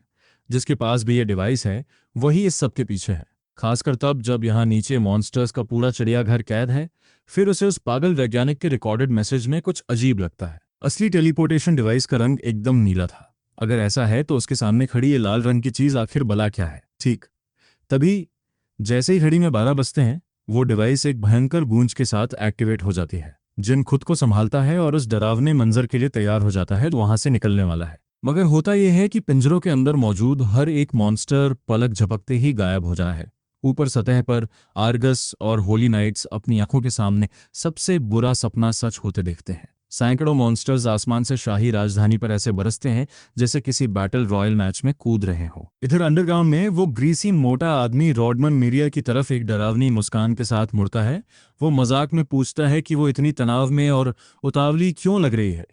जिसके पास भी ये डिवाइस है वही इस सब के पीछे है, खासकर तब जब यहाँ नीचे मॉन्स्टर्स का पूरा चिड़ियाघर कैद है। फिर उसे उस पागल वैज्ञानिक के रिकॉर्डेड मैसेज में कुछ अजीब लगता है। असली टेलीपोर्टेशन डिवाइस का रंग एकदम नीला था। अगर ऐसा है तो उसके सामने खड़ी ये लाल रंग की चीज आखिर भला क्या है। ठीक तभी जैसे ही घड़ी में 12 बजते हैं वो डिवाइस एक भयंकर गूंज के साथ एक्टिवेट हो जाती है। जिन खुद को संभालता है और उस डरावने मंजर के लिए तैयार हो जाता है तो वहां से निकलने वाला है। मगर होता यह है कि पिंजरों के अंदर मौजूद हर एक मॉन्स्टर पलक झपकते ही गायब हो जाए है। ऊपर सतह पर आर्गस और होली नाइट्स अपनी आंखों के सामने सबसे बुरा सपना सच होते देखते हैं। सैकड़ों मॉन्स्टर्स आसमान से शाही राजधानी पर ऐसे बरसते हैं जैसे किसी बैटल रॉयल मैच में कूद रहे हो। इधर अंडरग्राउंड में वो ग्रीसी मोटा आदमी रॉडमन मिरिया की तरफ एक डरावनी मुस्कान के साथ मुड़ता है। वो मजाक में पूछता है कि वो इतनी तनाव में और उतावली क्यों लग रही है।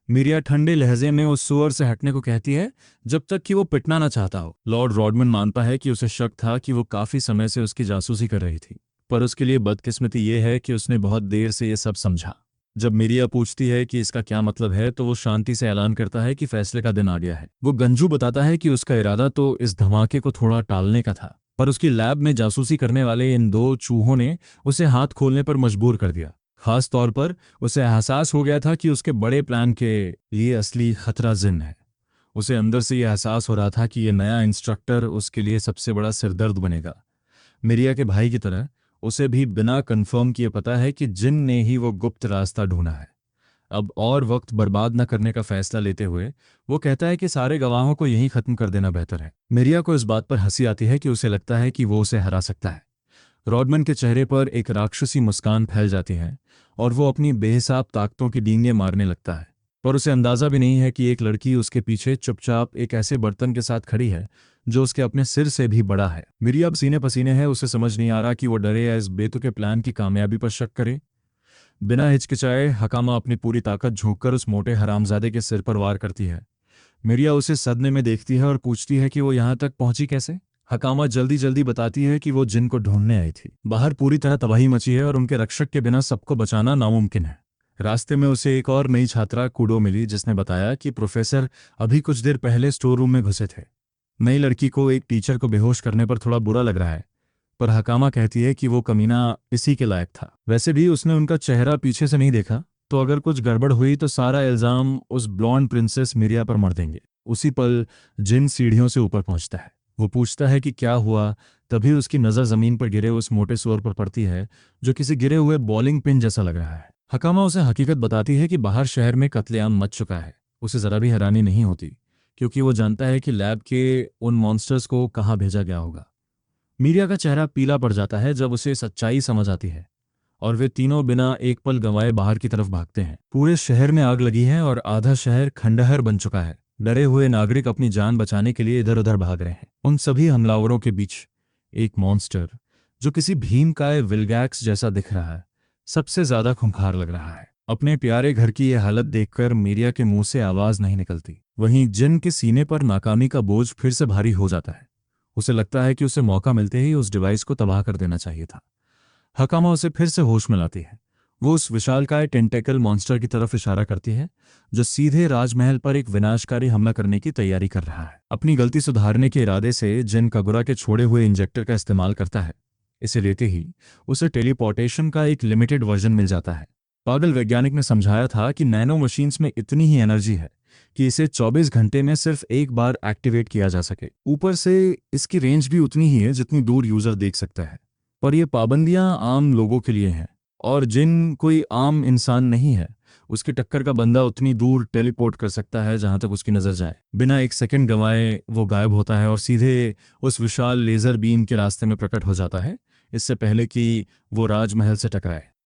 मिरिया ठंडे लहजे में उस सुअर से हटने को कहती है जब तक कि वो पिटना ना चाहता हो। लॉर्ड रॉडमन मानता है कि उसे शक था कि वो काफी समय से उसकी जासूसी कर रही थी, पर उसके लिए बदकिस्मती ये है कि उसने बहुत देर से ये सब समझा। जब मिरिया पूछती है कि इसका क्या मतलब है तो वो शांति से ऐलान करता है कि फैसले का दिन आ गया है। वो गंजू बताता है कि उसका इरादा तो इस धमाके को थोड़ा टालने का था, पर उसकी लैब में जासूसी करने वाले इन दो चूहों ने उसे हाथ खोलने पर मजबूर कर दिया। खास तौर पर उसे एहसास हो गया था कि उसके बड़े प्लान के लिए असली खतरा जिन है। उसे अंदर से यह एहसास हो रहा था कि यह नया इंस्ट्रक्टर उसके लिए सबसे बड़ा सिरदर्द बनेगा। मिरिया के भाई की तरह उसे भी बिना कंफर्म किए पता है कि जिन ने ही वो गुप्त रास्ता ढूंढा है। अब और वक्त बर्बाद न करने का फैसला लेते हुए वो कहता है कि सारे गवाहों को यहीं खत्म कर देना बेहतर है। मिरिया को इस बात पर हंसी आती है कि उसे लगता है कि वो उसे हरा सकता है। रॉडमन के चेहरे पर एक राक्षसी मुस्कान फैल जाती है और वो अपनी बेहिसाब ताकतों की डींगे मारने लगता है, पर उसे अंदाजा भी नहीं है कि एक लड़की उसके पीछे चुपचाप एक ऐसे बर्तन के साथ खड़ी है जो उसके अपने सिर से भी बड़ा है। मिरिया अब सीने पसीने है। उसे समझ नहीं आ रहा कि वो डरे या इस बेतुके प्लान की कामयाबी पर शक करे। बिना हिचकिचाए हकामा अपनी पूरी ताकत झोंककर उस मोटे हरामजादे के सिर पर वार करती है। मिरिया उसे सदमे में देखती है और पूछती है कि वो यहाँ तक पहुंची कैसे। हकामा जल्दी जल्दी बताती है कि वो जिन को ढूंढने आई थी। बाहर पूरी तरह तबाही मची है और उनके रक्षक के बिना सबको बचाना नामुमकिन है। रास्ते में उसे एक और नई छात्रा कूडो मिली जिसने बताया कि प्रोफेसर अभी कुछ देर पहले स्टोर रूम में घुसे थे। नई लड़की को एक टीचर को बेहोश करने पर थोड़ा बुरा लग रहा है, पर हकामा कहती है कि वो कमीना इसी के लायक था। वैसे भी उसने उनका चेहरा पीछे से नहीं देखा, तो अगर कुछ गड़बड़ हुई तो सारा इल्जाम उस ब्लॉन्ड प्रिंसेस मिरिया पर मर देंगे। उसी पल जिन सीढ़ियों से ऊपर पहुंचता है। वो पूछता है कि क्या हुआ। तभी उसकी नज़र ज़मीन पर गिरे उस मोटे सुअर पर पड़ती है जो किसी गिरे हुए बॉलिंग पिन जैसा लग रहा है। हकामा उसे हकीकत बताती है कि बाहर शहर में कत्लेआम मच चुका है। उसे ज़रा भी हैरानी नहीं होती, क्योंकि वो जानता है कि लैब के उन मॉन्स्टर्स को कहाँ भेजा गया होगा। मीरिया का चेहरा पीला पड़ जाता है जब उसे सच्चाई समझ आती है, और वे तीनों बिना एक पल गंवाए बाहर की तरफ भागते हैं। पूरे शहर में आग लगी है और आधा शहर खंडहर बन चुका है। डरे हुए नागरिक अपनी जान बचाने के लिए इधर उधर भाग रहे हैं। उन सभी हमलावरों के बीच एक मॉन्स्टर, जो किसी भीमकाय विलगैक्स जैसा दिख रहा है, सबसे ज्यादा खूंखार लग रहा है। अपने प्यारे घर की यह हालत देखकर मीरिया के मुंह से आवाज नहीं निकलती। वहीं जिन के सीने पर नाकामी का बोझ फिर से भारी हो जाता है। उसे लगता है कि उसे मौका मिलते ही उस डिवाइस को तबाह कर देना चाहिए था। हकामा उसे फिर से होश में लाती है। वो उस विशालकाय टेंटेकल मॉन्स्टर की तरफ इशारा करती है, जो सीधे राजमहल पर एक विनाशकारी हमला करने की तैयारी कर रहा है। अपनी गलती सुधारने के इरादे से जिन कगुरा के छोड़े हुए इंजेक्टर का इस्तेमाल करता है। इसे लेते ही उसे टेलीपोर्टेशन का एक लिमिटेड वर्जन मिल जाता है। पागल वैज्ञानिक ने समझाया था कि नैनो मशीन्स में इतनी ही एनर्जी है कि इसे 24 घंटे में सिर्फ एक बार एक्टिवेट किया जा सके। ऊपर से इसकी रेंज भी उतनी ही है जितनी दूर यूजर देख सकता है। पर ये पाबंदियां आम लोगों के लिए हैं, और जिन कोई आम इंसान नहीं है, उसकी टक्कर का बंदा उतनी दूर टेलीपोर्ट कर सकता है जहां तक उसकी नजर जाए। बिना एक सेकंड गंवाए वो गायब होता है और सीधे उस विशाल लेजर बीम के रास्ते में प्रकट हो जाता है, इससे पहले कि वो राजमहल से टकराए।